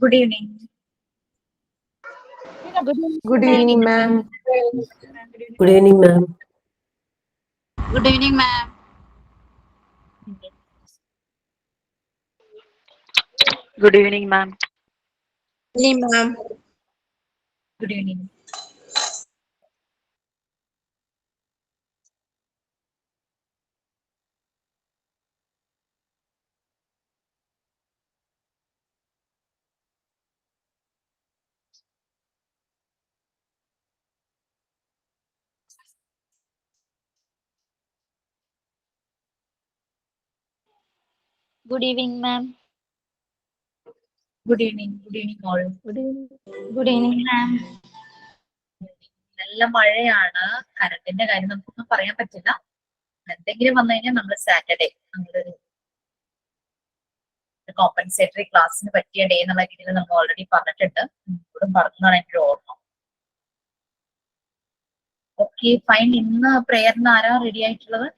Good evening. Good evening, ma'am. Good evening, ma'am. Good evening, ma'am. Good evening, ma'am. Good evening, ma'am. Good evening. Good evening, ma'am. Good evening. Good evening all. Good evening. Good evening, ma'am. നല്ല മഴയാണ്. കറണ്ടിന്റെ കാര്യം നമുക്കൊന്നും പറയാൻ പറ്റില്ല. എന്തെങ്കിലും വന്നു കഴിഞ്ഞാൽ നമ്മൾ സാറ്റർഡേ നമ്മളൊരു കോമ്പൻസേറ്ററി ക്ലാസ്സിന് പറ്റിയ ഡേ എന്നുള്ള രീതിയിൽ നമ്മൾ ഓൾറെഡി പറഞ്ഞിട്ടുണ്ട്. ഇപ്പോഴും പറഞ്ഞതാണ് എൻ്റെ ഓർമ്മ. Okay fine. ഇന്ന് പ്രേയറിന് ആരാ റെഡി ആയിട്ടുള്ളത്?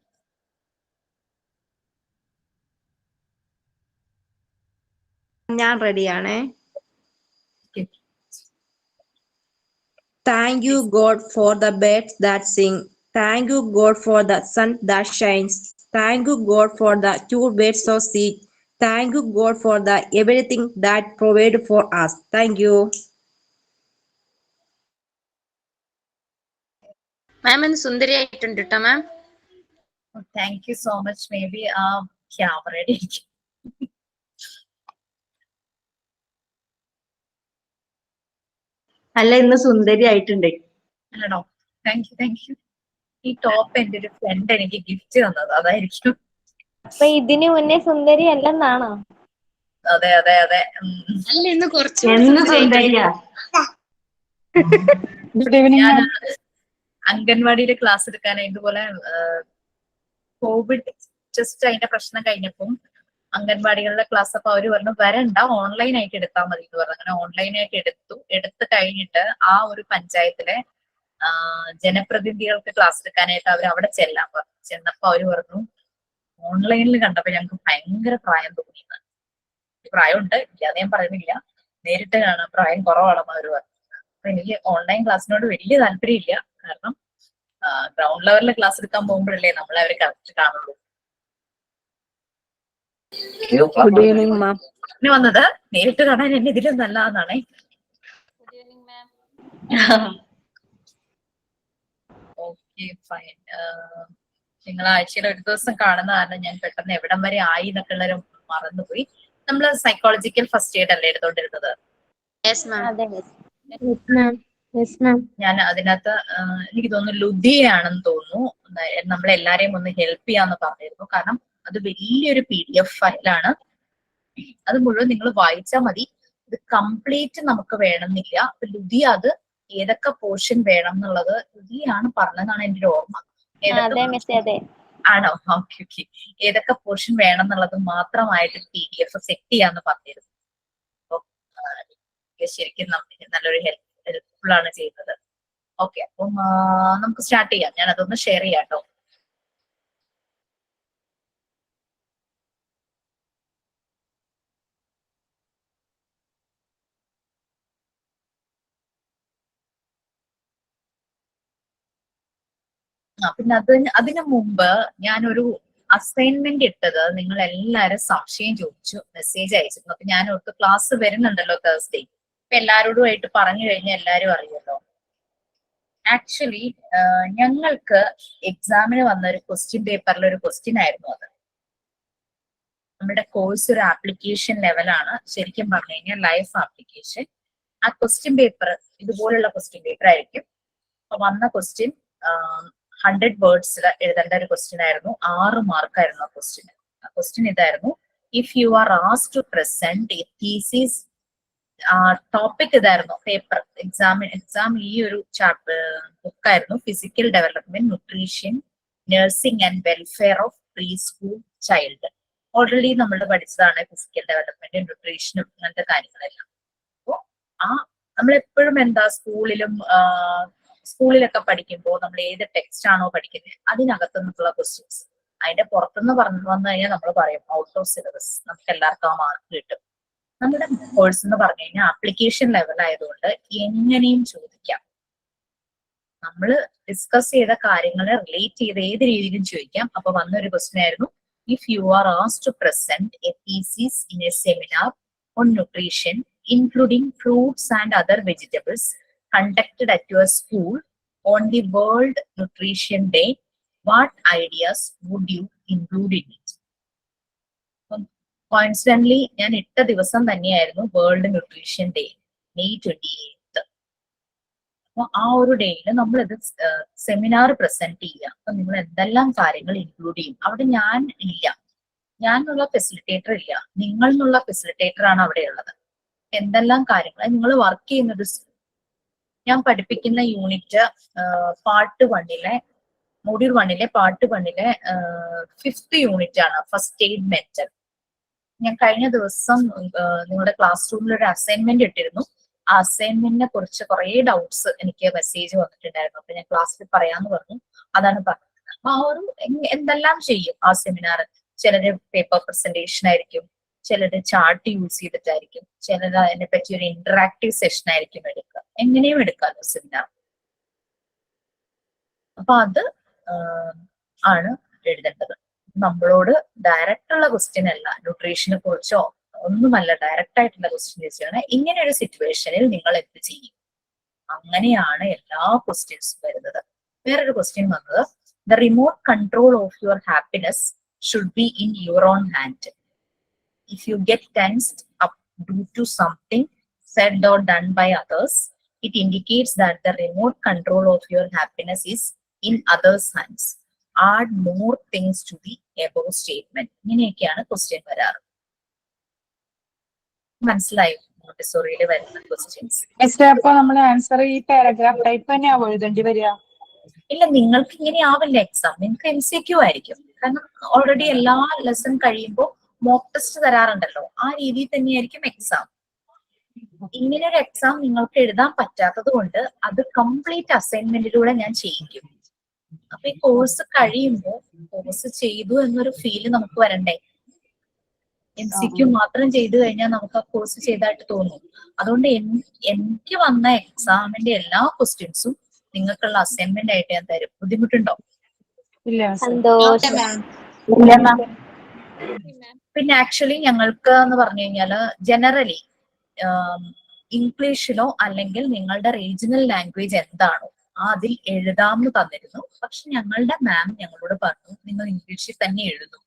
ഞാൻ റെഡിയാണേ. Thank you, God, for the birds that sing. Thank you, God, for the sun that shines. Thank you, God, for the two birds of sea. Thank you, God, for the everything that provided for us. Thank you. മാം ഇന്ന് സുന്ദരിയായിട്ടുണ്ട് കേട്ടോ ma'am. Thank you so much. Maybe ആ ക്യാമറയുടെ അല്ല, ഇന്ന് സുന്ദരി ആയിട്ടുണ്ട്. അല്ലടോ. Thank you thank you. ഈ ടോപ്പ് എന്റെ ഒരു ഫ്രണ്ട് എനിക്ക് ഗിഫ്റ്റ് തന്നത്, അതായിരിക്കും. അപ്പൊ ഇതിന് മുന്നേ സുന്ദരി അല്ലെന്നാണോ? അതെ അതെ അതെ. അല്ല ഇന്ന് കുറച്ച് എന്ന് സുന്ദരിയാ. ഞാൻ അംഗൻവാടിയിലെ ക്ലാസ് എടുക്കാനായി ഇതുപോലെ കോവിഡ് ജസ്റ്റ് അതിന്റെ പ്രശ്നം കഴിഞ്ഞപ്പം അംഗൻവാടികളുടെ ക്ലാസ് അപ്പൊ അവര് പറഞ്ഞു വരണ്ട, ഓൺലൈൻ ആയിട്ട് എടുത്താൽ മതി എന്ന് പറഞ്ഞു. അങ്ങനെ ഓൺലൈൻ ആയിട്ട് എടുത്ത് കഴിഞ്ഞിട്ട് ആ ഒരു പഞ്ചായത്തിലെ ജനപ്രതിനിധികൾക്ക് ക്ലാസ് എടുക്കാനായിട്ട് അവർ അവിടെ ചെല്ലാൻ പറഞ്ഞു. ചെന്നപ്പോ അവര് പറഞ്ഞു ഓൺലൈനിൽ കണ്ടപ്പോ ഞങ്ങൾക്ക് ഭയങ്കര പ്രായം തോന്നിയെന്ന്. പ്രായമുണ്ട്, ഇല്ലാതെ ഞാൻ പറയുന്നില്ല, നേരിട്ട് കാണാൻ പ്രായം കുറവാണെന്ന് അവർ പറഞ്ഞു. അപ്പൊ എനിക്ക് ഓൺലൈൻ ക്ലാസ്സിനോട് വലിയ താല്പര്യമില്ല. കാരണം ഗ്രൗണ്ട് ലെവലിൽ ക്ലാസ് എടുക്കാൻ പോകുമ്പോഴല്ലേ നമ്മളെ അവര് കറക്റ്റ് കാണുള്ളൂ. ഗുഡ് ഈവനിങ് മാം. പിന്നെ വന്നത് നേരിട്ട് കാണാൻ എന്നെ ഇതിലും നല്ലതാണേ. Okay fine. നിങ്ങൾ ആഴ്ചയിൽ ഒരു ദിവസം കാണുന്ന കാരണം ഞാൻ പെട്ടെന്ന് എവിടം വരെ ആയി എന്നൊക്കെ ഉള്ളൊരു മറന്നുപോയി. നമ്മള് സൈക്കോളജിക്കൽ ഫസ്റ്റ് എയ്ഡ് അല്ലേ എടുത്തോണ്ടിരുന്നത്? ഞാൻ അതിനകത്ത് എനിക്ക് തോന്നുന്നു ലുധിയാണെന്ന് തോന്നുന്നു നമ്മളെല്ലാരെയും ഒന്ന് ഹെൽപ്പ് ചെയ്യാന്ന് പറഞ്ഞിരുന്നു. കാരണം അത് വലിയൊരു PDF ഫയലാണ്. അത് മുഴുവൻ നിങ്ങൾ വായിച്ചാൽ മതി. ഇത് കംപ്ലീറ്റ് നമുക്ക് വേണമെന്നില്ല. അപ്പൊ ലുധിയ അത് ഏതൊക്കെ പോർഷൻ വേണം എന്നുള്ളത് ലുധിയാണ് പറഞ്ഞതെന്നാണ് എൻ്റെ ഒരു ഓർമ്മ. ആണോ? Okay okay. ഏതൊക്കെ പോർഷൻ വേണം എന്നുള്ളത് മാത്രമായിട്ട് PDF സെറ്റ് ചെയ്യാന്ന് പറഞ്ഞിരുന്നു. അപ്പൊ ശരിക്കും നല്ലൊരു ഹെൽപ്ഫുൾ ആണ് ചെയ്യുന്നത്. ഓക്കെ, അപ്പം നമുക്ക് സ്റ്റാർട്ട് ചെയ്യാം. ഞാൻ അതൊന്ന് ഷെയർ ചെയ്യാം കേട്ടോ. പിന്നെ അതിനു മുമ്പ് ഞാനൊരു അസൈൻമെന്റ് ഇട്ടത് നിങ്ങൾ എല്ലാരും സംശയം ചോദിച്ചു, മെസ്സേജ് അയച്ചിരുന്നു. അപ്പൊ ഞാൻ ഒട്ട് ക്ലാസ് വരുന്നുണ്ടല്ലോ തേഴ്സ്ഡേ. അപ്പൊ എല്ലാവരോടുമായിട്ട് പറഞ്ഞു കഴിഞ്ഞാൽ എല്ലാരും അറിയുമല്ലോ. ആക്ച്വലി ഞങ്ങൾക്ക് എക്സാമിന് വന്ന ഒരു ക്വസ്റ്റ്യൻ പേപ്പറിൽ ഒരു ക്വസ്റ്റ്യൻ ആയിരുന്നു അത്. നമ്മുടെ കോഴ്സ് ഒരു ആപ്ലിക്കേഷൻ ലെവലാണ്, ശരിക്കും പറഞ്ഞു കഴിഞ്ഞാൽ ലൈഫ് ആപ്ലിക്കേഷൻ. ആ ക്വസ്റ്റ്യൻ പേപ്പർ ഇതുപോലുള്ള ക്വസ്റ്റ്യൻ പേപ്പർ ആയിരിക്കും. അപ്പൊ വന്ന ക്വസ്റ്റ്യൻ 100 വേർഡ്സിൽ എഴുതേണ്ട ഒരു ക്വസ്റ്റ്യൻ ആയിരുന്നു. 6 മാർക്കായിരുന്നു ആ ക്വസ്റ്റ്യൻ. ആ ക്വസ്റ്റ്യൻ ഇതായിരുന്നു: if you are asked to present a thesis. Topic ഇതായിരുന്നു. പേപ്പർ എക്സാം ഈ ഒരു ബുക്കായിരുന്നു, physical development, nutrition, nursing and welfare of preschool child. Already നമ്മൾ പഠിച്ചതാണ് ഫിസിക്കൽ ഡെവലപ്മെന്റ്, ന്യൂട്രീഷനും അങ്ങനത്തെ കാര്യങ്ങളെല്ലാം. അപ്പോ നമ്മളെപ്പോഴും എന്താ സ്കൂളിലൊക്കെ പഠിക്കുമ്പോൾ നമ്മൾ ഏത് ടെക്സ്റ്റ് ആണോ പഠിക്കുന്നത് അതിനകത്തു നിന്നുള്ള ക്വസ്റ്റ്യൻസ്. അതിന്റെ പുറത്തുനിന്ന് വന്നു കഴിഞ്ഞാൽ നമ്മൾ പറയും ഔട്ട് ഓഫ് സിലബസ്, നമുക്ക് എല്ലാവർക്കും ആ മാർക്ക് കിട്ടും. നമ്മുടെ കോഴ്സ് എന്ന് പറഞ്ഞു കഴിഞ്ഞാൽ ആപ്ലിക്കേഷൻ ലെവൽ ആയതുകൊണ്ട് എങ്ങനെയും ചോദിക്കാം. നമ്മൾ ഡിസ്കസ് ചെയ്ത കാര്യങ്ങളെ റിലേറ്റ് ചെയ്ത് ഏത് രീതിയിലും ചോദിക്കാം. അപ്പൊ വന്നൊരു ക്വസ്റ്റ്യൻ ആയിരുന്നു, if you are asked to present a thesis in a seminar on nutrition including fruits and other vegetables conducted at your school on the World Nutrition Day, what ideas would you include in it? Coincidentally, ഞാൻ ഇട്ട ദിവസം തന്നെയായിരുന്നു world nutrition day, May 28th. അപ്പൊ ആ ഒരു ഡേയിൽ നമ്മൾ ഇത് സെമിനാർ പ്രസന്റ് ചെയ്യുക. അപ്പൊ നിങ്ങൾ എന്തെല്ലാം കാര്യങ്ങൾ ഇൻക്ലൂഡ് ചെയ്യും? അവിടെ ഞാൻ ഇല്ല, ഞാൻ എന്നുള്ള ഫെസിലിറ്റേറ്റർ ഇല്ല, നിങ്ങൾ എന്നുള്ള ഫെസിലിറ്റേറ്റർ ആണ് അവിടെ ഉള്ളത്. എന്തെല്ലാം കാര്യങ്ങൾ നിങ്ങൾ വർക്ക് ചെയ്യുന്നത്, ഞാൻ പഠിപ്പിക്കുന്ന യൂണിറ്റ് പാർട്ട് 1-ലെ മൊഡ്യൂൾ 1-ലെ പാർട്ട് 1-ലെ 5th യൂണിറ്റ് ആണ്, ഫസ്റ്റ് എയ്ഡ് മെറ്റൽ. ഞാൻ കഴിഞ്ഞ ദിവസം നിങ്ങളുടെ ക്ലാസ് റൂമിൽ ഒരു അസൈൻമെന്റ് ഇട്ടിരുന്നു. ആ അസൈൻമെന്റിനെ കുറിച്ച് കുറെ ഡൗട്ട്സ് എനിക്ക് മെസ്സേജ് വന്നിട്ടുണ്ടായിരുന്നു. അപ്പൊ ഞാൻ ക്ലാസ്സിൽ പറയാന്ന് പറഞ്ഞു, അതാണ് പറഞ്ഞത്. അപ്പൊ ആ ഒരു എന്തെല്ലാം ചെയ്യും ആ സെമിനാർ? ചിലര് പേപ്പർ പ്രസന്റേഷൻ ആയിരിക്കും, ചിലര് ചാർട്ട് യൂസ് ചെയ്തിട്ടായിരിക്കും, ചിലർ അതിനെ പറ്റി ഒരു ഇന്ററാക്റ്റീവ് സെഷൻ ആയിരിക്കും എടുക്കുക. എങ്ങനെയും എടുക്കാമല്ലോ സെമിനാർ. അപ്പൊ അത് ആണ് എഴുതേണ്ടത്. നമ്മളോട് ഡയറക്റ്റ് ഉള്ള ക്വസ്റ്റ്യൻ അല്ല, ന്യൂട്രീഷനെ കുറിച്ചോ ഒന്നുമല്ല ഡയറക്റ്റ് ആയിട്ടുള്ള ക്വസ്റ്റ്യൻ ചോദിച്ചാണ് ഇങ്ങനെ ഒരു സിറ്റുവേഷനിൽ നിങ്ങൾ എന്ത് ചെയ്യും. അങ്ങനെയാണ് എല്ലാ ക്വസ്റ്റ്യൻസും വരുന്നത്. വേറൊരു ക്വസ്റ്റ്യൻ വന്നത്, the remote control of your happiness should be in your own hand. If you get tensed up due to something said or done by others, it indicates that the remote control of your happiness is in others' hands. Add more things to the above statement. ഇങ്ങനെയൊക്കെയാണ് question വരാറ്. മനസ്സിലായോ മോണ്ടിസോറിയിൽ വരുന്ന questions? അപ്പൊ നമ്മൾ answer ഈ paragraph type തന്നെയാവും എഴുതേണ്ടി വരിക? ഇല്ല, നിങ്ങൾക്ക് ഇങ്ങനെ ആവില്ല എക്സാം. നിങ്ങൾക്ക് MCQ ആയിരിക്കും. കാരണം ഓൾറെഡി എല്ലാ ലെസൺ കഴിയുമ്പോൾ മോക്ക് ടെസ്റ്റ് തരാറുണ്ടല്ലോ, ആ രീതിയിൽ തന്നെയായിരിക്കും എക്സാം. ഇങ്ങനെ ഒരു എക്സാം നിങ്ങൾക്ക് എഴുതാൻ പറ്റാത്തത് കൊണ്ട് അത് കംപ്ലീറ്റ് അസൈൻമെന്റിലൂടെ ഞാൻ ചെയ്യിക്കും. അപ്പൊ ഈ കോഴ്സ് കഴിയുമ്പോൾ കോഴ്സ് ചെയ്തു എന്നൊരു ഫീല് നമുക്ക് വരണ്ടേ? MCQ മാത്രം ചെയ്തു കഴിഞ്ഞാൽ നമുക്ക് ആ കോഴ്സ് ചെയ്തായിട്ട് തോന്നും. അതുകൊണ്ട് എനിക്ക് വന്ന എക്സാമിന്റെ എല്ലാ ക്വസ്റ്റ്യൻസും നിങ്ങൾക്കുള്ള അസൈൻമെന്റ് ആയിട്ട് ഞാൻ തരും. ബുദ്ധിമുട്ടുണ്ടോ? പിന്നെ ആക്ച്വലി ഞങ്ങൾക്ക് എന്ന് പറഞ്ഞു കഴിഞ്ഞാല് ജനറലി ഇംഗ്ലീഷിലോ അല്ലെങ്കിൽ നിങ്ങളുടെ റീജിയണൽ ലാംഗ്വേജ് എന്താണോ അതിൽ എഴുതാമെന്ന് തന്നിരുന്നു. പക്ഷെ ഞങ്ങളുടെ മാം ഞങ്ങളോട് പറഞ്ഞു, നിങ്ങൾ ഇംഗ്ലീഷിൽ തന്നെ എഴുതും.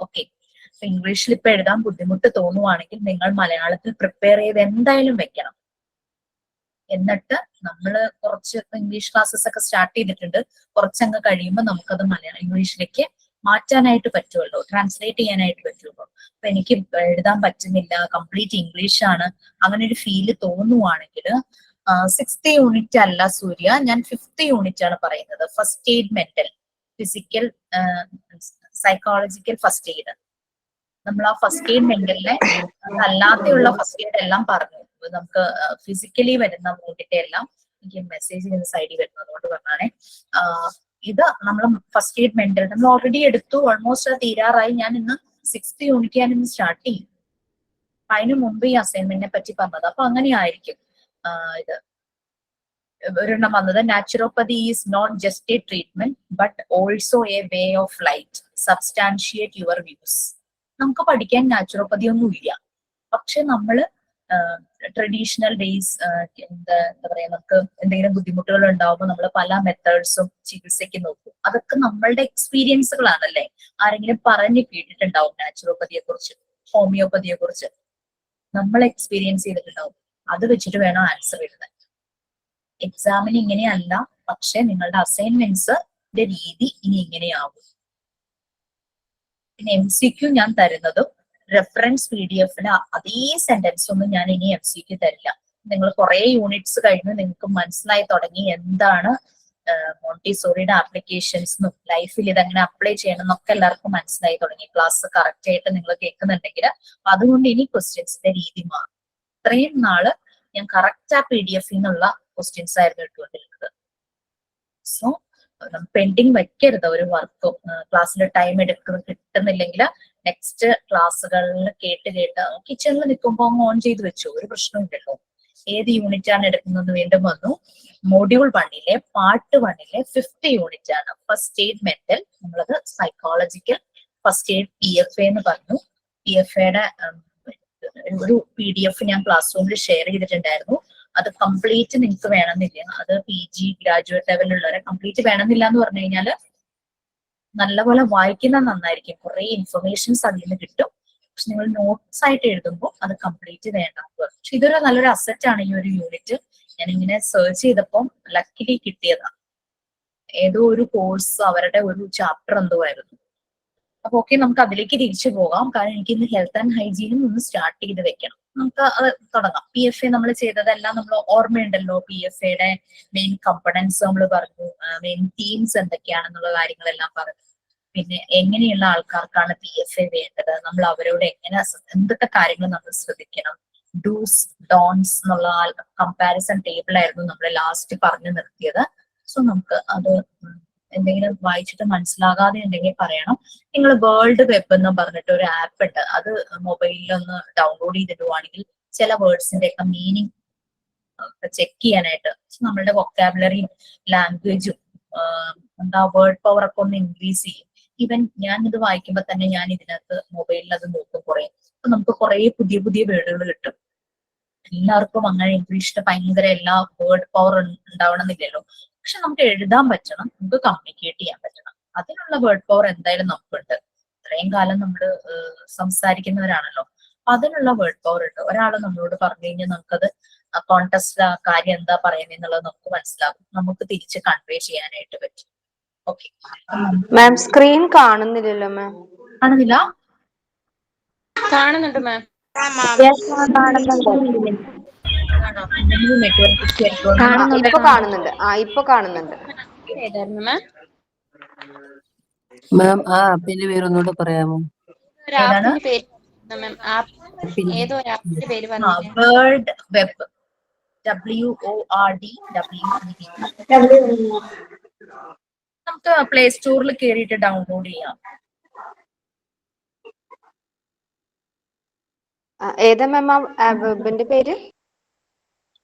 ഓക്കെ, അപ്പൊ ഇംഗ്ലീഷിൽ ഇപ്പൊ എഴുതാൻ ബുദ്ധിമുട്ട് തോന്നുവാണെങ്കിൽ നിങ്ങൾ മലയാളത്തിൽ പ്രിപ്പയർ ചെയ്ത് എന്തായാലും വെക്കണം. എന്നിട്ട് നമ്മള് കുറച്ച് ഇംഗ്ലീഷ് ക്ലാസ്സസ് ഒക്കെ സ്റ്റാർട്ട് ചെയ്തിട്ടുണ്ട്. കുറച്ചങ്ങ് കഴിയുമ്പോൾ നമുക്കത് ഇംഗ്ലീഷിലേക്ക് മാറ്റാനായിട്ട് പറ്റുമല്ലോ, ട്രാൻസ്ലേറ്റ് ചെയ്യാനായിട്ട് പറ്റുമല്ലോ. അപ്പൊ എനിക്ക് എഴുതാൻ പറ്റുന്നില്ല, കംപ്ലീറ്റ് ഇംഗ്ലീഷ് ആണ്, അങ്ങനെ ഒരു ഫീല് തോന്നുവാണെങ്കിൽ 6th യൂണിറ്റ് അല്ല സൂര്യ, ഞാൻ 5th യൂണിറ്റ് ആണ് പറയുന്നത്. First aid mental, physical, psychological first aid. നമ്മൾ ആ ഫസ്റ്റ് എയ്ഡ് മെന്റലിനെ അല്ലാതെയുള്ള ഫസ്റ്റ് എയ്ഡ് എല്ലാം പറഞ്ഞു. നമുക്ക് ഫിസിക്കലി വരുന്ന മൂഡിന്റെ എല്ലാം എനിക്ക് മെസ്സേജ് സൈഡിൽ വരുന്നതുകൊണ്ട് പറഞ്ഞാണേ. ഇത് നമ്മൾ ഫസ്റ്റ് എയ്ഡ് മെന്റൽ നമ്മൾ ഓൾറെഡി എടുത്തു, ഓൾമോസ്റ്റ് അത് തീരാറായി. ഞാൻ ഇന്ന് 6th യൂണിറ്റ് ഞാൻ ഇന്ന് സ്റ്റാർട്ട് ചെയ്യും. അതിനു മുമ്പ് ഈ അസൈൻമെന്റിനെ പറ്റി പറഞ്ഞത്. അപ്പൊ അങ്ങനെ ആയിരിക്കും. ഇത് ഒരെണ്ണം വന്നത്, naturopathy is not just a treatment but also a way of life, substantiate your views. നമുക്ക് പഠിക്കാൻ നാച്ചുറോപ്പതി ഒന്നും ഇല്ല, പക്ഷെ നമ്മള് ട്രഡീഷണൽ ഡേയ്സ് എന്താ പറയാ, നമുക്ക് എന്തെങ്കിലും ബുദ്ധിമുട്ടുകൾ ഉണ്ടാവുമ്പോൾ നമ്മൾ പല മെത്തേഡ്സും ചികിത്സയ്ക്ക് നോക്കും. അതൊക്കെ നമ്മളുടെ എക്സ്പീരിയൻസുകളാണല്ലേ. ആരെങ്കിലും പറഞ്ഞു കേട്ടിട്ടുണ്ടാവും നാച്ചുറോപ്പതിയെ കുറിച്ച്, ഹോമിയോപ്പതിയെ കുറിച്ച് നമ്മൾ എക്സ്പീരിയൻസ് ചെയ്തിട്ടുണ്ടാവും. അത് വെച്ചിട്ട് വേണം ആൻസർ എഴുതാൻ. എക്സാമിന് ഇങ്ങനെയല്ല, പക്ഷെ നിങ്ങളുടെ അസൈൻമെന്റ്സിന്റെ രീതി ഇനി ഇങ്ങനെയാവും. പിന്നെ MCQ ഞാൻ തരുന്നതും റെഫറൻസ് PDF-ന് അതേ സെന്റൻസ് ഒന്നും ഞാൻ ഇനി MCQ തരില്ല. നിങ്ങൾ കുറെ യൂണിറ്റ്സ് കഴിഞ്ഞ് നിങ്ങൾക്ക് മനസ്സിലായി തുടങ്ങി എന്താണ് മോണ്ടിസോറിയുടെ ആപ്ലിക്കേഷൻസ്, ലൈഫിൽ ഇതെങ്ങനെ അപ്ലൈ ചെയ്യണം എന്നൊക്കെ എല്ലാവർക്കും മനസ്സിലായി തുടങ്ങി. ക്ലാസ് കറക്റ്റ് ആയിട്ട് നിങ്ങൾ കേൾക്കുന്നുണ്ടെങ്കിൽ അതുകൊണ്ട് ഇനി ക്വസ്റ്റ്യൻസിന്റെ രീതി മാറും. ഇത്രയും നാള് ഞാൻ കറക്റ്റ് ആ PDF-ൽ നിന്നുള്ള ക്വസ്റ്റ്യൻസ് ആയിരുന്നു ഇട്ടുകൊണ്ടിരുന്നത്. സോ പെൻഡിങ് വെക്കരുത് ഒരു വർക്കും. ക്ലാസ്സിൽ ടൈം കിട്ടുന്നില്ലെങ്കിൽ നെക്സ്റ്റ് ക്ലാസ്സുകളിൽ കേട്ട് കിച്ചണിൽ നിൽക്കുമ്പോൾ അങ്ങ് ഓൺ ചെയ്ത് വെച്ചു, ഒരു പ്രശ്നമില്ലല്ലോ. ഏത് യൂണിറ്റ് ആണ് എടുക്കുന്നത് വീണ്ടും വന്നു. മോഡ്യൂൾ 1-ലെ പാർട്ട് 1-ലെ 5th യൂണിറ്റ് ആണ് ഫസ്റ്റ് എയ്ഡ് മെന്റൽ. നമ്മളത് സൈക്കോളജിക്കൽ ഫസ്റ്റ് എയ്ഡ് PFA എന്ന് പറഞ്ഞു. PFAയുടെ ഒരു PDF ഞാൻ ക്ലാസ് റൂമിൽ ഷെയർ ചെയ്തിട്ടുണ്ടായിരുന്നു. അത് കംപ്ലീറ്റ് നിങ്ങൾക്ക് വേണമെന്നില്ല, അത് PG ഗ്രാജുവേറ്റ് ലെവലിലുള്ളവരെ കംപ്ലീറ്റ് വേണമെന്നില്ല എന്ന് പറഞ്ഞു കഴിഞ്ഞാൽ നല്ലപോലെ വായിക്കുന്നത് നന്നായിരിക്കും. കുറെ ഇൻഫർമേഷൻസ് അതിൽ നിന്ന് കിട്ടും. പക്ഷെ നിങ്ങൾ നോട്ട്സ് ആയിട്ട് എഴുതുമ്പോൾ അത് കംപ്ലീറ്റ് വേണ്ട. പക്ഷെ ഇതൊരു നല്ലൊരു അസറ്റ് ആണ് ഈ ഒരു യൂണിറ്റ്. ഞാൻ ഇങ്ങനെ സെർച്ച് ചെയ്തപ്പോൾ ലക്കിലി കിട്ടിയതാണ്. ഏതോ ഒരു കോഴ്സ് അവരുടെ ഒരു ചാപ്റ്റർ എന്തോ ആയിരുന്നു. അപ്പൊ ഓക്കെ, നമുക്ക് അതിലേക്ക് തിരിച്ചു പോകാം. കാരണം എനിക്ക് ഇന്ന് ഹെൽത്ത് ആൻഡ് ഹൈജീനും ഒന്ന് സ്റ്റാർട്ട് ചെയ്ത് വെക്കണം. നമുക്ക് അത് തുടങ്ങാം. PFA നമ്മൾ ചെയ്തതെല്ലാം നമ്മൾ ഓർമ്മയുണ്ടല്ലോ. PFAയുടെ മെയിൻ കമ്പണൻസ് നമ്മൾ പറഞ്ഞു, മെയിൻ തീംസ് എന്തൊക്കെയാണെന്നുള്ള കാര്യങ്ങളെല്ലാം പറഞ്ഞു. പിന്നെ എങ്ങനെയുള്ള ആൾക്കാർക്കാണ് PFA വേണ്ടത്, നമ്മൾ അവരോട് എങ്ങനെ എന്തൊക്കെ കാര്യങ്ങൾ നമ്മൾ ശ്രദ്ധിക്കണം, ഡൂസ് ഡോൺസ് എന്നുള്ള കമ്പാരിസൺ ടേബിൾ ആയിരുന്നു നമ്മൾ ലാസ്റ്റ് പറഞ്ഞു നിർത്തിയത്. സോ നമുക്ക് അത് എന്തെങ്കിലും വായിച്ചിട്ട് മനസ്സിലാകാതെ ഉണ്ടെങ്കിൽ പറയണം. നിങ്ങൾ വേൾഡ് വെബ് എന്ന് പറഞ്ഞിട്ട് ഒരു ആപ്പ് ഉണ്ട്, അത് മൊബൈലിൽ ഒന്ന് ഡൗൺലോഡ് ചെയ്തിടുവാണെങ്കിൽ ചില വേർഡ്സിന്റെ ഒക്കെ മീനിങ് ചെക്ക് ചെയ്യാനായിട്ട് നമ്മളുടെ വൊക്കാബുലറിയും ലാംഗ്വേജും എന്താ വേർഡ് പവർ ഒക്കെ ഒന്ന് ഇൻക്രീസ് ചെയ്യും. ഈവൻ ഞാൻ ഇത് വായിക്കുമ്പോൾ തന്നെ ഞാൻ ഇതിനകത്ത് മൊബൈലിൽ അത് നോക്കും കുറെ. അപ്പൊ നമുക്ക് കുറെ പുതിയ പുതിയ വേർഡുകൾ കിട്ടും. എല്ലാവർക്കും അങ്ങനെ ഇംഗ്ലീഷിന് ഭയങ്കര എല്ലാ വേർഡ് പവർ ഉണ്ടാവണമെന്നില്ലല്ലോ. പക്ഷെ നമുക്ക് എഴുതാൻ പറ്റണം, നമുക്ക് കമ്മ്യൂണിക്കേറ്റ് ചെയ്യാൻ പറ്റണം. അതിനുള്ള വേർഡ് പവർ എന്തായാലും നമുക്കുണ്ട്. ഇത്രയും കാലം നമ്മൾ സംസാരിക്കുന്നവരാണല്ലോ. അപ്പൊ അതിനുള്ള വേർഡ് പവർ ഉണ്ട്. ഒരാൾ നമ്മളോട് പറഞ്ഞു കഴിഞ്ഞാൽ നമുക്കത് കോൺടെസ്റ്റ് ആ കാര്യം എന്താ പറയുന്നത് നമുക്ക് മനസ്സിലാകും. നമുക്ക് തിരിച്ച് കൺവേ ചെയ്യാനായിട്ട് പറ്റും. ഓക്കെ മാം, സ്ക്രീൻ കാണുന്നില്ലല്ലോ മാം. കാണുന്നില്ല? കാണുന്നുണ്ട് മാം. ഇപ്പൊ കാണുന്നുണ്ട്. ഇപ്പൊ കാണുന്നുണ്ട്. ഏതായിരുന്നു മാം? മാം ആ ആപ്പിന്റെ പേര് ഒന്നുകൂടെ പറയാമോ? ഒരു ആപ്പിന്റെ പേര് മാം. ഏതോ ഒരു ആപ്പിന്റെ പേര് പറഞ്ഞു. World web, WORD WEB. നമുക്ക് പ്ലേ സ്റ്റോറിൽ കയറിയിട്ട് ഡൗൺലോഡ് ചെയ്യാം. ഏതാ മാം ആ വെബിന്റെ പേര്?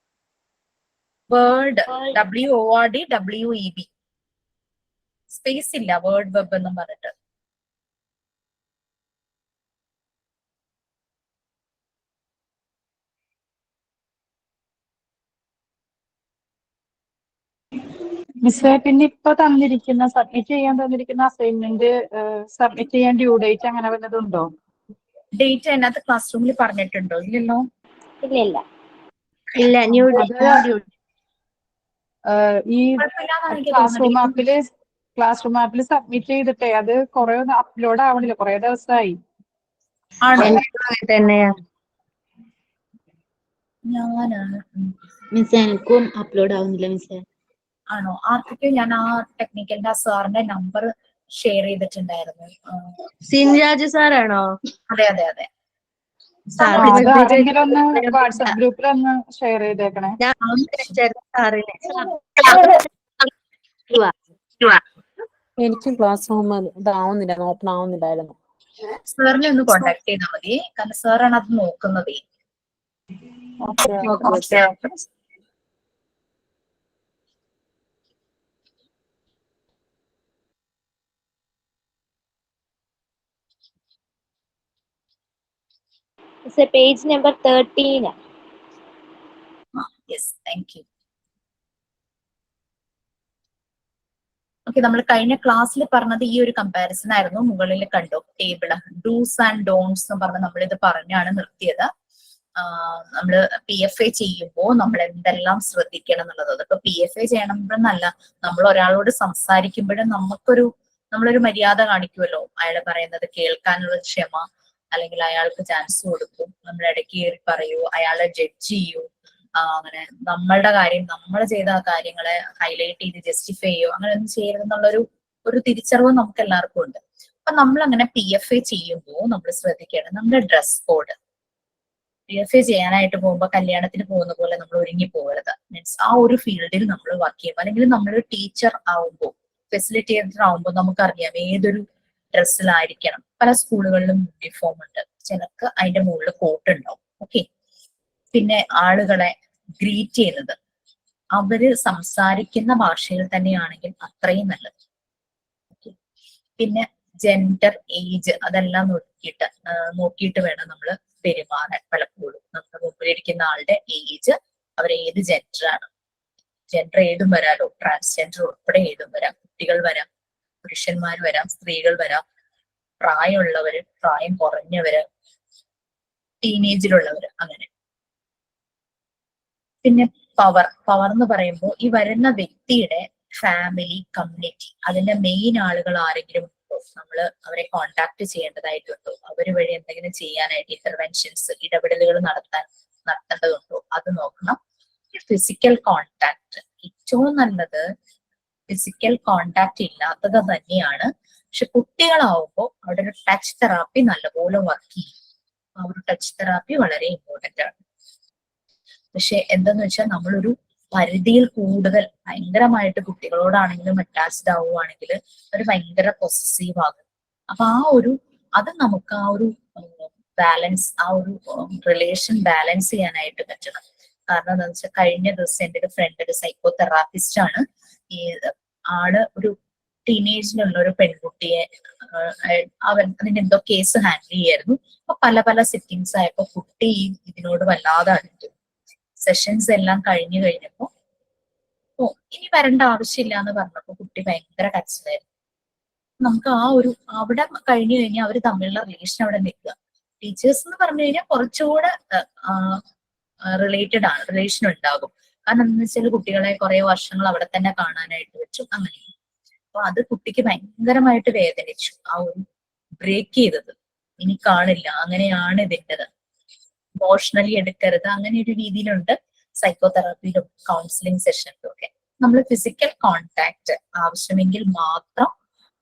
Word WORD WEB. സ്പേസ് ഇല്ല, വേർഡ് വെബ് എന്നും പറഞ്ഞിട്ട്. മിസ്സേ, പിന്നെ ഇപ്പൊ സബ്മിറ്റ് ചെയ്യാൻ തന്നിരിക്കുന്ന അസൈൻമെന്റ് സബ്മിറ്റ് ചെയ്യാൻ ഡ്യൂ ഡേറ്റ് അങ്ങനെ വല്ലതുണ്ടോ? ഡേറ്റ് അതിനകത്ത് ക്ലാസ് റൂമിൽ പറഞ്ഞിട്ടുണ്ടോ? ഇല്ലല്ലോ. ഇല്ല ഇല്ല, ന്യൂ ഈ ക്ലാസ് റൂം ആപ്പില് സബ്മിറ്റ് ചെയ്തിട്ടേ അത് കുറെ അപ്ലോഡ് ആവണില്ല, കുറെ ദിവസമായി. ആണോ? തന്നെയാ ഞാനാണ്. മിസ് എനിക്കും അപ്ലോഡ് ആവുന്നില്ല മിസ്സേ. ആണോ? ആർക്കൊക്കെ ഞാൻ ആ ടെക്നിക്കലിന്റെ ആ സാറിന്റെ നമ്പർ ഷെയർ ചെയ്തിട്ടുണ്ടായിരുന്നു. സിൻരാജ് സാറാണോ? അതെ അതെ അതെ. ആരെങ്കിലും ഒന്ന് വാട്സാപ്പ് ഗ്രൂപ്പിൽ ഒന്ന് ഷെയർ ചെയ്തേക്കണേ. എനിക്കും ക്ലാസ് റൂം ഇതാവുന്നില്ല, ഓപ്പൺ ആവുന്നില്ലായിരുന്നു. സാറിനെ ഒന്ന് കോണ്ടാക്ട് ചെയ്താൽ മതി, കാരണം സാറാണ് അത് നോക്കുന്നത്. Page number 13. Yes, thank you. Okay, നമ്മൾ കഴിഞ്ഞ ക്ലാസ്സിൽ പറഞ്ഞത് ഈ ഒരു കമ്പാരിസൺ ആയിരുന്നു. മുകളിൽ കണ്ടോ ടേബിള്, ഡൂസ് ആൻഡ് ഡോൺസ് എന്ന് പറഞ്ഞ് നമ്മളിത് പറഞ്ഞാണ് നിർത്തിയത്. നമ്മള് PFA ചെയ്യുമ്പോൾ നമ്മൾ എന്തെല്ലാം ശ്രദ്ധിക്കണം എന്നുള്ളത്. അതിപ്പോ PFA ചെയ്യണമെന്നല്ല, നമ്മൾ ഒരാളോട് സംസാരിക്കുമ്പോഴും നമ്മളൊരു മര്യാദ കാണിക്കുമല്ലോ. അയാൾ പറയുന്നത് കേൾക്കാനുള്ള ക്ഷമ, അല്ലെങ്കിൽ അയാൾക്ക് ചാൻസ് കൊടുക്കും. നമ്മൾ ഇടയ്ക്ക് കയറി പറയൂ, അയാളെ ജഡ്ജ് ചെയ്യൂ, അങ്ങനെ നമ്മളുടെ കാര്യം, നമ്മൾ ചെയ്ത കാര്യങ്ങളെ ഹൈലൈറ്റ് ചെയ്ത് ജസ്റ്റിഫൈ ചെയ്യോ, അങ്ങനെ ഒന്നും ചെയ്യരുതെന്നുള്ളൊരു തിരിച്ചറിവ് നമുക്ക് എല്ലാവർക്കും ഉണ്ട്. അപ്പൊ നമ്മൾ അങ്ങനെ PFA ചെയ്യുമ്പോൾ നമ്മൾ ശ്രദ്ധിക്കണം നമ്മുടെ ഡ്രസ് കോഡ്. PFA ചെയ്യാനായിട്ട് പോകുമ്പോൾ കല്യാണത്തിന് പോകുന്ന പോലെ നമ്മൾ ഒരുങ്ങി പോകരുത്. മീൻസ് ആ ഒരു ഫീൽഡിൽ നമ്മൾ വർക്ക് ചെയ്യുമ്പോൾ, അല്ലെങ്കിൽ നമ്മൾ ടീച്ചർ ആവുമ്പോൾ, ഫെസിലിറ്റേറ്റർ ആവുമ്പോൾ നമുക്കറിയാം ഏതൊരു ഡ്രസ്സിലായിരിക്കണം. പല സ്കൂളുകളിലും യൂണിഫോം ഉണ്ട്, ചിലർക്ക് അതിന്റെ മുകളിൽ കോട്ട് ഉണ്ടാവും. ഓക്കെ. പിന്നെ ആളുകളെ ഗ്രീറ്റ് ചെയ്യുന്നത് അവര് സംസാരിക്കുന്ന ഭാഷയിൽ തന്നെയാണെങ്കിൽ അത്രയും നല്ലത്. പിന്നെ ജെൻഡർ, ഏജ് അതെല്ലാം നോക്കിയിട്ട് വേണം നമ്മൾ പെരുമാറാൻ. പലപ്പോഴും നമ്മുടെ മുമ്പിലിരിക്കുന്ന ആളുടെ ഏജ്, അവർ ഏത് ജെൻഡറാണ്, ജെൻഡർ ഏതും വരാലോ, ട്രാൻസ്ജെൻഡർ ഉൾപ്പെടെ ഏതും വരാം, കുട്ടികൾ വരാം, പുരുഷന്മാർ വരാം, സ്ത്രീകൾ വരാം, പ്രായമുള്ളവര്, പ്രായം കുറഞ്ഞവര്, ടീനേജിലുള്ളവര്, അങ്ങനെ. പിന്നെ പവർ എന്ന് പറയുമ്പോൾ ഈ വരുന്ന വ്യക്തിയുടെ ഫാമിലി, കമ്മ്യൂണിറ്റി, അതിന്റെ മെയിൻ ആളുകൾ ആരെങ്കിലും ഉണ്ടോ, നമ്മൾ അവരെ കോണ്ടാക്ട് ചെയ്യേണ്ടതായിട്ടുണ്ടോ, അവര് വഴി എന്തെങ്കിലും ചെയ്യാനായിട്ട് ഇന്റർവെൻഷൻസ്, ഇടപെടലുകൾ നടത്തേണ്ടതുണ്ടോ, അത് നോക്കണം. ഫിസിക്കൽ കോണ്ടാക്ട് ഏറ്റവും നല്ലത് ഫിസിക്കൽ കോണ്ടാക്ട് ഇല്ലാത്തത് തന്നെയാണ്. പക്ഷെ കുട്ടികളാവുമ്പോൾ അവിടെ ഒരു ടച്ച് തെറാപ്പി നല്ലപോലെ വർക്ക് ചെയ്യും. ആ ഒരു ടച്ച് തെറാപ്പി വളരെ ഇമ്പോർട്ടന്റ് ആണ്. പക്ഷെ എന്താന്ന് വെച്ചാൽ നമ്മളൊരു പരിധിയിൽ കൂടുതൽ ഭയങ്കരമായിട്ട് കുട്ടികളോടാണെങ്കിലും അറ്റാച്ച്ഡ് ആവുകയാണെങ്കിൽ അവർ ഭയങ്കര പൊസസീവ് ആകും. അപ്പൊ അത് നമുക്ക് ആ ഒരു ബാലൻസ്, ആ ഒരു റിലേഷൻ ബാലൻസ് ചെയ്യാനായിട്ട് പറ്റണം. കാരണം എന്താണെന്ന് വെച്ചാൽ കഴിഞ്ഞ ദിവസം എൻ്റെ ഒരു ഫ്രണ്ട്, ഒരു സൈക്കോ തെറാപ്പിസ്റ്റ് ആണ്. ഈ ആള് ഒരു ടീനേജിലുള്ള ഒരു പെൺകുട്ടിയെ അതിന്റെ എന്തോ കേസ് ഹാൻഡിൽ ചെയ്യായിരുന്നു. അപ്പൊ പല സിറ്റിങ്സ് ആയപ്പോ കുട്ടി ഇതിനോട് വല്ലാതെ അടുത്തു. സെഷൻസ് എല്ലാം കഴിഞ്ഞപ്പോ ഇനി വരേണ്ട ആവശ്യമില്ല എന്ന് പറഞ്ഞപ്പോ കുട്ടി ഭയങ്കര കരച്ചിലായിരുന്നു. നമുക്ക് അവിടെ കഴിഞ്ഞു കഴിഞ്ഞാൽ അവര് തമ്മിലുള്ള റിലേഷൻ അവിടെ നിൽക്കുക. ടീച്ചേഴ്സ് എന്ന് പറഞ്ഞു കഴിഞ്ഞാൽ കുറച്ചുകൂടെ റിലേറ്റഡ് ആണ്, റിലേഷൻ ഉണ്ടാകും. കാരണം എന്താ വെച്ചാൽ കുട്ടികളെ കുറെ വർഷങ്ങൾ അവിടെ തന്നെ കാണാനായിട്ട് വെച്ചു, അങ്ങനെ. അപ്പൊ അത് കുട്ടിക്ക് ഭയങ്കരമായിട്ട് വേദനിച്ചു, ആ ഒരു ബ്രേക്ക് ചെയ്തത്. ഇനി കാണില്ല, അങ്ങനെയാണ് ഇതിൻ്റെത്, ഇമോഷണലി എടുക്കരുത്, അങ്ങനെ ഒരു രീതിയിലുണ്ട് സൈക്കോ തെറാപ്പിയിലും കൗൺസിലിംഗ് സെഷനിലും ഒക്കെ. നമ്മൾ ഫിസിക്കൽ കോണ്ടാക്ട് ആവശ്യമെങ്കിൽ മാത്രം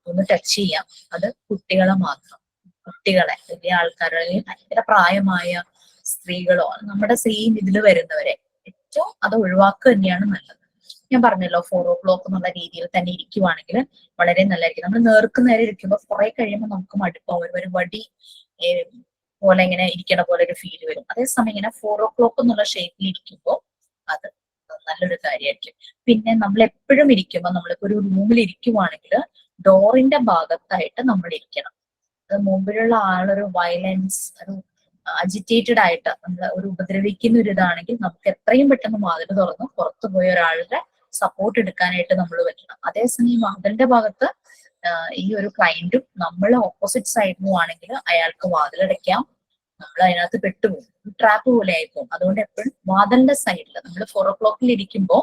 ഒന്ന് ടച്ച് ചെയ്യാം. അത് കുട്ടികളെ മാത്രം, കുട്ടികളെ, വലിയ ആൾക്കാരെ, ഭയങ്കര പ്രായമായ സ്ത്രീകളോ നമ്മുടെ സെയിം ഇതിൽ വരുന്നവരെ ഏറ്റവും അത് ഒഴിവാക്കുക തന്നെയാണ് നല്ലത്. ഞാൻ പറഞ്ഞല്ലോ 4 o'clock എന്നുള്ള രീതിയിൽ തന്നെ ഇരിക്കുവാണെങ്കിൽ വളരെ നല്ലതായിരിക്കും. നമ്മൾ നേരെ ഇരിക്കുമ്പോൾ കുറെ കഴിയുമ്പോൾ നമുക്ക് മടുപ്പാവും, ഒരു വടി പോലെ ഇങ്ങനെ ഇരിക്കണ പോലെ ഒരു ഫീൽ വരും. അതേസമയം ഇങ്ങനെ 4 o'clock എന്നുള്ള ഷേപ്പിൽ ഇരിക്കുമ്പോൾ അത് നല്ലൊരു കാര്യമായിരിക്കും. പിന്നെ നമ്മൾ എപ്പോഴും ഇരിക്കുമ്പോൾ, നമ്മളിപ്പോ ഒരു റൂമിൽ ഇരിക്കുവാണെങ്കിൽ ഡോറിന്റെ ഭാഗത്തായിട്ട് നമ്മൾ ഇരിക്കണം. അത് മുമ്പിലുള്ള ആളൊരു വയലൻസ്, ഒരു അജിറ്റേറ്റഡ് ആയിട്ട് നമ്മൾ ഒരു ഉപദ്രവിക്കുന്ന ഒരു ഇതാണെങ്കിൽ നമുക്ക് എത്രയും പെട്ടെന്ന് വാതിൽ തുറന്ന് പുറത്തു പോയ ഒരാളുടെ സപ്പോർട്ട് എടുക്കാനായിട്ട് നമ്മൾ പറ്റണം. അതേസമയം വാതിലിന്റെ ഭാഗത്ത് ഈ ഒരു ക്ലയന്റും നമ്മൾ ഓപ്പോസിറ്റ് സൈഡിലും ആണെങ്കിൽ അയാൾക്ക് വാതിലടയ്ക്കാം, നമ്മൾ അതിനകത്ത് പെട്ടുപോകും, ട്രാപ്പ് പോലെ ആയിപ്പോകും. അതുകൊണ്ട് എപ്പോഴും വാതിലിന്റെ സൈഡിൽ നമ്മൾ 4 o'clock ഇരിക്കുമ്പോൾ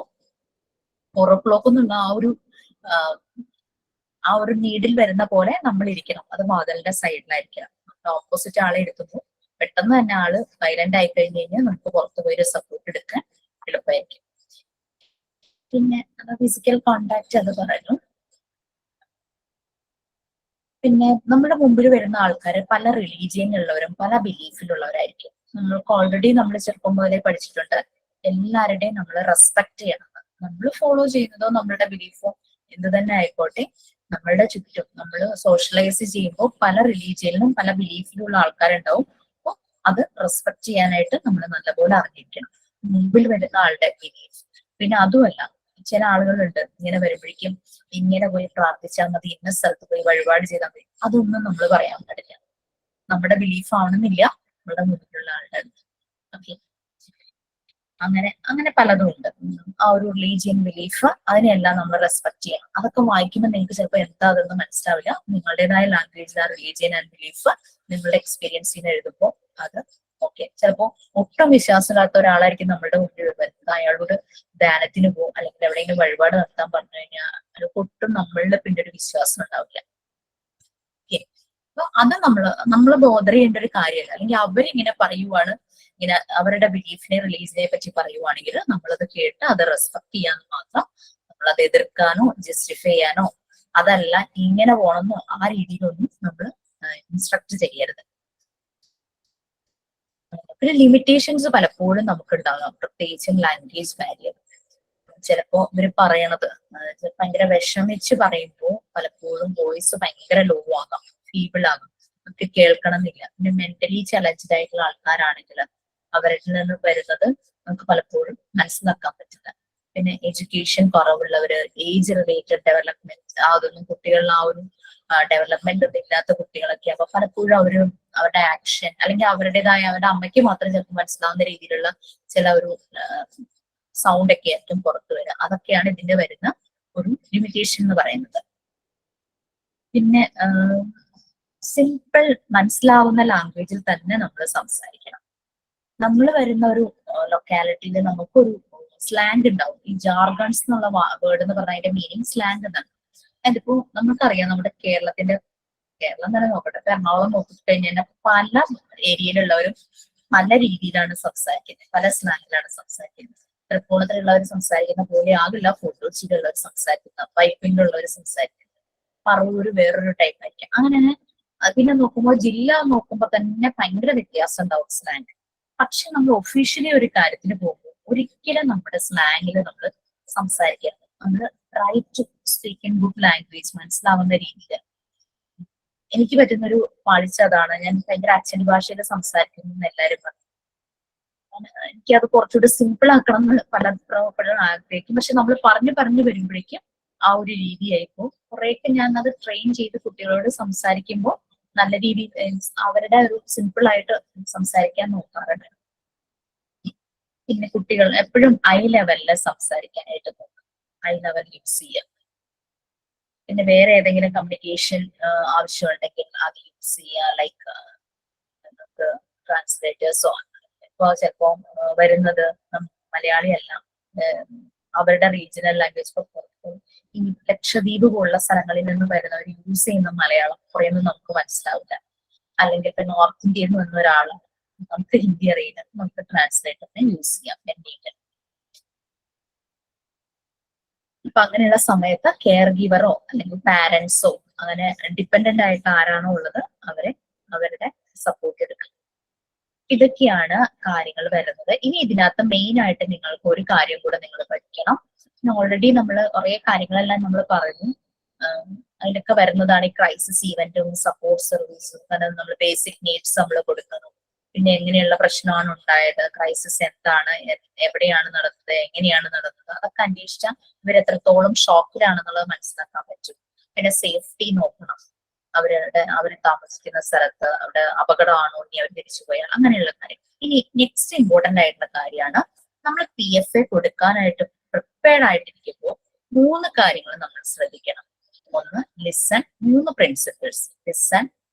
4 o'clock എന്നുള്ള ആ ഒരു നീഡിൽ വരുന്ന പോലെ നമ്മൾ ഇരിക്കണം. അത് വാതിലിന്റെ സൈഡിലായിരിക്കണം. ഓപ്പോസിറ്റ് ആളെ എടുക്കുമ്പോൾ പെട്ടെന്ന് തന്നെ ആള് വയലന്റ് ആയി കഴിഞ്ഞ് കഴിഞ്ഞാൽ നമുക്ക് പുറത്തു പോയി ഒരു സപ്പോർട്ട് എടുക്കാൻ എളുപ്പമായിരിക്കും. പിന്നെ ഫിസിക്കൽ കോണ്ടാക്ട് അത് പറഞ്ഞു. പിന്നെ നമ്മുടെ മുമ്പിൽ വരുന്ന ആൾക്കാര് പല റിലീജിയനിലുള്ളവരും പല ബിലീഫിലുള്ളവരായിരിക്കും. നമ്മൾക്ക് ഓൾറെഡി നമ്മൾ ചെറുപ്പം മുതലേ പഠിച്ചിട്ടുണ്ട്, എല്ലാവരുടെയും നമ്മൾ റെസ്പെക്ട് ചെയ്യണം. നമ്മൾ ഫോളോ ചെയ്യുന്നതോ നമ്മളുടെ ബിലീഫോ എന്ത് തന്നെ ആയിക്കോട്ടെ, നമ്മളുടെ ചുറ്റും നമ്മൾ സോഷ്യലൈസ് ചെയ്യുമ്പോൾ പല റിലീജിയനിലും പല ബിലീഫിലുള്ള ആൾക്കാരുണ്ടാവും. അപ്പോൾ അത് റെസ്പെക്ട് ചെയ്യാനായിട്ട് നമ്മൾ നല്ലപോലെ അറിഞ്ഞിരിക്കണം, മുമ്പിൽ വരുന്ന ആളുടെ ബിലീഫ്. പിന്നെ അതുമല്ല, ചില ആളുകളുണ്ട് ഇങ്ങനെ വരുമ്പോഴേക്കും ഇങ്ങനെ പോയി പ്രാർത്ഥിച്ചാൽ മതി, ഇന്ന സ്ഥലത്ത് പോയി വഴിപാട് ചെയ്താൽ മതി, അതൊന്നും നമ്മൾ പറയാൻ പാടില്ല. നമ്മുടെ ബിലീഫ് ആവണമെന്നില്ല നമ്മുടെ മുന്നിലുള്ള ആളുടെ. ഓക്കെ, അങ്ങനെ പലതും ഉണ്ട്. ആ ഒരു റിലീജിയൻ ബിലീഫ്, അതിനെല്ലാം നമ്മൾ റെസ്പെക്ട് ചെയ്യണം. അതൊക്കെ വായിക്കുമ്പോൾ നിങ്ങൾക്ക് ചിലപ്പോൾ എന്താ അതൊന്നും മനസ്സിലാവില്ല. നിങ്ങളുടേതായ ലാംഗ്വേജിൽ ആ റിലീജിയൻ ആൻഡ് ബിലീഫ് നിങ്ങളുടെ എക്സ്പീരിയൻസിൽ നിന്ന് എഴുതുമ്പോൾ അത് ഓക്കെ. ചിലപ്പോ ഒട്ടും വിശ്വാസമില്ലാത്ത ഒരാളായിരിക്കും നമ്മുടെ മുന്നിൽ വരുന്നത്. അയാളോട് ധ്യാനത്തിന് പോകും അല്ലെങ്കിൽ എവിടെയെങ്കിലും വഴിപാട് നടത്താൻ പറഞ്ഞു കഴിഞ്ഞാൽ അയാൾക്ക് ഒട്ടും നമ്മളുടെ പിന്നെ ഒരു വിശ്വാസം ഉണ്ടാവില്ല. ഓക്കെ, അപ്പൊ അത് നമ്മള് ബോധർ ചെയ്യേണ്ട ഒരു കാര്യമല്ല. അല്ലെങ്കിൽ അവരിങ്ങനെ പറയുവാണ്, ഇങ്ങനെ അവരുടെ ബിലീഫിനെ റിലീസിനെ പറ്റി പറയുവാണെങ്കിൽ നമ്മളത് കേട്ട് അത് റെസ്പെക്ട് ചെയ്യാന്ന് മാത്രം. നമ്മളത് എതിർക്കാനോ ജസ്റ്റിഫൈ ചെയ്യാനോ അതല്ല, ഇങ്ങനെ പോകണമെന്നോ ആ രീതിയിലൊന്നും നമ്മൾ ഇൻസ്ട്രക്ട് ചെയ്യരുത്. പിന്നെ ലിമിറ്റേഷൻസ് പലപ്പോഴും നമുക്ക് ഉണ്ടാകാം, പ്രത്യേകിച്ചും ലാംഗ്വേജ് ബാരിയർ. ചിലപ്പോ ഇവര് പറയണത് ഭയങ്കര വിഷമിച്ച് പറയുമ്പോൾ പലപ്പോഴും വോയിസ് ഭയങ്കര ലോ ആകാം. ഫീബിൾ ആകും, നമുക്ക് കേൾക്കണം എന്നില്ല. പിന്നെ മെന്റലി ചലഞ്ചഡ് ആയിട്ടുള്ള ആൾക്കാരാണെങ്കിൽ അവരിൽ നിന്ന് വരുന്നത് നമുക്ക് പലപ്പോഴും മനസ്സിലാക്കാൻ പറ്റില്ല. പിന്നെ എഡ്യൂക്കേഷൻ കുറവുള്ളവര്, ഏജ് റിലേറ്റഡ് ഡെവലപ്മെന്റ് അതൊന്നും കുട്ടികളിൽ ആ ഒരു ഡെവലപ്മെന്റ് ഒന്നും ഇല്ലാത്ത കുട്ടികളൊക്കെ അപ്പൊ പലപ്പോഴും അവരുടെ ആക്ഷൻ അല്ലെങ്കിൽ അവരുടേതായ അവരുടെ അമ്മയ്ക്ക് മാത്രം ചിലപ്പോൾ മനസ്സിലാവുന്ന രീതിയിലുള്ള ചില ഒരു സൗണ്ട് ഒക്കെ ആയിരിക്കും പുറത്തു വരിക. അതൊക്കെയാണ് ഇതിന്റെ വരുന്ന ഒരു ലിമിറ്റേഷൻ എന്ന് പറയുന്നത്. പിന്നെ സിമ്പിൾ മനസ്സിലാവുന്ന ലാംഗ്വേജിൽ തന്നെ നമ്മൾ സംസാരിക്കണം. നമ്മൾ വരുന്ന ഒരു ലൊക്കാലിറ്റിയിൽ നമുക്കൊരു സ്ലാങ് ഉണ്ടാവും. ഈ ജാർഗൺസ് എന്നുള്ള വേർഡ് എന്ന് പറഞ്ഞാൽ അതിന്റെ മീനിങ് സ്ലാങ് എന്നാണ്. അതിപ്പോ നമുക്കറിയാം നമ്മുടെ കേരളം തന്നെ നോക്കട്ടെ, എറണാകുളം നോക്കിക്കഴിഞ്ഞാൽ പല ഏരിയയിലുള്ളവരും പല രീതിയിലാണ് സംസാരിക്കുന്നത്, പല സ്ലാങ്ങിലാണ് സംസാരിക്കുന്നത്. തൃപ്പൂണിത്തുള്ളവർ സംസാരിക്കുന്ന പോലെ ആകില്ല ഫോട്ടോച്ചിലുള്ളവർ സംസാരിക്കുന്നത്, പൈപ്പിങ്ങിലുള്ളവർ സംസാരിക്കുന്നത്, പറവൂര് വേറൊരു ടൈപ്പ് ആയിരിക്കും. അങ്ങനെ പിന്നെ നോക്കുമ്പോൾ ജില്ല നോക്കുമ്പോൾ തന്നെ ഭയങ്കര വ്യത്യാസം ഉണ്ടാവും സ്ലാങ്. പക്ഷെ നമ്മൾ ഒഫീഷ്യലി ഒരു കാര്യത്തിന് പോകുമ്പോൾ ഒരിക്കലും നമ്മുടെ സ്ലാങ്ങിൽ നമ്മൾ സംസാരിക്കരുത്. നമ്മൾ try to speak in good language, മനസ്സിലാവുന്ന രീതിയിൽ. എനിക്ക് പറ്റുന്നൊരു പാളിച്ച അതാണ്. ഞാൻ ഭയങ്കര അച്ചടി ഭാഷയിൽ സംസാരിക്കുന്നു എല്ലാവരും പറഞ്ഞു. എനിക്കത് കുറച്ചുകൂടി സിമ്പിൾ ആക്കണം എന്ന് പലപ്പോഴും ആഗ്രഹിക്കും. പക്ഷെ നമ്മൾ പറഞ്ഞു വരുമ്പോഴേക്കും ആ ഒരു രീതിയായിപ്പോ കുറെയൊക്കെ ഞാൻ അത് ട്രെയിൻ ചെയ്ത് കുട്ടികളോട് സംസാരിക്കുമ്പോൾ നല്ല രീതിയിൽ അവരുടെ ഒരു സിമ്പിൾ ആയിട്ട് സംസാരിക്കാൻ നോക്കാറുണ്ട്. പിന്നെ കുട്ടികൾ എപ്പോഴും ഐ ലെവലില് സംസാരിക്കാനായിട്ട് നോക്കും, ഐ ലെവൽ യൂസ് ചെയ്യുക. പിന്നെ വേറെ ഏതെങ്കിലും കമ്മ്യൂണിക്കേഷൻ ആവശ്യമുണ്ടെങ്കിൽ അത് യൂസ് ചെയ്യുക, ലൈക്ക് നമുക്ക് ട്രാൻസ്ലേറ്റേഴ്സോ. ഇപ്പൊ ചിലപ്പോ വരുന്നത് മലയാളി അല്ല, അവരുടെ റീജിയണൽ ലാംഗ്വേജ്. ഈ ലക്ഷദ്വീപ് പോലുള്ള സ്ഥലങ്ങളിൽ നിന്ന് വരുന്നവർ യൂസ് ചെയ്യുന്ന മലയാളം കുറേയൊന്നും നമുക്ക് മനസ്സിലാവില്ല. അല്ലെങ്കിൽ ഇപ്പൊ നോർത്ത് ഇന്ത്യയിൽ നിന്ന് വന്ന ഒരാള് നമുക്ക് ഹിന്ദി അറിയില്ല, നമുക്ക് ട്രാൻസ്ലേറ്ററിനെ യൂസ് ചെയ്യാം വേണ്ടിയിട്ട്. ഇപ്പൊ അങ്ങനെയുള്ള സമയത്ത് കെയർ ഗീവറോ അല്ലെങ്കിൽ പാരന്റ്സോ അങ്ങനെ ഡിപ്പെൻഡന്റ് ആയിട്ട് ആരാണോ ഉള്ളത് അവരുടെ സപ്പോർട്ട് എടുക്കുക. ഇതൊക്കെയാണ് കാര്യങ്ങൾ വരുന്നത്. ഇനി ഇതിനകത്ത് മെയിൻ ആയിട്ട് നിങ്ങൾക്ക് ഒരു കാര്യം കൂടെ നിങ്ങൾ പഠിക്കണം. ഓൾറെഡി നമ്മൾ കുറെ കാര്യങ്ങളെല്ലാം നമ്മൾ പറഞ്ഞു. അതിലൊക്കെ വരുന്നതാണ് ഈ ക്രൈസിസ് ഈവന്റും സപ്പോർട്ട് സർവീസും. കാരണം നമ്മൾ ബേസിക് നീഡ്സ് നമ്മൾ കൊടുക്കുന്നു. പിന്നെ എങ്ങനെയുള്ള പ്രശ്നമാണ് ഉണ്ടായത്, ക്രൈസിസ് എന്താണ്, എവിടെയാണ് നടന്നത്, എങ്ങനെയാണ് നടന്നത്, അതൊക്കെ അന്വേഷിച്ചാൽ ഇവരെത്രത്തോളം ഷോക്കിലാണെന്നുള്ളത് മനസ്സിലാക്കാൻ പറ്റും. പിന്നെ സേഫ്റ്റി നോക്കണം. അവർ താമസിക്കുന്ന സ്ഥലത്ത് അവിടെ അപകടമാണോ, ഇനി അവർ തിരിച്ചു പോയാൽ, അങ്ങനെയുള്ള കാര്യം. ഇനി നെക്സ്റ്റ് ഇമ്പോർട്ടന്റ് ആയിട്ടുള്ള കാര്യമാണ്, നമ്മൾ PFA കൊടുക്കാനായിട്ട് പ്രിപ്പയർഡ് ആയിട്ടിരിക്കുമ്പോൾ 3 കാര്യങ്ങൾ നമ്മൾ ശ്രദ്ധിക്കണം. ഒന്ന് listen, 3 principles: listen,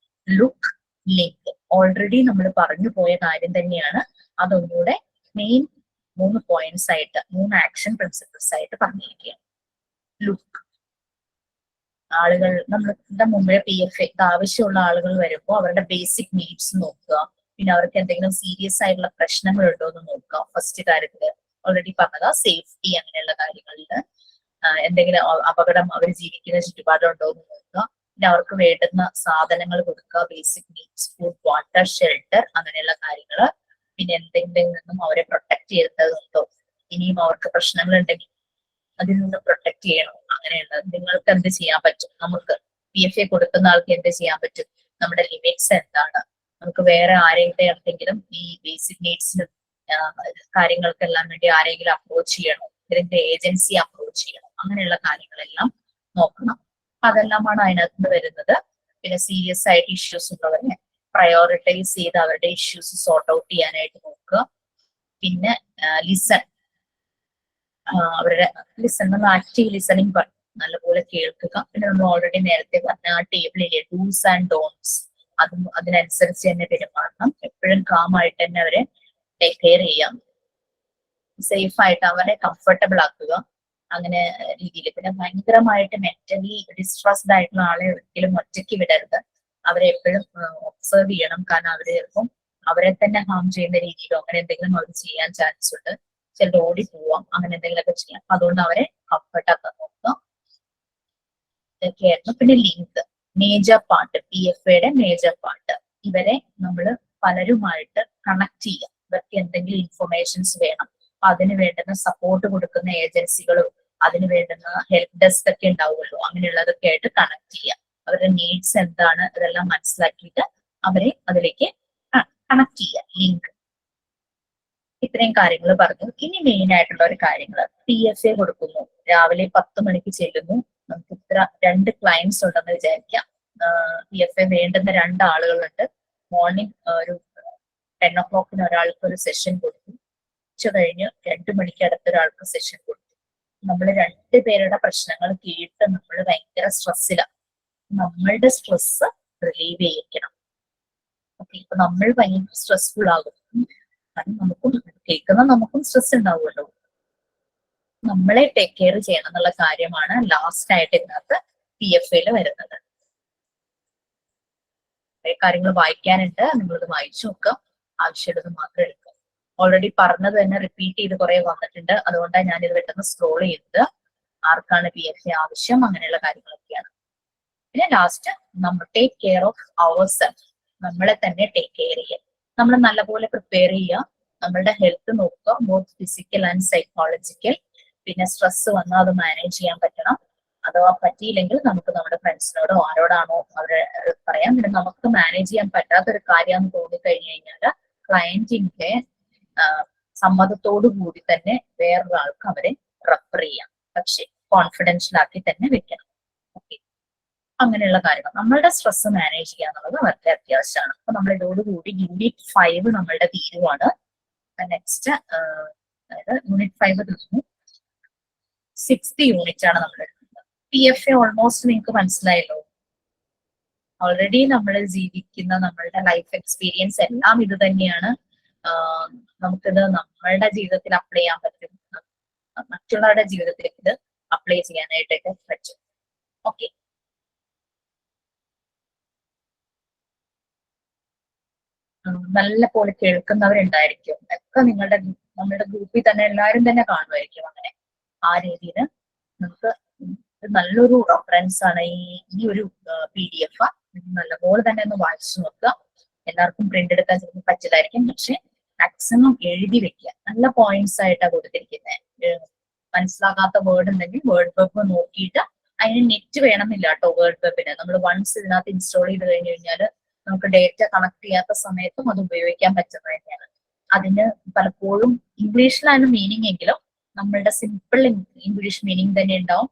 look, link. Already നമ്മൾ പറഞ്ഞു പോയ കാര്യം തന്നെയാണ്. അതൊന്നുകൂടെ മെയിൻ 3 പോയിന്റ്സ് ആയിട്ട്, 3 ആക്ഷൻ പ്രിൻസിപ്പിൾസ് ആയിട്ട് പറഞ്ഞിരിക്കുകയാണ്. ലുക്ക്, ആളുകൾ നമ്മളുടെ മുമ്പേ PFA ആവശ്യമുള്ള ആളുകൾ വരുമ്പോൾ അവരുടെ ബേസിക് നീഡ്സ് നോക്കുക. പിന്നെ അവർക്ക് എന്തെങ്കിലും സീരിയസ് ആയിട്ടുള്ള പ്രശ്നങ്ങളുണ്ടോ എന്ന് നോക്കുക. ഫസ്റ്റ് കാര്യത്തില് ഓൾറെഡി പറഞ്ഞതാ സേഫ്റ്റി, അങ്ങനെയുള്ള കാര്യങ്ങളിൽ എന്തെങ്കിലും അപകടം അവർ ജീവിക്കുന്ന ചുറ്റുപാടുണ്ടോ എന്ന് നോക്കുക. പിന്നെ അവർക്ക് വേണ്ടുന്ന സാധനങ്ങൾ കൊടുക്കുക, basic needs, food, water, shelter, അങ്ങനെയുള്ള കാര്യങ്ങൾ. പിന്നെ എന്തെങ്കിലും നിന്നും അവരെ പ്രൊട്ടക്ട് ചെയ്യേണ്ടതുണ്ടോ, ഇനിയും അവർക്ക് പ്രശ്നങ്ങൾ ഉണ്ടെങ്കിൽ അതിൽ നിന്ന് പ്രൊട്ടക്ട് ചെയ്യണം. അങ്ങനെയുള്ളത് നിങ്ങൾക്ക് എന്ത് ചെയ്യാൻ പറ്റും, നമുക്ക് PFA കൊടുക്കുന്ന ആൾക്ക് എന്ത് ചെയ്യാൻ പറ്റും, നമ്മുടെ ലിമിറ്റ്സ് എന്താണ്, നമുക്ക് വേറെ ആരെങ്കിലും എന്തെങ്കിലും ഈ ബേസിക് നീഡ്സിന് കാര്യങ്ങൾക്കെല്ലാം വേണ്ടി ആരെങ്കിലും അപ്രോച്ച് ചെയ്യണോ, ഇതിന്റെ ഏജൻസി അപ്രോച്ച് ചെയ്യണം, അങ്ങനെയുള്ള കാര്യങ്ങളെല്ലാം നോക്കണം. അതെല്ലാമാണ് അതിനകത്ത് വരുന്നത്. പിന്നെ സീരിയസ് ആയിട്ട് ഇഷ്യൂസ് ഉള്ളവരെ പ്രയോറിറ്റൈസ് ചെയ്ത് അവരുടെ ഇഷ്യൂസ് സോർട്ട് ഔട്ട് ചെയ്യാനായിട്ട് നോക്കുക. പിന്നെ ലിസൺ, അവരുടെ ലിസൺ, നമ്മൾ ആക്റ്റീവ് ലിസണിങ് നല്ലപോലെ കേൾക്കുക. പിന്നെ നമ്മൾ ഓൾറെഡി നേരത്തെ പറഞ്ഞ ആ ടേബിളിലെ ഡൂസ് ആൻഡ് ഡോൺസ്, അതിനനുസരിച്ച് തന്നെ പെരുമാറണം. എപ്പോഴും കാമായിട്ട് തന്നെ അവരെ ടേക്ക് കെയർ ചെയ്യാം, സേഫ് ആയിട്ട് അവരെ കംഫർട്ടബിൾ ആക്കുക, അങ്ങനെ രീതിയിൽ. പിന്നെ ഭയങ്കരമായിട്ട് മെന്റലി ഡിസ്ട്രസ്ഡ് ആയിട്ടുള്ള ആളെ ഒരിക്കലും ഒറ്റയ്ക്ക് വിടരുത്. അവരെ എപ്പോഴും ഒബ്സർവ് ചെയ്യണം. കാരണം അവര് ചിലപ്പം അവരെ തന്നെ ഹാം ചെയ്യുന്ന രീതിയിലോ അങ്ങനെ എന്തെങ്കിലും അവർ ചെയ്യാൻ ചാൻസ് ഉണ്ട്. ചിലർ ഓടി പോവാം, അങ്ങനെ എന്തെങ്കിലുമൊക്കെ ചെയ്യാം. അതുകൊണ്ട് അവരെ കംഫർട്ടാക്കാൻ നോക്കുക. ഇതൊക്കെയായിരുന്നു. പിന്നെ ലിങ്ക്, മേജർ പാർട്ട്, PFAയുടെ മേജർ പാർട്ട്. ഇവരെ നമ്മൾ പലരുമായിട്ട് കണക്ട് ചെയ്യുക. ഇവർക്ക് എന്തെങ്കിലും ഇൻഫർമേഷൻസ് വേണം, അപ്പൊ അതിന് വേണ്ടുന്ന സപ്പോർട്ട് കൊടുക്കുന്ന ഏജൻസികളും അതിന് വേണ്ടുന്ന ഹെൽപ്പ് ഡെസ്ക് ഒക്കെ ഉണ്ടാവുമല്ലോ, അങ്ങനെയുള്ളതൊക്കെ ആയിട്ട് കണക്ട് ചെയ്യുക. അവരുടെ നീഡ്സ് എന്താണ്, ഇതെല്ലാം മനസ്സിലാക്കിയിട്ട് അവരെ അതിലേക്ക് കണക്ട് ചെയ്യുക, ലിങ്ക്. ഇത്രയും കാര്യങ്ങൾ പറഞ്ഞു. ഇനി മെയിൻ ആയിട്ടുള്ള ഒരു കാര്യങ്ങൾ, PFA കൊടുക്കുന്നു. രാവിലെ 10 മണിക്ക് ചെല്ലുന്നു. നമുക്ക് ഇത്ര 2 ക്ലയൻസ് ഉണ്ടെന്ന് വിചാരിക്കാം. PFA വേണ്ടുന്ന 2 ആളുകളുണ്ട്. മോർണിംഗ് ഒരു 10 o'clock ഒരാൾക്ക് ഒരു സെഷൻ കൊടുത്തു. ഉച്ച കഴിഞ്ഞ് 2 മണിക്ക് അടുത്തൊരാൾക്ക് സെഷൻ കൊടുത്തു. നമ്മൾ 2 പേരുടെ പ്രശ്നങ്ങൾ കേട്ട് നമ്മൾ ഭയങ്കര സ്ട്രെസ്സിലാണ്. നമ്മളുടെ സ്ട്രെസ് റിലീവ് ചെയ്യിക്കണം. ഓക്കെ, ഇപ്പൊ നമ്മൾ ഭയങ്കര സ്ട്രെസ്ഫുൾ ആകും. കാരണം നമുക്കും കേൾക്കുന്ന നമുക്കും സ്ട്രെസ് ഉണ്ടാവുമല്ലോ. നമ്മളെ ടേക്ക് കെയർ ചെയ്യണം എന്നുള്ള കാര്യമാണ് ലാസ്റ്റ് ആയിട്ട് ഇതിനകത്ത് PFAയിൽ വരുന്നത്. കുറെ കാര്യങ്ങൾ വായിക്കാനുണ്ട്, നിങ്ങളിത് വായിച്ചു നോക്കുക. ആവശ്യമുള്ളത് മാത്രം എടുക്കുക. ഓൾറെഡി പറഞ്ഞത് തന്നെ റിപ്പീറ്റ് ചെയ്ത് കുറെ വന്നിട്ടുണ്ട്, അതുകൊണ്ടാണ് ഞാനിത് പെട്ടെന്ന് സ്ക്രോൾ ചെയ്തത്. ആർക്കാണ് PFA ആവശ്യം, അങ്ങനെയുള്ള കാര്യങ്ങളൊക്കെയാണ്. പിന്നെ ലാസ്റ്റ് നമ്മൾ take care of our self, നമ്മളെ തന്നെ ടേക്ക് കെയർ ചെയ്യുക. നമ്മൾ നല്ലപോലെ പ്രിപ്പയർ ചെയ്യുക, നമ്മളുടെ ഹെൽത്ത് നോക്കുക, ബോത്ത് ഫിസിക്കൽ ആൻഡ് സൈക്കോളജിക്കൽ. പിന്നെ സ്ട്രെസ് വന്നാൽ അത് മാനേജ് ചെയ്യാൻ പറ്റണം. അഥവാ പറ്റിയില്ലെങ്കിൽ നമുക്ക് നമ്മുടെ ഫ്രണ്ട്സിനോടോ ആരോടാണോ അവരെ പറയാം. പിന്നെ നമുക്ക് മാനേജ് ചെയ്യാൻ പറ്റാത്തൊരു കാര്യമെന്ന് തോന്നിക്കഴിഞ്ഞു കഴിഞ്ഞാൽ ക്ലയന്റിന്റെ സമ്മതത്തോടു കൂടി തന്നെ വേറൊരാൾക്ക് അവരെ റെഫർ ചെയ്യാം. പക്ഷെ കോൺഫിഡൻഷ്യൽ ആക്കി തന്നെ വെക്കണം. ഓക്കെ, അങ്ങനെയുള്ള കാര്യങ്ങൾ. നമ്മളുടെ സ്ട്രെസ് മാനേജ് ചെയ്യുക എന്നുള്ളത് വളരെ അത്യാവശ്യമാണ്. അപ്പൊ നമ്മൾ ഇതോടുകൂടി യൂണിറ്റ് 5 നമ്മളുടെ തീരുവാണ്. നെക്സ്റ്റ് അതായത് യൂണിറ്റ് 5 തീർന്നു. 6th യൂണിറ്റ് ആണ് നമ്മൾ എടുക്കുന്നത്. PFA ഓൾമോസ്റ്റ് നിങ്ങൾക്ക് മനസ്സിലായല്ലോ. ഓൾറെഡി നമ്മൾ ജീവിക്കുന്ന നമ്മളുടെ ലൈഫ് എക്സ്പീരിയൻസ് എല്ലാം ഇത് തന്നെയാണ്. നമുക്കിത് നമ്മളുടെ ജീവിതത്തിൽ അപ്ലൈ ചെയ്യാൻ പറ്റും, മറ്റുള്ളവരുടെ ജീവിതത്തിലേക്ക് ഇത് അപ്ലൈ ചെയ്യാനായിട്ടൊക്കെ പറ്റും. ഓക്കെ, നല്ല പോലെ കേൾക്കുന്നവരുണ്ടായിരിക്കും. ഒക്കെ നമ്മളുടെ ഗ്രൂപ്പിൽ തന്നെ എല്ലാവരും തന്നെ കാണുമായിരിക്കും. അങ്ങനെ ആ രീതിയിൽ നമുക്ക് നല്ലൊരു റെഫറൻസ് ആണ് ഈ ഒരു PDF. നല്ലപോലെ തന്നെ ഒന്ന് വായിച്ചു നോക്കുക. എല്ലാവർക്കും പ്രിന്റ് എടുക്കാൻ ചിലപ്പോൾ പറ്റില്ലായിരിക്കും, പക്ഷെ മാക്സിമം എഴുതി വെക്കുക. നല്ല പോയിന്റ്സ് ആയിട്ടാണ് കൊടുത്തിരിക്കുന്നത്. മനസ്സിലാകാത്ത വേർഡ് ഉണ്ടെങ്കിൽ വേർഡ് വെബ് നോക്കിയിട്ട്, അതിന് നെറ്റ് വേണമെന്നില്ല കേട്ടോ വേർഡ് വെബിന്. നമ്മൾ വൺസ് ഇതിനകത്ത് ഇൻസ്റ്റാൾ ചെയ്ത് കഴിഞ്ഞു കഴിഞ്ഞാൽ നമുക്ക് ഡേറ്റ കണക്ട് ചെയ്യാത്ത സമയത്തും അത് ഉപയോഗിക്കാൻ പറ്റുന്നത് തന്നെയാണ്. അതിന് പലപ്പോഴും ഇംഗ്ലീഷിലാണ് മീനിങ് എങ്കിലും നമ്മളുടെ സിമ്പിൾ ഇംഗ്ലീഷ് മീനിങ് തന്നെ ഉണ്ടാവും.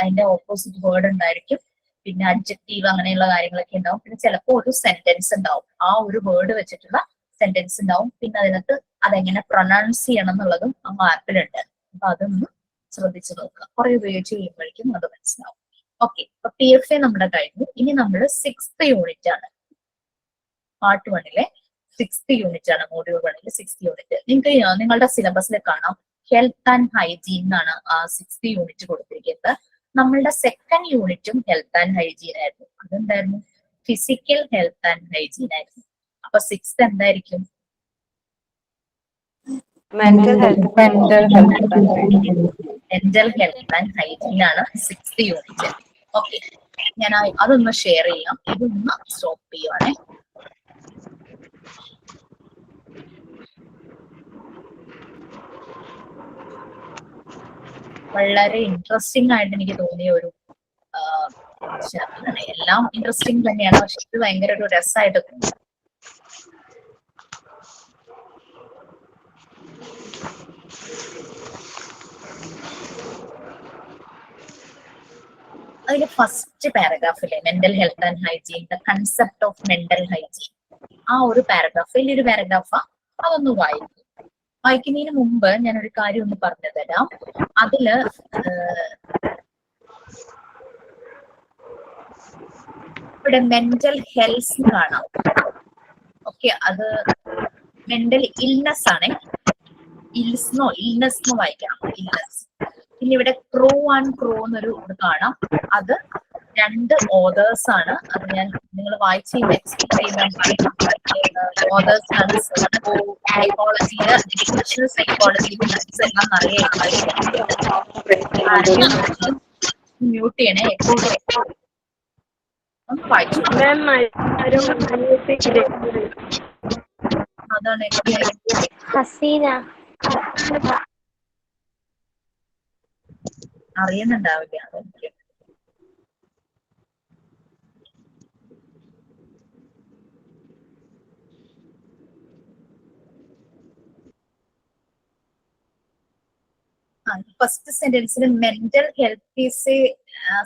അതിന്റെ ഓപ്പോസിറ്റ് വേർഡ് ഉണ്ടായിരിക്കും. പിന്നെ അഡ്ജക്റ്റീവ് അങ്ങനെയുള്ള കാര്യങ്ങളൊക്കെ ഉണ്ടാവും. പിന്നെ ചിലപ്പോൾ ഒരു സെന്റൻസ് ഉണ്ടാവും, ആ ഒരു വേർഡ് വെച്ചിട്ടുള്ള സെന്റൻസ് ഉണ്ടാവും. പിന്നെ അതിനകത്ത് അതെങ്ങനെ പ്രൊനൗൺസ് ചെയ്യണം എന്നുള്ളതും ആ ആപ്പിലുണ്ട്. അപ്പൊ അതൊന്ന് ശ്രദ്ധിച്ചു നോക്കുക. കുറെ ഉപയോഗിച്ച് കഴിയുമ്പോഴേക്കും അത് മനസ്സിലാവും. ഓക്കെ, അപ്പൊ PFA നമ്മുടെ കഴിഞ്ഞു. ഇനി നമ്മൾ 6th യൂണിറ്റ് ആണ്. പാർട്ട് 1-ലെ 6th യൂണിറ്റ് ആണ്. മോഡ്യൂൾ 1-ലെ 6th യൂണിറ്റ്. നിങ്ങൾക്ക് നിങ്ങളുടെ സിലബസിൽ കാണാം ഹെൽത്ത് ആൻഡ് ഹൈജീൻ എന്നാണ് ആ 6th യൂണിറ്റ് കൊടുത്തിരിക്കുന്നത്. നമ്മളുടെ 2nd യൂണിറ്റും ഹെൽത്ത് ആൻഡ് ഹൈജീൻ ആയിരുന്നു. അതെന്തായിരുന്നു? ഫിസിക്കൽ ഹെൽത്ത് ആൻഡ് ഹൈജീൻ ആയിരുന്നു. അപ്പൊ 6th എന്തായിരിക്കും? മെന്റൽ ഹെൽത്ത് ആൻഡ് ഹൈജീൻ ആണ് 6th യൂണിറ്റ്. ഓക്കെ, ഞാൻ അതൊന്ന് ഷെയർ ചെയ്യാം. ഇതൊന്ന് സ്റ്റോപ്പ് ചെയ്യുവാണേ. വളരെ ഇൻട്രസ്റ്റിംഗ് ആയിട്ട് എനിക്ക് തോന്നിയ ഒരു എല്ലാം ഇൻട്രസ്റ്റിംഗ് തന്നെയാണ്, പക്ഷെ ഇത് ഭയങ്കര ഒരു രസമായിട്ട് തോന്നി. അതിന്റെ ഫസ്റ്റ് പാരഗ്രാഫിലെ mental health and hygiene, the concept of mental hygiene, ആ ഒരു പാരഗ്രാഫ്, വലിയൊരു പാരഗ്രാഫാ. അതൊന്ന് വായിക്കും. വായിക്കുന്നതിന് മുമ്പ് ഞാനൊരു കാര്യം ഒന്ന് പറഞ്ഞു തരാം. അതില് ഇവിടെ മെന്റൽ ഹെൽത്ത് കാണാം. ഓക്കെ, അത് മെന്റൽ ഇൽനെസ് ആണ്. ഇൽനെസ് എന്ന് വായിക്കണം, ഇൽനെസ്. പിന്നെ ഇവിടെ ക്രോ ആൻഡ് ക്രോ എന്നൊരു ഇത് കാണാം. അത് 2 ഓതേഴ്സ് ആണ്. അത് ഞാൻ നിങ്ങൾ വായിച്ച് എക്സ്പ്ലെയിൻ ചെയ്യുന്ന ഓതേഴ്സ് ആണ്. സൈക്കോളജിയില് എഡ്യൂക്കേഷണൽ സൈക്കോളജി എല്ലാം അറിയാം. മ്യൂട്ട് ചെയ്യണേ, ഒന്ന് വായിച്ചു. അതാണ് ഹസീന. അറിയുന്നുണ്ടാവില്ല. അതെനിക്ക് ഫസ്റ്റ് സെന്റൻസിൽ mental health is a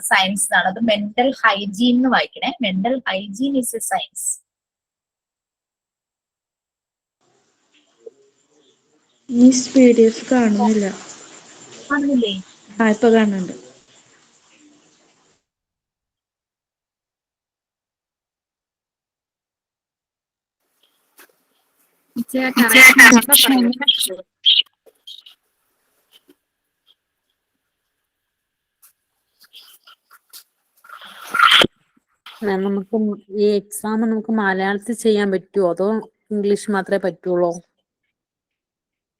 science എന്നാണ്. അത് മെന്റൽ ഹൈജീൻ എന്ന് വായിക്കണേ. Mental hygiene is a science. Miss PDF കാണുന്നില്ല. ആണല്ലേ? ഇപ്പൊ കാണുന്നുണ്ട്. നമുക്ക് ഈ എക്സാം നമുക്ക് മലയാളത്തിൽ ചെയ്യാൻ പറ്റുമോ അതോ ഇംഗ്ലീഷ് മാത്രമേ പറ്റുള്ളൂ?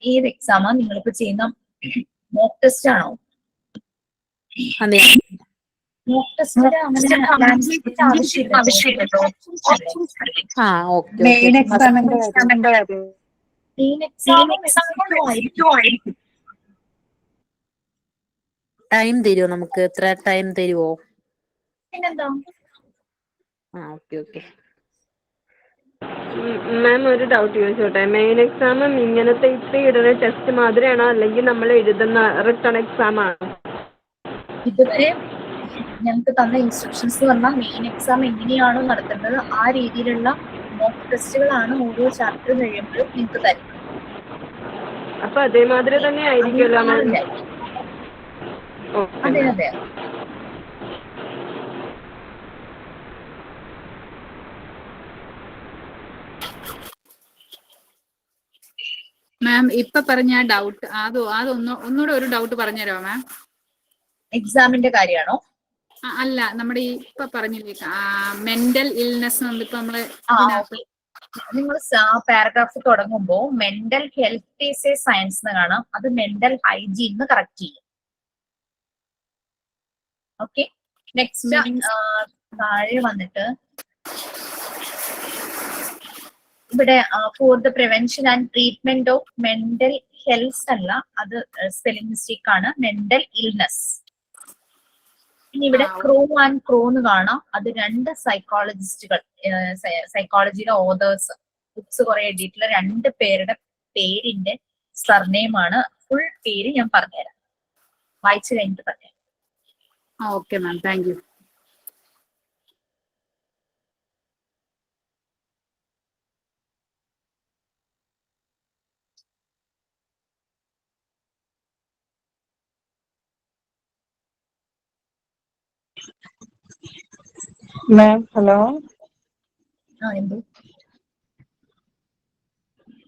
ഏത് എക്സാമാ നിങ്ങളിപ്പോ ചെയ്യുന്ന? മോക്ക് ടെസ്റ്റ് ആണോ? അതെ. മോക്ക് ടെസ്റ്റില് അങ്ങനെ ലാംഗ്വേജിന്റെ ആവശ്യമില്ലല്ലോ. ആ ഓക്കെ മെയിൻ എക്സാമിന്റെ മെയിൻ എക്സാം ആയിരിക്കും. ടൈം തരുമോ നമുക്ക്? എത്ര ടൈം തരുമോ? പിന്നെന്താ? ആ ഓക്കെ ഓക്കെ. മാം ഒരു ഡൗട്ട് ചോദിച്ചോട്ടെ? മെയിൻ എക്സാമും ഇങ്ങനത്തെ ഇപ്പൊ ഇടുന്ന ടെസ്റ്റ് മാതിരിയാണോ അല്ലെങ്കിൽ നമ്മൾ എഴുതുന്ന റിട്ടേൺ എക്സാം ആണോ? ഇതുവരെ ഞങ്ങൾക്ക് തന്ന ഇൻസ്ട്രക്ഷൻസ് പറഞ്ഞാൽ മെയിൻ എക്സാം എങ്ങനെയാണോ നടത്തുന്നത് ആ രീതിയിലുള്ള മോക്ക് ടെസ്റ്റുകളാണ് ഓരോ ചാപ്റ്റർ കഴിയുമ്പോഴും നിങ്ങൾക്ക് തരുന്നത്. അപ്പൊ അതേമാതിരി തന്നെ ആയിരിക്കുമല്ലോ മാം? അതെ അതെ. മാം ഇപ്പൊ പറഞ്ഞ ഡൗട്ട് ഒന്നുകൂടെ ഒരു ഡൗട്ട് പറഞ്ഞുതരാമോ മാം? എക്സാമിന്റെ കാര്യമാണോ? അല്ല, നമ്മുടെ ഈ ഇപ്പൊ പറഞ്ഞില്ലേ മെന്റൽ ഇൽനെസ് ഇപ്പൊ നമ്മള് നിങ്ങൾ പാരഗ്രാഫ് തുടങ്ങുമ്പോ mental health is a science എന്ന് കാണാം. അത് മെന്റൽ ഹൈജീൻ എന്ന് കറക്റ്റ് ചെയ്യും. ഓക്കെ. നെക്സ്റ്റ് താഴെ വന്നിട്ട് ഇവിടെ for the prevention and treatment of mental health അല്ല, അത് സ്പെല്ലിംഗ് മിസ്റ്റേക്ക് ആണ്. Mental illness. ഇനി ഇവിടെ ക്രോ ആൻഡ് ക്രോ എന്ന് കാണാം. അത് രണ്ട് സൈക്കോളജിസ്റ്റുകൾ, സൈക്കോളജിയുടെ ഓതേഴ്സ്, ബുക്സ് കുറെ എഴുതിയിട്ടുള്ള രണ്ട് പേരുടെ പേരിന്റെ സർനെയിമാണ്. ഫുൾ പേര് ഞാൻ പറഞ്ഞുതരാം, വായിച്ചു കഴിഞ്ഞിട്ട് പറഞ്ഞുതരാം. Okay ma'am, thank you. Ma'am hello.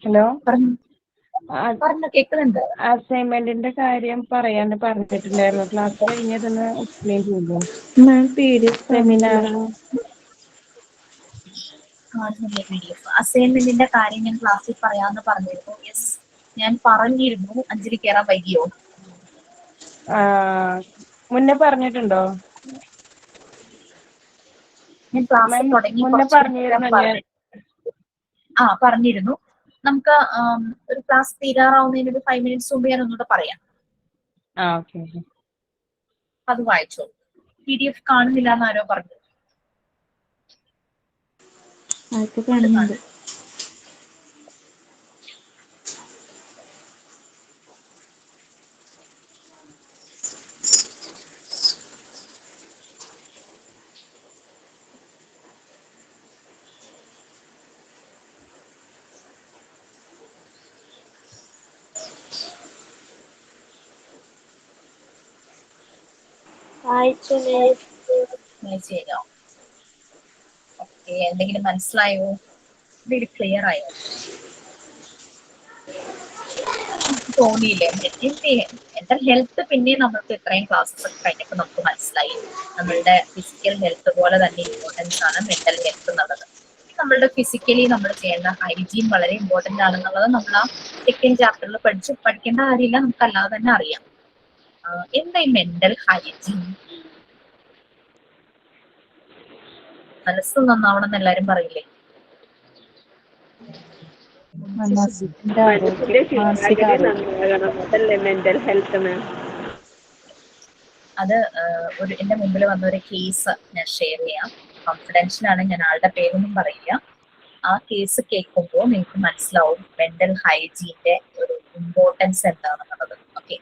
Hello, പറഞ്ഞു കേൾക്കുന്നുണ്ട്. അസൈൻമെന്റിന്റെ കാര്യം പറയാൻ പറഞ്ഞിട്ടുണ്ടായിരുന്നു. ക്ലാസ് കഴിഞ്ഞതൊന്ന് എക്സ്പ്ലെയിൻ ചെയ്തു. മാം PDF സെമിനാർ അസൈൻമെന്റിന്റെ കാര്യം ഞാൻ ക്ലാസ്സിൽ പറയാന്ന് പറഞ്ഞിരുന്നു. യെസ്, ഞാൻ പറഞ്ഞിരുന്നു. അഞ്ജലി കയറാൻ വൈകിയോ? മുന്നേ പറഞ്ഞിട്ടുണ്ടോ? ഞാൻ ക്ലാസ് തുടങ്ങി പറഞ്ഞിരുന്നു. നമുക്ക് ഒരു ക്ലാസ് തീരാറാവുന്നതിന് ഒരു 5 minutes മുമ്പ് ഞാൻ ഒന്നുകൂടെ പറയാം. അത് വായിച്ചോ. PDF കാണുന്നില്ല എന്ന് ആരോ പറഞ്ഞു. കാണുന്നുണ്ട്. ഓക്കെ, എന്തെങ്കിലും മനസ്സിലായോ? എന്തെങ്കിലും ക്ലിയർ ആയോ? തോന്നിയില്ലേ? മെന്റൽ ഹെൽത്ത് പിന്നെ നമുക്ക് ഇത്രയും ക്ലാസ്സസ് ഒക്കെ കഴിഞ്ഞപ്പോൾ നമുക്ക് മനസ്സിലായി നമ്മളുടെ ഫിസിക്കൽ ഹെൽത്ത് പോലെ തന്നെ ഇമ്പോർട്ടൻസ് ആണ് മെന്റൽ ഹെൽത്ത് എന്നുള്ളത്. നമ്മളുടെ ഫിസിക്കലി നമ്മൾ ചെയ്യുന്ന ഹൈജീൻ വളരെ ഇമ്പോർട്ടന്റ് ആണെന്നുള്ളത് നമ്മൾ ആ സെക്കൻഡ് ചാപ്റ്ററിൽ പഠിക്കേണ്ട കാര്യമില്ല, നമുക്ക് അല്ലാതെ തന്നെ അറിയാം. എന്താ ഈ മെന്റൽ ഹൈജീൻ? മനസ്സ് നന്നാവണം എന്ന് എല്ലാരും പറയില്ലേ? അത് എന്റെ മുമ്പിൽ വന്ന ഒരു കേസ് ഞാൻ ഷെയർ ചെയ്യാം. കോൺഫിഡൻഷ്യൽ ആണ്, ഞാൻ ആളുടെ പേരൊന്നും പറയില്ല. ആ കേസ് കേൾക്കുമ്പോൾ നിങ്ങൾക്ക് മനസ്സിലാവും മെന്റൽ ഹൈജീന്റെ ഒരു ഇമ്പോർട്ടൻസ് എന്താണെന്നുള്ളത്. ഓക്കെ,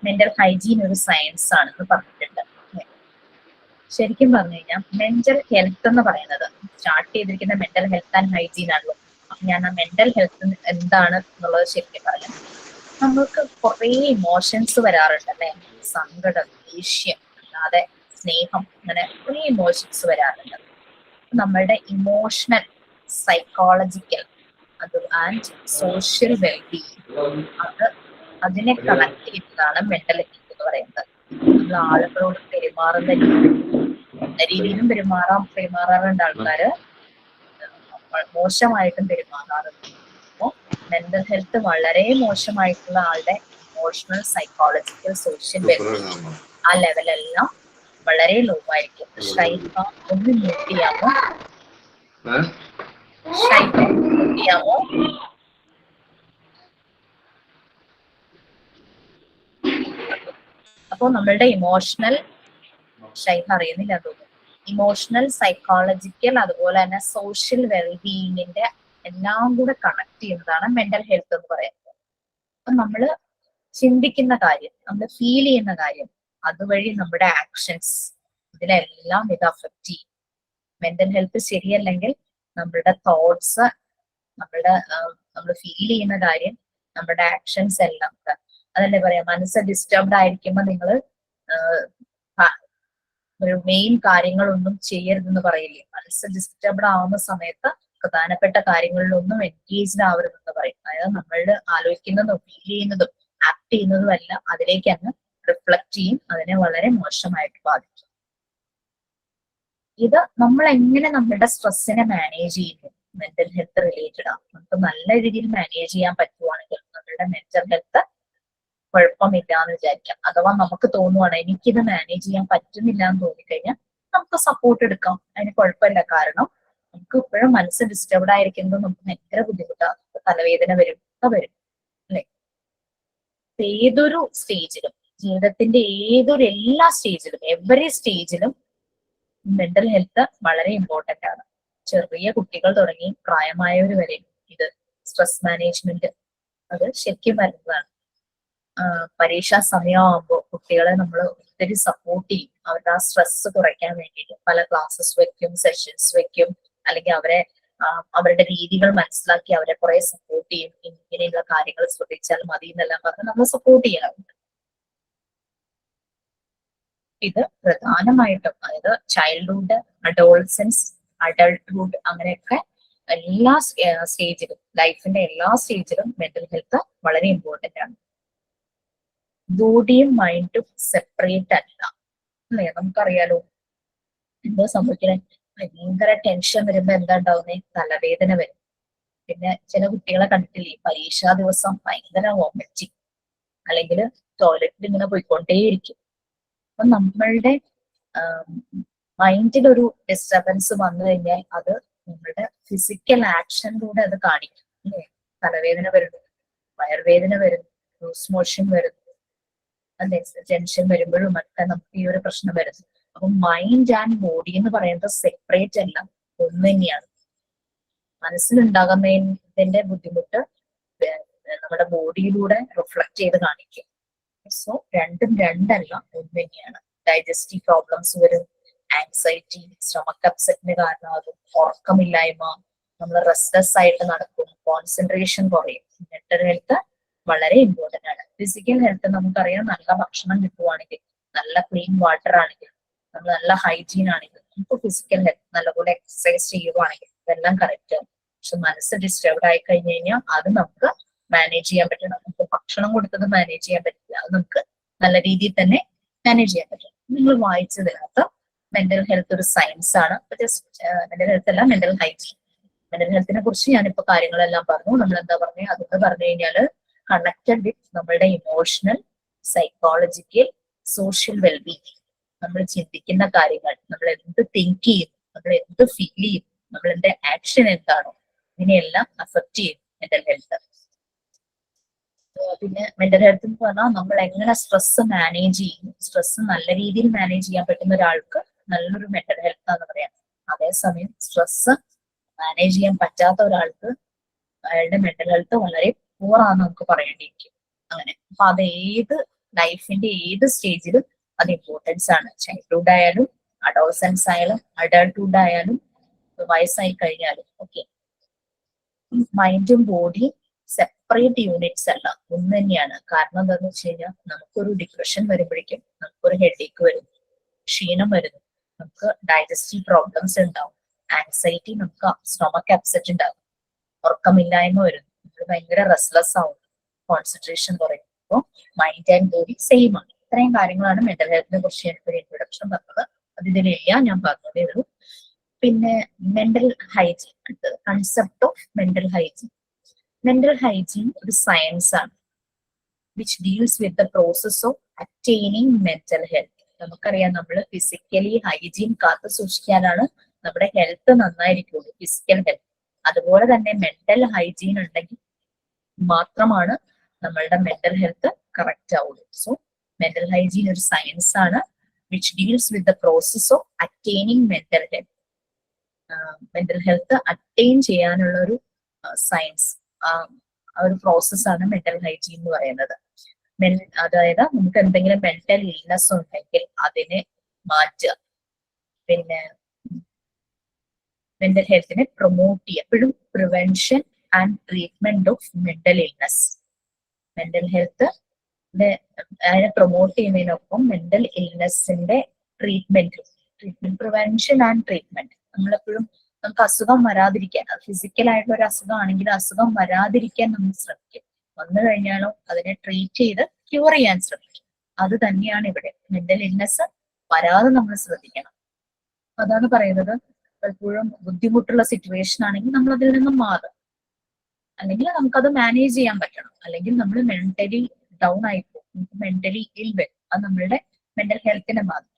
മെന്റൽ ഹൈജീൻ ഒരു സയൻസ് ആണെന്ന് പറഞ്ഞിട്ടുണ്ട്. ശരിക്കും പറഞ്ഞു കഴിഞ്ഞാൽ മെന്റൽ ഹെൽത്ത് എന്ന് പറയുന്നത് സ്റ്റാർട്ട് ചെയ്തിരിക്കുന്ന മെന്റൽ ഹെൽത്ത് ആൻഡ് ഹൈജീൻ ആണല്ലോ. അപ്പൊ ഞാൻ ആ മെന്റൽ ഹെൽത്ത് എന്താണ് എന്നുള്ളത് ശരിക്കും പറയാം. നമുക്ക് കുറേ ഇമോഷൻസ് വരാറുണ്ട് അല്ലെ, സങ്കടം, ദേഷ്യം, അല്ലാതെ സ്നേഹം, അങ്ങനെ കുറേ ഇമോഷൻസ് വരാറുണ്ട്. നമ്മളുടെ emotional, psychological and social wellbeing അതിനെ കണക്ട് ചെയ്യുന്നതാണ് മെന്റൽ ഹെൽത്ത് എന്ന് പറയുന്നത്. നമ്മൾ ആളുകളോട് പെരുമാറുന്ന രീതിയിലും പെരുമാറാറുണ്ട് ആൾക്കാര്, മോശമായിട്ടും പെരുമാറാറുണ്ട്. അപ്പോൾ മെന്റൽ ഹെൽത്ത് വളരെ മോശമായിട്ടുള്ള ആളുടെ ഇമോഷണൽ, സൈക്കോളജിക്കൽ, സോഷ്യൽ വെൽബീയിങ് ആ ലെവലെല്ലാം വളരെ ലോ ആയിരിക്കും. ഷൈഫ ഒന്ന് മ്യൂട്ട് ചെയ്യാമോ? അപ്പോ നമ്മളുടെ ഇമോഷണൽ, ഷൈഫ അറിയുന്നില്ല തോന്നുന്നു, ഇമോഷണൽ, സൈക്കോളജിക്കൽ, അതുപോലെ തന്നെ സോഷ്യൽ വെൽബീയിങ്ങിന്റെ എല്ലാം കൂടെ കണക്ട് ചെയ്യുന്നതാണ് മെന്റൽ ഹെൽത്ത് എന്ന് പറയുന്നത്. അപ്പൊ നമ്മള് ചിന്തിക്കുന്ന കാര്യം, നമ്മൾ ഫീൽ ചെയ്യുന്ന കാര്യം, അതുവഴി നമ്മുടെ ആക്ഷൻസ്, ഇതിലെല്ലാം ഇത് അഫക്റ്റ് ചെയ്യും. മെന്റൽ ഹെൽത്ത് ശരിയല്ലെങ്കിൽ നമ്മളുടെ തോട്ട്സ്, നമ്മൾ ഫീൽ ചെയ്യുന്ന കാര്യം, നമ്മുടെ ആക്ഷൻസ് എല്ലാം, അതല്ലേ പറയാ, മനസ്സ് ഡിസ്റ്റർബ്ഡ് ആയിരിക്കുമ്പോൾ നിങ്ങൾ ഒരു മെയിൻ കാര്യങ്ങളൊന്നും ചെയ്യരുതെന്ന് പറയില്ലേ. മനസ്സ് ഡിസ്റ്റർബ്ഡ് ആവുന്ന സമയത്ത് പ്രധാനപ്പെട്ട കാര്യങ്ങളിലൊന്നും എൻഗേജ്ഡ് ആവരുതെന്ന് പറയും. അതായത് നമ്മൾ ആലോചിക്കുന്നതും ഫീൽ ചെയ്യുന്നതും ആക്ട് ചെയ്യുന്നതും എല്ലാം അതിലേക്ക് അങ്ങ് റിഫ്ലക്ട് ചെയ്യും, അതിനെ വളരെ മോശമായിട്ട് ബാധിക്കും. ഇത് നമ്മൾ എങ്ങനെ നമ്മുടെ സ്ട്രെസ്സിനെ മാനേജ് ചെയ്യുന്നു മെന്റൽ ഹെൽത്ത് റിലേറ്റഡ് ആണ്. നമുക്ക് നല്ല രീതിയിൽ മാനേജ് ചെയ്യാൻ പറ്റുവാണെങ്കിൽ നമ്മളുടെ മെന്റൽ ഹെൽത്ത് കുഴപ്പമില്ല എന്ന് വിചാരിക്കാം. അഥവാ നമുക്ക് തോന്നുവാണ് എനിക്കിത് മാനേജ് ചെയ്യാൻ പറ്റുന്നില്ല എന്ന് തോന്നിക്കഴിഞ്ഞാൽ നമുക്ക് സപ്പോർട്ട് എടുക്കാം, അതിന് കുഴപ്പമില്ല. കാരണം നമുക്ക് ഇപ്പോഴും മനസ്സ് ഡിസ്റ്റർബ്ഡ് ആയിരിക്കുന്നത് നമുക്ക് ഭയങ്കര ബുദ്ധിമുട്ടാണ്, തലവേദന വരും, വരും അല്ലെ. ഏതൊരു സ്റ്റേജിലും, ജീവിതത്തിന്റെ എല്ലാ സ്റ്റേജിലും, എവറി സ്റ്റേജിലും മെന്റൽ ഹെൽത്ത് വളരെ ഇമ്പോർട്ടന്റ് ആണ്. ചെറിയ കുട്ടികൾ തുടങ്ങി പ്രായമായവർ വരെ ഇത് സ്ട്രെസ് മാനേജ്മെന്റ് അത് ശരിക്കും വരുന്നതാണ്. പരീക്ഷാ സമയമാകുമ്പോൾ കുട്ടികളെ നമ്മൾ ഒത്തിരി സപ്പോർട്ട് ചെയ്യും. അവരുടെ ആ സ്ട്രെസ് കുറയ്ക്കാൻ വേണ്ടിയിട്ട് പല ക്ലാസ്സസ് വെക്കും, സെഷൻസ് വെക്കും, അല്ലെങ്കിൽ അവരുടെ രീതികൾ മനസ്സിലാക്കി അവരെ കുറെ സപ്പോർട്ട് ചെയ്യും. ഇങ്ങനെയുള്ള കാര്യങ്ങൾ ശ്രദ്ധിച്ചാൽ മതി എന്നെല്ലാം പറഞ്ഞ് നമ്മൾ സപ്പോർട്ട് ചെയ്യാറുണ്ട്. ഇത് പ്രധാനമായിട്ടും, അതായത് ചൈൽഡ്ഹുഡ്, അഡോൾസൻസ്, അഡൾട്ട്ഹുഡ്, അങ്ങനെയൊക്കെ എല്ലാ സ്റ്റേജിലും, ലൈഫിന്റെ എല്ലാ സ്റ്റേജിലും മെന്റൽ ഹെൽത്ത് വളരെ ഇമ്പോർട്ടന്റ് ആണ്. ബോഡിയും മൈൻഡും സെപ്പറേറ്റ് അല്ല അല്ലേ. നമുക്കറിയാലോ എന്താ സംഭവിക്കുന്നത്. ഭയങ്കര ടെൻഷൻ വരുമ്പോ എന്താ ഉണ്ടാവുന്നത്, തലവേദന വരും. പിന്നെ ചില കുട്ടികളെ കണ്ടിട്ടില്ലേ, പരീക്ഷാ ദിവസം ഭയങ്കര വോമിറ്റിങ്, അല്ലെങ്കിൽ ടോയ്ലറ്റിൽ ഇങ്ങനെ പോയിക്കൊണ്ടേയിരിക്കും. അപ്പൊ നമ്മളുടെ മൈൻഡിൽ ഒരു ഡിസ്റ്റർബൻസ് വന്നു കഴിഞ്ഞാൽ അത് നമ്മളുടെ ഫിസിക്കൽ ആക്ഷനിലൂടെ അത് കാണിക്കും അല്ലേ. തലവേദന വരുന്നു, വയറുവേദന വരുന്നു, ലൂസ് മോഷൻ വരുന്നു, അല്ലെ, ടെൻഷൻ വരുമ്പോഴും ഒക്കെ നമുക്ക് ഈ ഒരു പ്രശ്നം വരുന്നു. അപ്പൊ മൈൻഡ് ആൻഡ് ബോഡി എന്ന് പറയുന്നത് സെപ്പറേറ്റ് അല്ല, ഒന്ന് തന്നെയാണ്. മനസ്സിലുണ്ടാകുന്നതിന്റെ ബുദ്ധിമുട്ട് നമ്മുടെ ബോഡിയിലൂടെ റിഫ്ലക്ട് ചെയ്ത് കാണിക്കും. സോ രണ്ടും രണ്ടല്ല, ഒന്ന് തന്നെയാണ്. ഡൈജസ്റ്റീവ് പ്രോബ്ലംസ് വരും, ആൻസൈറ്റി, സ്റ്റൊമക്ക് അപ്സെറ്റിന് കാരണമാകും, ഉറക്കമില്ലായ്മ, നമ്മൾ റെസ്റ്റ്ലെസ് ആയിട്ട് നടക്കും, കോൺസെൻട്രേഷൻ കുറയും. മെന്റൽ ഹെൽത്ത് വളരെ ഇമ്പോർട്ടന്റ് ആണ്. ഫിസിക്കൽ ഹെൽത്ത് നമുക്കറിയാം, നല്ല ഭക്ഷണം കിട്ടുവാണെങ്കിൽ, നല്ല ക്ലീൻ വാട്ടർ ആണെങ്കിൽ, നമ്മൾ നല്ല ഹൈജീൻ ആണെങ്കിൽ, നമുക്ക് ഫിസിക്കൽ ഹെൽത്ത് നല്ലപോലെ എക്സസൈസ് ചെയ്യുവാണെങ്കിൽ ഇതെല്ലാം കറക്റ്റ് ആണ്. പക്ഷെ മനസ്സ് ഡിസ്റ്റർബ്ഡ് ആയി കഴിഞ്ഞു കഴിഞ്ഞാൽ അത് നമുക്ക് മാനേജ് ചെയ്യാൻ പറ്റണം. നമുക്ക് ഭക്ഷണം കൊടുത്തത് മാനേജ് ചെയ്യാൻ പറ്റില്ല, അത് നമുക്ക് നല്ല രീതിയിൽ തന്നെ മാനേജ് ചെയ്യാൻ പറ്റും. നിങ്ങൾ വായിച്ചതിനകത്ത് മെന്റൽ ഹെൽത്ത് ഒരു സയൻസ് ആണ്. മെന്റൽ ഹെൽത്ത് അല്ല, മെന്റൽ ഹൈജീൻ. മെന്റൽ ഹെൽത്തിനെ കുറിച്ച് ഞാനിപ്പോ കാര്യങ്ങളെല്ലാം പറഞ്ഞു. നമ്മൾ എന്താ പറഞ്ഞത്, അതെന്ന് പറഞ്ഞു കഴിഞ്ഞാല് കണക്റ്റഡ് വിത്ത് നമ്മളുടെ ഇമോഷണൽ, സൈക്കോളജിക്കൽ, സോഷ്യൽ വെൽബീയിങ്. നമ്മൾ ചിന്തിക്കുന്ന കാര്യങ്ങൾ, നമ്മൾ എന്ത് തിങ്ക് ചെയ്യുന്നു, നമ്മൾ എന്ത് ഫീൽ ചെയ്യുന്നു, നമ്മളുടെ ആക്ഷൻ എന്താണോ, ഇതിനെല്ലാം അഫക്റ്റ് ചെയ്യും മെന്റൽ ഹെൽത്ത്. പിന്നെ മെന്റൽ ഹെൽത്ത് എന്ന് പറഞ്ഞാൽ നമ്മൾ എങ്ങനെ സ്ട്രെസ് മാനേജ് ചെയ്യും. സ്ട്രെസ് നല്ല രീതിയിൽ മാനേജ് ചെയ്യാൻ പറ്റുന്ന ഒരാൾക്ക് നല്ലൊരു മെന്റൽ ഹെൽത്ത് എന്ന് പറയാം. അതേസമയം സ്ട്രെസ് മാനേജ് ചെയ്യാൻ പറ്റാത്ത ഒരാൾക്ക് അയാളുടെ മെന്റൽ ഹെൽത്ത് വളരെ പൂറാന്ന് നമുക്ക് പറയേണ്ടിയിരിക്കും. അങ്ങനെ അപ്പൊ അത് ഏത് ലൈഫിന്റെ ഏത് സ്റ്റേജിലും അത് ഇമ്പോർട്ടൻസ് ആണ്. ചൈൽഡ്ഹുഡ് ആയാലും അഡോളസൻസ് ആയാലും അഡൾട്ട്ഹുഡ് ആയാലും വയസ്സായി കഴിഞ്ഞാലും. ഓക്കെ, മൈൻഡും ബോഡിയും സെപ്പറേറ്റ് യൂണിറ്റ്സ് അല്ല, ഒന്ന് തന്നെയാണ്. കാരണം എന്താണെന്ന് വെച്ച് കഴിഞ്ഞാൽ നമുക്കൊരു ഡിപ്രഷൻ വരുമ്പോഴേക്കും നമുക്കൊരു ഹെഡേക്ക് വരും, ക്ഷീണം വരുന്നു, നമുക്ക് ഡൈജസ്റ്റീവ് പ്രോബ്ലംസ് ഉണ്ടാവും, ആൻസൈറ്റി, നമുക്ക് സ്റ്റൊമക്ക് അപ്സെറ്റ് ഉണ്ടാവും, ഉറക്കമില്ലായ്മ വരുന്നു, നമ്മൾ ഭയങ്കര റെസ്ലെസ് ആവും, കോൺസെൻട്രേഷൻ കുറയും. അപ്പോൾ മൈൻഡ് ആൻഡ് ബോഡി സെയിം ആണ്. ഇത്രയും കാര്യങ്ങളാണ് മെന്റൽ ഹെൽത്തിനെ കുറിച്ച് എനിക്കൊരു ഇൻട്രൊഡക്ഷൻ പറഞ്ഞത്. അത് ഇതിലില്ല, ഞാൻ പറഞ്ഞതേ ഉള്ളൂ. പിന്നെ mental hygiene, concept of mental hygiene. Mental hygiene ഒരു സയൻസ് ആണ് which deals with the process of attaining mental health. നമുക്കറിയാം, നമ്മൾ ഫിസിക്കലി ഹൈജീൻ കാത്തു സൂക്ഷിക്കാനാണ് നമ്മുടെ ഹെൽത്ത് നന്നായിരിക്കുള്ളൂ, ഫിസിക്കൽ ഹെൽത്ത്. അതുപോലെ തന്നെ മെന്റൽ ഹൈജീൻ ഉണ്ടെങ്കിൽ മാത്രമാണ് നമ്മളുടെ മെന്റൽ ഹെൽത്ത് കറക്റ്റ് ആവുള്ളൂ. സോ മെന്റൽ ഹൈജീൻ ഒരു സയൻസ് ആണ് which deals with the process of attaining mental health. Mental health attain ചെയ്യാനുള്ള ഒരു സയൻസ്, ഒരു പ്രോസസ്സാണ് മെന്റൽ ഹൈജീൻ എന്ന് പറയുന്നത്. അതായത് നമുക്ക് എന്തെങ്കിലും മെന്റൽ ഇൽനെസ് ഉണ്ടെങ്കിൽ അതിനെ മാറ്റുക, പിന്നെ മെന്റൽ ഹെൽത്തിനെ പ്രൊമോട്ട് ചെയ്യുക. എപ്പോഴും prevention and treatment of mental illness. Mental health അതിനെ പ്രൊമോട്ട് ചെയ്യുന്നതിനൊപ്പം മെന്റൽ ഇൽനെസിന്റെ ട്രീറ്റ്മെന്റ്, പ്രിവെൻഷൻ ആൻഡ് ട്രീറ്റ്മെന്റ്. നമ്മളെപ്പോഴും നമുക്ക് അസുഖം വരാതിരിക്കാൻ, ഫിസിക്കലായിട്ടുള്ള ഒരു അസുഖമാണെങ്കിൽ അസുഖം വരാതിരിക്കാൻ നമ്മൾ ശ്രമിക്കും. വന്നു കഴിഞ്ഞാലോ അതിനെ ട്രീറ്റ് ചെയ്ത് ക്യൂർ ചെയ്യാൻ ശ്രമിക്കും. അത് തന്നെയാണ് ഇവിടെ. മെന്റൽ ഇൽനെസ് വരാതെ നമ്മൾ ശ്രദ്ധിക്കണം. അതാണ് പറയുന്നത്. പലപ്പോഴും ബുദ്ധിമുട്ടുള്ള സിറ്റുവേഷൻ ആണെങ്കിൽ നമ്മൾ അതിൽ നിന്നും മാറും, അല്ലെങ്കിൽ നമുക്കത് മാനേജ് ചെയ്യാൻ പറ്റണം, അല്ലെങ്കിൽ നമ്മൾ മെന്റലി ഡൗൺ ആയിപ്പോ, നമുക്ക് മെന്റലി ഇൽ വരും. അത് നമ്മളുടെ മെന്റൽ ഹെൽത്തിനെ ബാധിക്കും.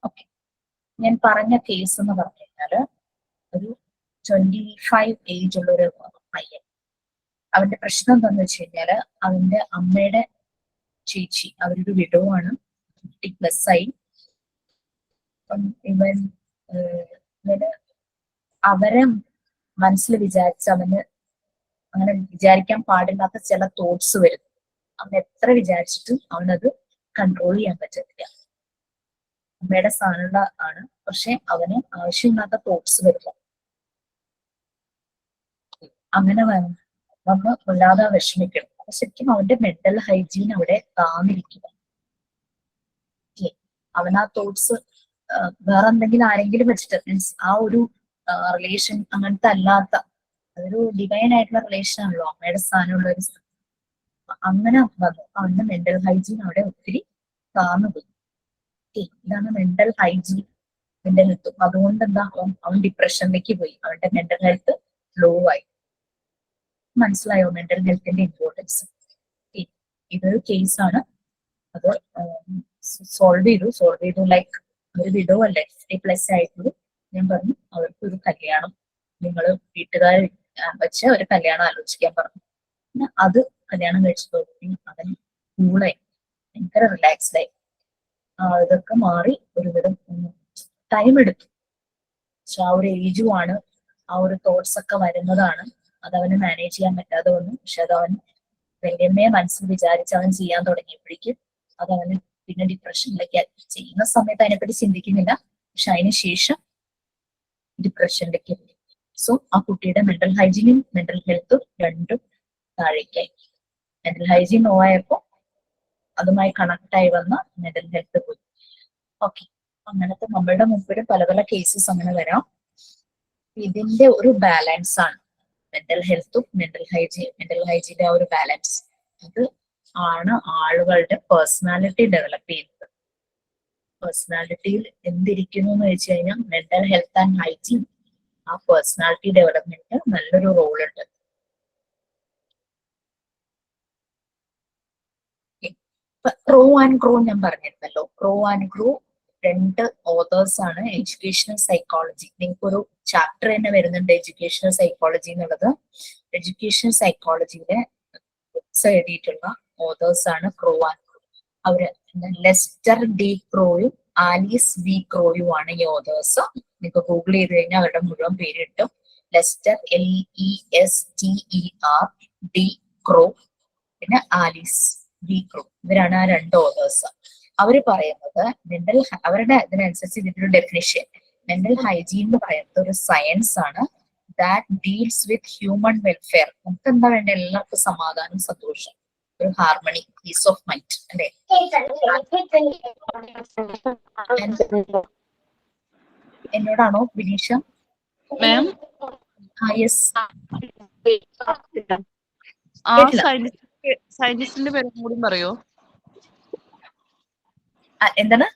ഓക്കെ, ഞാൻ പറഞ്ഞ കേസ് എന്ന് പറഞ്ഞു കഴിഞ്ഞാല് ഒരു 25 ഏജ് ഉള്ള ഒരു പയ്യൻ. അവന്റെ പ്രശ്നം എന്താന്ന് വെച്ച് കഴിഞ്ഞാല് അവന്റെ അമ്മയുടെ ചേച്ചി, അവരൊരു വിഡോ ആണ്, 50+ ആയി. അപ്പം ഇവന് അവരെ മനസ്സിൽ വിചാരിച്ച് അവന് അങ്ങനെ വിചാരിക്കാൻ പാടില്ലാത്ത ചില തോട്ട്സ് വരും. അവൻ എത്ര വിചാരിച്ചിട്ടും അവനത് കൺട്രോൾ ചെയ്യാൻ പറ്റത്തില്ല. അമ്മയുടെ സ്ഥാനമുള്ള ആണ്, പക്ഷെ അവന് ആവശ്യമില്ലാത്ത തോട്ട്സ് വരില്ല. അങ്ങനെ വന്ന് വല്ലാതെ വിഷമിക്കണം. അപ്പൊ ശരിക്കും അവന്റെ മെന്റൽ ഹൈജീൻ അവിടെ താന്നിരിക്കുക. അവൻ ആ തോട്ട്സ് വേറെ എന്തെങ്കിലും ആരെങ്കിലും വെച്ചിട്ട്, മീൻസ് ആ ഒരു റിലേഷൻ അങ്ങനത്തെ അല്ലാത്ത, അതൊരു ഡിവൈൻ ആയിട്ടുള്ള റിലേഷൻ ആണല്ലോ, അമ്മയുടെ സ്ഥാനമുള്ള ഒരു, അങ്ങനെ വന്നു അവന്റെ മെന്റൽ ഹൈജീൻ അവിടെ ഒത്തിരി താന്നു പോയി. ഇതാണ് മെന്റൽ ഹൈജീൻ, മെന്റൽ ഹെൽത്ത്. അതുകൊണ്ട് എന്താ, അവൻ ഡിപ്രഷനിലേക്ക് പോയി, അവന്റെ മെന്റൽ ഹെൽത്ത് ലോ ആയി. മനസ്സിലായോ മെന്റൽ ഹെൽത്തിന്റെ ഇമ്പോർട്ടൻസ്? ഇതൊരു കേസാണ്, അത് സോൾവ് ചെയ്തു. ലൈക്ക് ഒരു വിഡോ അല്ലേ, 50+ ആയിട്ടുള്ളൂ. ഞാൻ പറഞ്ഞു അവർക്ക് ഒരു കല്യാണം, നിങ്ങൾ വീട്ടുകാർ വെച്ച് ഒരു കല്യാണം ആലോചിക്കാൻ പറഞ്ഞു. പിന്നെ അത് കല്യാണം കഴിച്ചതോടെ അവൻ കൂളായി, ഭയങ്കര റിലാക്സ്ഡായി. ഇതൊക്കെ മാറി ഒരുവിധം ടൈം എടുത്തു. പക്ഷെ ആ ഒരു ഏജുമാണ്, ആ ഒരു തോട്ട്സ് ഒക്കെ വരുന്നതാണ്. അതവന് മാനേജ് ചെയ്യാൻ പറ്റാതെ വന്നു. പക്ഷെ അതവൻ വല്യമ്മയെ മനസ്സിൽ വിചാരിച്ച് അവൻ ചെയ്യാൻ തുടങ്ങിയപ്പോഴേക്കും അതവന് പിന്നെ ഡിപ്രഷനിലേക്ക് ചെയ്യുന്ന സമയത്ത് അതിനെപ്പറ്റി ചിന്തിക്കുന്നില്ല, പക്ഷെ അതിന് ശേഷം ഡിപ്രഷനിലേക്ക് പോയി. സോ ആ കുട്ടിയുടെ മെന്റൽ ഹൈജീനും മെന്റൽ ഹെൽത്തും രണ്ടും താഴേക്കായി. മെന്റൽ ഹൈജീൻ ലോ ആയപ്പോ അതുമായി കണക്ട് ആയി വന്ന മെന്റൽ ഹെൽത്ത് പോയി. ഓക്കെ, അങ്ങനത്തെ നമ്മളുടെ മുമ്പിൽ പല പല കേസസ് അങ്ങനെ വരാം. ഇതിന്റെ ഒരു ബാലൻസ് ആണ് മെന്റൽ ഹെൽത്തും മെന്റൽ ഹൈജീന്റെ ആ ഒരു ബാലൻസ്. ഇത് ആണ് ആളുകളുടെ പേഴ്സണാലിറ്റി ഡെവലപ്പ് ചെയ്യുന്നത്. പേഴ്സണാലിറ്റിയിൽ എന്തിരിക്കുന്നു എന്ന് വെച്ച് കഴിഞ്ഞാൽ മെന്റൽ ഹെൽത്ത് ആൻഡ് ഹൈജീൻ, ആ പേഴ്സണാലിറ്റി ഡെവലപ്മെന്റ് നല്ലൊരു റോൾ ഉണ്ട്. ക്രോ ആൻഡ് ഗ്രോ ഞാൻ പറഞ്ഞിരുന്നല്ലോ. ക്രോ ആൻഡ് ഗ്രോ 2 ഓതേഴ്സ് ആണ്. എഡ്യൂക്കേഷണൽ സൈക്കോളജി, നിങ്ങൾക്ക് ഒരു ചാപ്റ്റർ തന്നെ വരുന്നുണ്ട് എഡ്യൂക്കേഷണൽ സൈക്കോളജി എന്നുള്ളത്. എഡ്യൂക്കേഷണൽ സൈക്കോളജിയിലെ ബുക്സ് എഴുതിയിട്ടുള്ള ഓതേഴ്സ് ആണ് ക്രോ ആൻഡ് ഗ്രോ. അവര് ലെസ്റ്റർ ഡി ക്രോയും ആലീസ് വി ക്രോയും ആണ് ഈ ഓതേഴ്സ്. നിങ്ങൾക്ക് ഗൂഗിൾ ചെയ്ത് കഴിഞ്ഞാൽ അവരുടെ മുഴുവൻ പേര് കിട്ടും. ലെസ്റ്റർ LESTER D ക്രോ, പിന്നെ ആലീസ് വി ക്രൂ. ഇവരാണ് ആ 2 ഓതേഴ്സ്. അവര് പറയുന്നത് അവരുടെ ഇതിനനുസരിച്ച് ഇതിന്റെ ഡെഫിനിഷൻ, മെന്റൽ ഹൈജീൻ എന്ന് പറയുന്നത് ഒരു സയൻസ് ആണ് that deals with human welfare. നമുക്ക് എന്താ വേണ്ട? എല്ലാവർക്കും സമാധാനം, സന്തോഷം, ഒരു ഹാർമണി, പീസ് ഓഫ് മൈൻഡ് അല്ലെ? എന്നോടാണോ വിനീഷ? യെസ്. സയന്റിസ്റ്റിന്റെ പേര് കൂടി പറയോ? എന്താണ്?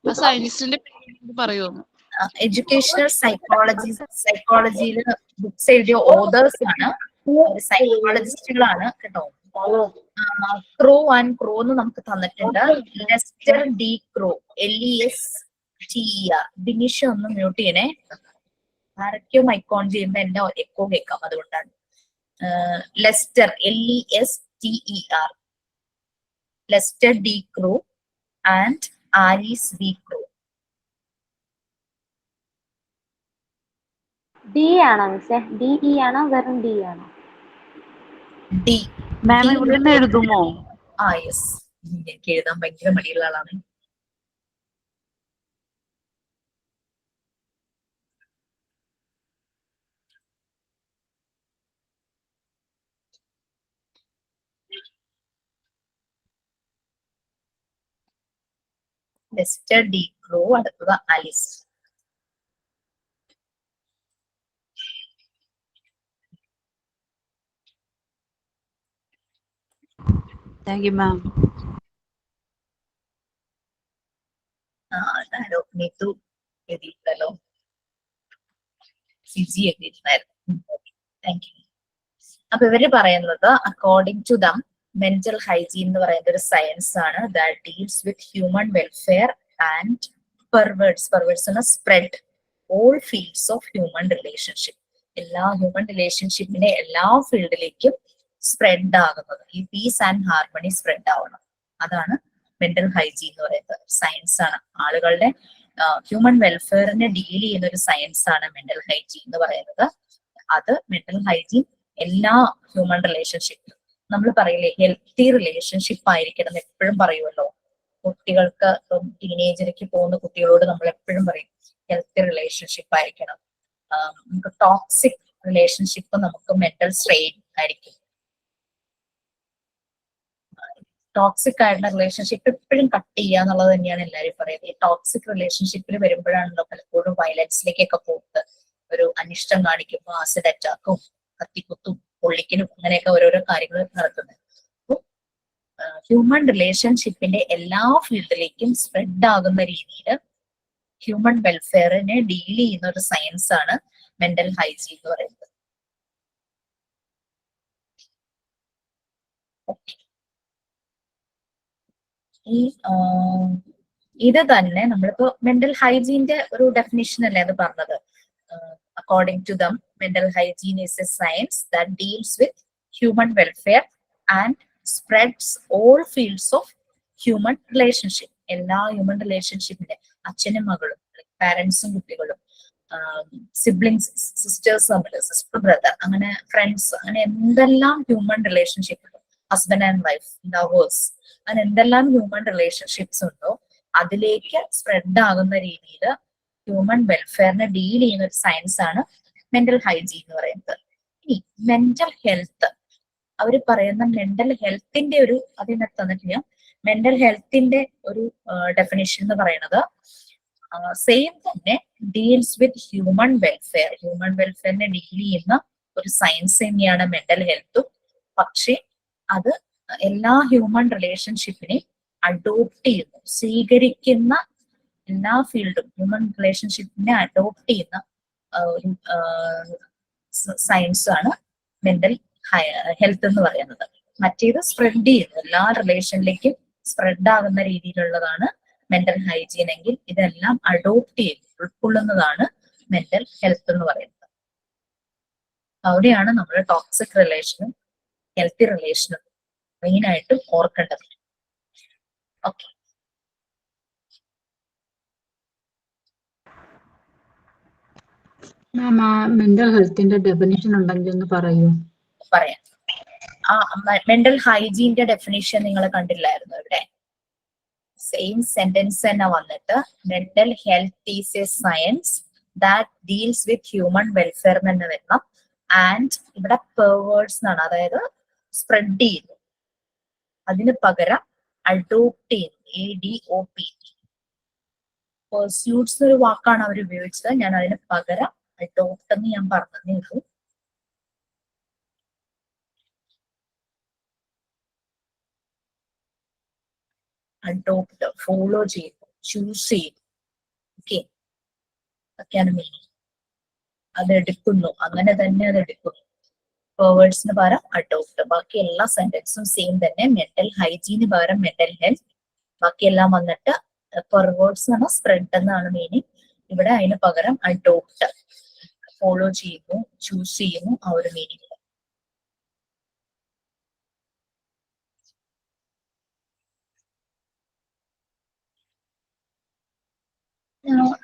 സയന്റിസ്റ്റിന്റെ പേര് പറയോ? എഡ്യൂക്കേഷണൽ സൈക്കോളജിയിൽ ബുക്സ് എഴുതിയ ഓതേഴ്സ് ആണ്, സൈക്കോളജിസ്റ്റുകളാണ് കേട്ടോ. ക്രോ ആൻഡ് ക്രോ എന്ന് നമുക്ക് തന്നിട്ടുണ്ട്. ലെസ്റ്റർ ഡി ക്രോ, LESTER. ബിനിഷ ഒന്ന് മ്യൂട്ട് ചെയ്യണേ. ആരൊക്കെയോ മൈക്കോൺ ചെയ്യുമ്പോ എന്റെ എക്കോ കേൾക്കാം, അതുകൊണ്ടാണ്. Lester, LESTER, Lester D Crow and Alice V Crow. D ആണോ മിസ്സേ? DE ആണോ വെറും ഡി ആണോ? ഡി. മാം ഇവിടെ നിന്ന് എഴുതുമോ? യെസ്. എനിക്ക് എഴുതാൻ ഭയങ്കര മടിയുള്ള ആളാണ്. ലെസ്റ്റർ ഡി ക്രോ, അടുത്തത് ആലിസ്. Thank you ma'am. അതാരോ നീതു എഴുതിയിട്ടല്ലോ, സിജി എഴുതിയിട്ടുണ്ടായിരുന്നു. Thank you. അപ്പൊ ഇവര് പറയുന്നത് according to them mental hygiene എന്ന് പറയുന്ന ഒരു സയൻസ് ആണ് that deals with human welfare and pervades spread all fields of human relationship. എല്ലാ ഹ്യൂമൻ റിലേഷൻഷിപ്പിന്റെ എല്ലാ ഫീൽഡിലേക്കും സ്പ്രെഡ് ആകുന്നത്, ഈ പീസ് ആൻഡ് ഹാർമണി സ്പ്രെഡ് ആവണം. അതാണ് മെന്റൽ ഹൈജീൻ എന്ന് പറയുന്നത്. സയൻസ് ആണ്, ആളുകളുടെ ഹ്യൂമൻ വെൽഫെയറിനെ ഡീൽ ചെയ്യുന്ന ഒരു സയൻസ് ആണ് മെന്റൽ ഹൈജീൻ എന്ന് പറയുന്നത്. അത് മെന്റൽ ഹൈജീൻ എല്ലാ ഹ്യൂമൻ റിലേഷൻഷിപ്പിലും, നമ്മൾ പറയില്ലേ ഹെൽത്തി റിലേഷൻഷിപ്പ് ആയിരിക്കണം എന്ന് എപ്പോഴും പറയുമല്ലോ. കുട്ടികൾക്ക്, ടീനേജിലേക്ക് പോകുന്ന കുട്ടികളോട് നമ്മൾ എപ്പോഴും പറയും ഹെൽത്തി റിലേഷൻഷിപ്പ് ആയിരിക്കണം. നമുക്ക് ടോക്സിക് റിലേഷൻഷിപ്പ് നമുക്ക് മെന്റൽ സ്ട്രെയിൻ ആയിരിക്കും. ടോക്സിക് ആയിട്ടുള്ള റിലേഷൻഷിപ്പ് എപ്പോഴും കട്ട് ചെയ്യുക എന്നുള്ളത് തന്നെയാണ് എല്ലാവരും പറയുന്നത്. ഈ ടോക്സിക് റിലേഷൻഷിപ്പിൽ വരുമ്പോഴാണല്ലോ പലപ്പോഴും വയലൻസിലേക്കൊക്കെ പോകുന്നത്. ഒരു അനിഷ്ടം കാണിക്കുമ്പോൾ ആസിഡ് അറ്റാക്കും, കത്തിക്കുത്തും, പൊള്ളിക്കലും, അങ്ങനെയൊക്കെ ഓരോരോ കാര്യങ്ങൾ നടക്കുന്നത്. അപ്പോൾ ഹ്യൂമൻ റിലേഷൻഷിപ്പിന്റെ എല്ലാ ഫീൽഡിലേക്കും സ്പ്രെഡ് ആകുന്ന രീതിയിൽ ഹ്യൂമൻ വെൽഫെയറിനെ ഡീൽ ചെയ്യുന്ന ഒരു സയൻസ് ആണ് മെന്റൽ ഹൈജീൻ എന്ന് പറയുന്നത്. ഇത് തന്നെ നമ്മളിപ്പോ മെന്റൽ ഹൈജീന്റെ ഒരു ഡെഫിനിഷൻ അല്ലേ അത് പറഞ്ഞത്. According to them mental hygiene is a science that deals with human welfare and spreads all fields of human relationship. എല്ലാ ഹ്യൂമൻ റിലേഷൻഷിപ്പിന്റെ അച്ഛനും മകളും, പാരന്റ്സും കുട്ടികളും, സിബ്ലിങ്സ്, സിസ്റ്റേഴ്സ് തമ്മിൽ, സിസ്റ്റർ ബ്രദർ, അങ്ങനെ ഫ്രണ്ട്സ്, അങ്ങനെ എന്തെല്ലാം human relationship, husband and wife, lovers, അങ്ങനെ എന്തെല്ലാം ഹ്യൂമൻ റിലേഷൻഷിപ്സ് ഉണ്ടോ അതിലേക്ക് സ്പ്രെഡ് ആകുന്ന രീതിയിൽ ഹ്യൂമൻ വെൽഫെയറിനെ ഡീൽ ചെയ്യുന്ന ഒരു സയൻസ് ആണ് മെന്റൽ ഹൈജീൻ എന്ന് പറയുന്നത്. ഇനി മെന്റൽ ഹെൽത്ത്, അവർ പറയുന്ന മെന്റൽ ഹെൽത്തിന്റെ ഒരു, അതിനെ തന്നിട്ടില്ല, മെന്റൽ ഹെൽത്തിന്റെ ഒരു ഡെഫിനിഷൻ എന്ന് പറയുന്നത് സെയിം തന്നെ deals with human welfare. Human വെൽഫെയറിനെ ഡീൽ ചെയ്യുന്ന ഒരു സയൻസ് തന്നെയാണ് മെന്റൽ ഹെൽത്തും. പക്ഷെ അത് എല്ലാ ഹ്യൂമൻ റിലേഷൻഷിപ്പിനെയും അഡോപ്റ്റ് ചെയ്യുന്നു, സ്വീകരിക്കുന്ന എല്ലാ ഫീൽഡും ഹ്യൂമൻ റിലേഷൻഷിപ്പിനെ അഡോപ്റ്റ് ചെയ്യുന്ന ഒരു സയൻസ് ആണ് മെന്റൽ ഹെൽത്ത് എന്ന് പറയുന്നത്. മറ്റേത് സ്പ്രെഡ് ചെയ്യുന്നു, എല്ലാ റിലേഷനിലേക്കും സ്പ്രെഡ് ആകുന്ന രീതിയിലുള്ളതാണ് മെന്റൽ ഹൈജീൻ എങ്കിൽ, ഇതെല്ലാം അഡോപ്റ്റ് ചെയ്ത് ഉൾക്കൊള്ളുന്നതാണ് മെന്റൽ ഹെൽത്ത് എന്ന് പറയുന്നത്. അവിടെയാണ് നമ്മൾ ടോക്സിക് റിലേഷനും ഹെൽത്തി റിലേഷനും മെയിൻ ആയിട്ടും ഓർക്കേണ്ടത്. ഓക്കെ, മാം, മെന്റൽ ഹെൽത്തിന്റെ ഡെഫിനിഷൻ ഉണ്ടെങ്കിൽ ഒന്ന് പറയൂ. പറയാം. ആ മെന്റൽ ഹൈജീന്റെ ഡെഫിനിഷൻ നിങ്ങൾ കണ്ടില്ലായിരുന്നു ഇവിടെ? സെയിം സെന്റൻസ് തന്നെ വന്നിട്ട് mental health is a science that deals with human welfare എന്ന് വരണം. ആൻഡ് ഇവിടെ പെർവേർഡ്സ് എന്നാണ്, അതായത് സ്പ്രെഡ് ചെയ്യുന്നു. അതിന് പകരം അഡോപ്റ്റ് ചെയ്യുന്നു, ADOPT. പെർസ്യൂട്ട്സ് ഒരു വാക്കാണ് അവർ ഉപയോഗിച്ചത്, ഞാൻ അതിന് പകരം അഡോപ്റ്റ് എന്ന് ഞാൻ പറഞ്ഞതേ ഉള്ളൂ. അഡോപ്റ്റ്, ഫോളോ ചെയ്യുന്നു, ചൂസ് ചെയ്യുന്നു. ഓക്കെ, ഒക്കെയാണ് മീനിങ്. അത് എടുക്കുന്നു, അങ്ങനെ തന്നെ അത് എടുക്കുന്നു. പെർവേർഡ്സിന് പകരം അഡോപ്റ്റ്. ബാക്കി എല്ലാ സെന്റൻസും സെയിം തന്നെ. മെന്റൽ ഹൈജീന് പകരം മെന്റൽ ഹെൽത്ത്. ബാക്കിയെല്ലാം വന്നിട്ട് പെർവേർഡ്സ് എന്നാണ്, സ്പ്രെഡ് എന്നാണ് മീനിങ്. ഇവിടെ അതിന് പകരം അഡോപ്റ്റ്, ഫോളോ ചെയ്യുന്നു, ചൂസ് ചെയ്യുന്നു, ആ ഒരു മീനിങ്.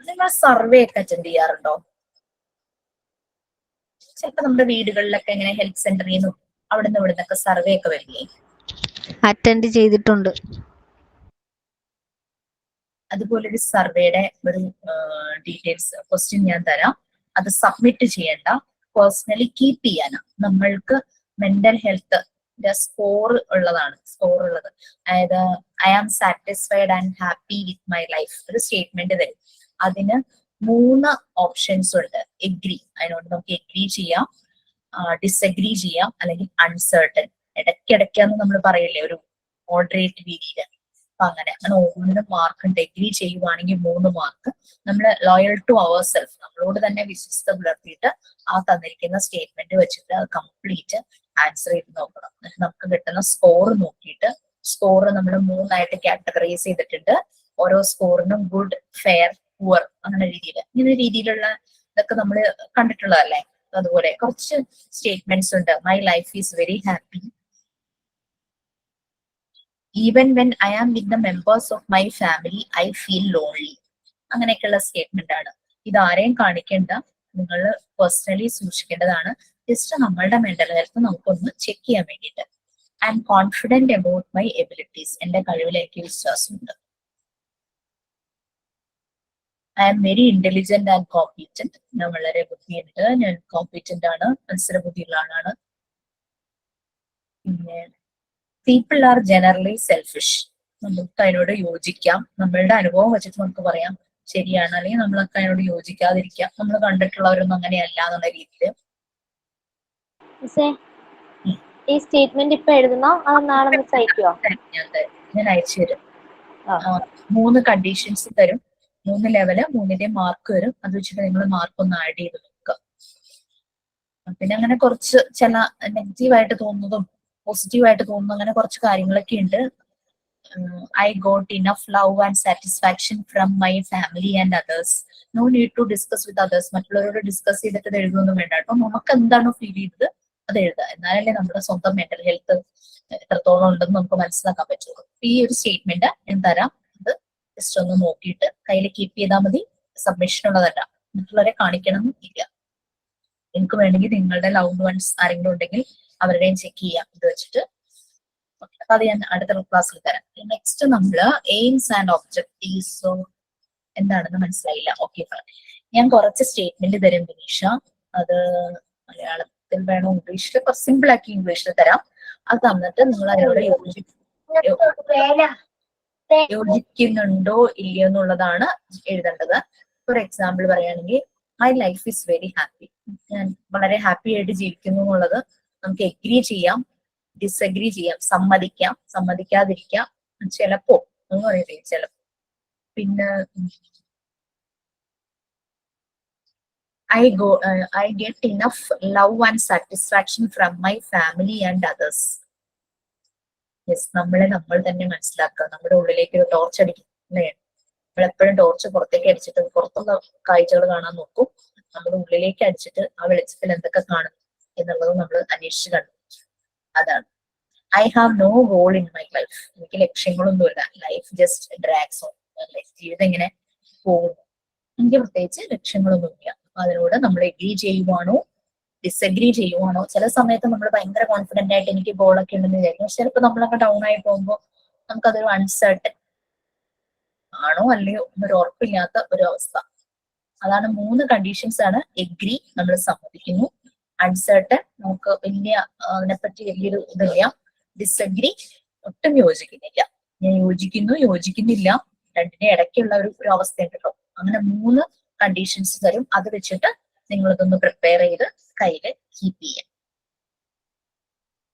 നിങ്ങൾ സർവേ ഒക്കെ അറ്റൻഡ് ചെയ്യാറുണ്ടോ? ചിലപ്പോ നമ്മുടെ വീടുകളിലൊക്കെ ഇങ്ങനെ ഹെൽത്ത് സെന്ററിൽ നിന്നും അവിടെ നിന്ന് ഇവിടെ നിന്നൊക്കെ സർവേ ഒക്കെ വരില്ലേ? അറ്റൻഡ് ചെയ്തിട്ടുണ്ട്. അതുപോലെ ഒരു സർവേയുടെ ഒരു ഡീറ്റെയിൽസ് ക്വസ്റ്റ്യൻ ഞാൻ തരാം. അത് സബ്മിറ്റ് ചെയ്യേണ്ട, പേഴ്സണലി കീപ്പ് ചെയ്യാനാ. നമ്മൾക്ക് മെന്റൽ ഹെൽത്ത് സ്കോർ ഉള്ളതാണ്, അതായത് I am satisfied and happy with my life ഒരു സ്റ്റേറ്റ്മെന്റ് തരും. അതിന് 3 ഓപ്ഷൻസ് ഉണ്ട്. എഗ്രി, അതിനോട് നമുക്ക് എഗ്രി ചെയ്യാം, ഡിസഗ്രി ചെയ്യാം, അല്ലെങ്കിൽ അൺസർട്ടൻ. ഇടയ്ക്കിടയ്ക്കാന്ന് നമ്മൾ പറയില്ലേ ഒരു മോഡറേറ്റ് രീതിയിൽ. അപ്പൊ അങ്ങനെ 1 മാർക്ക് ഉണ്ട്. എഗ്രി ചെയ്യുവാണെങ്കിൽ 3 മാർക്ക്. നമ്മൾ ലോയൽ ടു അവർ സെൽഫ്, നമ്മളോട് തന്നെ വിശ്വസ്ത പുലർത്തിയിട്ട് ആ തന്നിരിക്കുന്ന സ്റ്റേറ്റ്മെന്റ് വെച്ചിട്ട് അത് കംപ്ലീറ്റ് ആൻസർ ചെയ്ത് നോക്കണം. നമുക്ക് കിട്ടുന്ന സ്കോർ നോക്കിയിട്ട്, സ്കോർ നമ്മൾ 3ആയിട്ട് കാറ്റഗറൈസ് ചെയ്തിട്ടുണ്ട്. ഓരോ സ്കോറിനും ഗുഡ്, ഫെയർ, പുവർ അങ്ങനെ ഇങ്ങനെ രീതിയിലുള്ള ഇതൊക്കെ നമ്മൾ കണ്ടിട്ടുള്ളതല്ലേ. അതുപോലെ കുറച്ച് സ്റ്റേറ്റ്മെന്റ്സ് ഉണ്ട്. My life is very happy, even when I am with the members of my family I feel lonely. അങ്ങനെയൊക്കെയുള്ള സ്റ്റേറ്റ്മെന്റ് ആണ്. ഇത് ആരെയും കാണിക്കേണ്ട, നിങ്ങൾ പേഴ്സണലി സൂക്ഷിക്കേണ്ടതാണ്. ജസ്റ്റ് നമ്മളുടെ മെന്റൽ ഹെൽത്ത് നമുക്കൊന്ന് ചെക്ക് ചെയ്യാൻ വേണ്ടിയിട്ട്. I am confident about my abilities, എന്റെ കഴിവിലേക്ക് വിശ്വാസമുണ്ട്. I am very intelligent and competent, ഞാൻ വളരെ ബുദ്ധിയുണ്ട്, ഞാൻ കോമ്പീറ്റന്റ് ആണ്, മത്സര ബുദ്ധിയുള്ള ആളാണ്. പിന്നെ പീപ്പിൾ ആർ ജനറലി സെൽഫിഷ്, നമുക്ക് അതിനോട് യോജിക്കാം. നമ്മളുടെ അനുഭവം വെച്ചിട്ട് നമുക്ക് പറയാം ശരിയാണ്, അല്ലെങ്കിൽ നമ്മളൊക്കെ അതിനോട് യോജിക്കാതിരിക്കാം. നമ്മൾ കണ്ടിട്ടുള്ളവരൊന്നും അങ്ങനെയല്ല എന്നുള്ള രീതിയിൽ. ഈ സ്റ്റേറ്റ്മെന്റ് ഇപ്പൊ എഴുതുന്നോ അത് നാളെ മിസ് അയക്കുവോ? ഞാൻ അയച്ചു തരും. 3 കണ്ടീഷൻസ് തരും, 3 ലെവല്, 3ന്റെ മാർക്ക് വരും. അത് വെച്ചിട്ട് നിങ്ങൾ മാർക്ക് ഒന്ന് ആഡ് ചെയ്ത് നോക്കുക. പിന്നെ അങ്ങനെ കുറച്ച് ചില നെഗറ്റീവായിട്ട് തോന്നുന്നതും പോസിറ്റീവായിട്ട് തോന്നുന്നതും അങ്ങനെ കുറച്ച് കാര്യങ്ങളൊക്കെ ഉണ്ട്. I got enough love and satisfaction from my family and others. No need to discuss with others. മറ്റുള്ളവരോട് ഡിസ്കസ് ചെയ്തിട്ട് എഴുതുന്നൊന്നും വേണ്ട കേട്ടോ. നമുക്ക് എന്താണോ ഫീൽ ചെയ്തത് അത് എഴുതുക. എന്നാലല്ലേ നമ്മുടെ സ്വന്തം മെന്റൽ ഹെൽത്ത് എത്രത്തോളം ഉണ്ടെന്ന് നമുക്ക് മനസ്സിലാക്കാൻ പറ്റുള്ളൂ. ഈ ഒരു സ്റ്റേറ്റ്മെന്റ് ഞാൻ തരാം, അത് ജസ്റ്റ് ഒന്ന് നോക്കിയിട്ട് കയ്യിൽ കീപ്പ് ചെയ്താൽ മതി. സബ്മിഷൻ ഉള്ളതല്ല, മറ്റുള്ളവരെ കാണിക്കണം ഇല്ല. എനിക്ക് വേണമെങ്കിൽ നിങ്ങളുടെ ലവ്ഡ് വൺസ് ആരെങ്കിലും ഉണ്ടെങ്കിൽ അവരുടെയും ചെക്ക് ചെയ്യാം ഇത് വെച്ചിട്ട്. അപ്പൊ അത് ഞാൻ അടുത്ത ക്ലാസ്സിൽ തരാം. നെക്സ്റ്റ് നമ്മള് എയിംസ് ആൻഡ് ഒബ്ജക്റ്റീവ്സ് എന്താണെന്ന് മനസ്സിലായില്ല. ഓക്കെ, ഞാൻ കുറച്ച് സ്റ്റേറ്റ്മെന്റ് തരും വിനീഷ. അത് മലയാളത്തിൽ വേണോ ഇംഗ്ലീഷിൽ? കുറച്ച് സിമ്പിൾ ആക്കി ഇംഗ്ലീഷിൽ തരാം. അത് തന്നിട്ട് നിങ്ങൾ അതിനോട് യോജിക്കുന്നുണ്ടോ ഇല്ലയോ എന്നുള്ളതാണ് എഴുതേണ്ടത്. ഫോർ എക്സാമ്പിൾ പറയുകയാണെങ്കിൽ my life is very happy, ഞാൻ വളരെ ഹാപ്പി ആയിട്ട് ജീവിക്കുന്നു എന്നുള്ളത് നമുക്ക് എഗ്രി ചെയ്യാം, ഡിസഗ്രി ചെയ്യാം, സമ്മതിക്കാം, സമ്മതിക്കാതിരിക്കാം, ചിലപ്പോ എന്ന് പറയുന്നത് ചിലപ്പോ. പിന്നെ I get enough love and satisfaction from my family and others. Yes, നമ്മൾ തന്നെ മനസ്സിലാക്കുക. നമ്മുടെ ഉള്ളിലേക്ക് ഒരു ടോർച്ച് അടിക്കും അല്ലേ? നമ്മളെപ്പോഴും ടോർച്ച് പുറത്തേക്ക് അടിച്ചിട്ട് പുറത്തുള്ള കാഴ്ചകൾ കാണാൻ നോക്കും. നമ്മുടെ ഉള്ളിലേക്ക് അടിച്ചിട്ട് ആ വെളിച്ചത്തിൽ എന്തൊക്കെ കാണും എന്നുള്ളത് നമ്മൾ അന്വേഷിച്ച് കണ്ടു. അതാണ് I have no goal in my life. എനിക്ക് ലക്ഷ്യങ്ങളൊന്നുമില്ല. Life just drags on. ജീവിതം ഇങ്ങനെ പോകുന്നു. എനിക്ക് പ്രത്യേകിച്ച് ലക്ഷ്യങ്ങളൊന്നുമില്ല. അതിനോട് നമ്മൾ എഗ്രി ചെയ്യുവാണോ ഡിസഗ്രി ചെയ്യുവാണോ? ചില സമയത്ത് നമ്മൾ ഭയങ്കര കോൺഫിഡന്റ് ആയിട്ട് എനിക്ക് ഗോളൊക്കെ ഉണ്ടെന്ന് വിചാരിക്കും. പക്ഷെ ചിലപ്പോൾ നമ്മളൊക്കെ ഡൗൺ ആയി പോകുമ്പോൾ നമുക്കതൊരു അൺസർട്ടൻ ആണോ അല്ലയോ എന്നൊരു ഉറപ്പില്ലാത്ത ഒരു അവസ്ഥ. അതാണ് 3 കണ്ടീഷൻസ് ആണ്. എഗ്രി, നമ്മൾ സമ്മതിക്കുന്നു. അൺസർട്ടൻ, നമുക്ക് വലിയ അതിനെപ്പറ്റി വലിയൊരു ഇതില്ല. ഡിസഗ്രി, ഒട്ടും യോജിക്കുന്നില്ല. ഞാൻ യോജിക്കുന്നു, യോജിക്കുന്നില്ല, രണ്ടിന്റെ ഇടയ്ക്കുള്ള ഒരു അവസ്ഥ ഉണ്ടല്ലോ. അങ്ങനെ 3 കണ്ടീഷൻസ് തരും. അത് വെച്ചിട്ട് നിങ്ങൾ ഇതൊന്ന് പ്രിപ്പയർ ചെയ്ത് കയ്യിൽ കീപ്പ് ചെയ്യാം.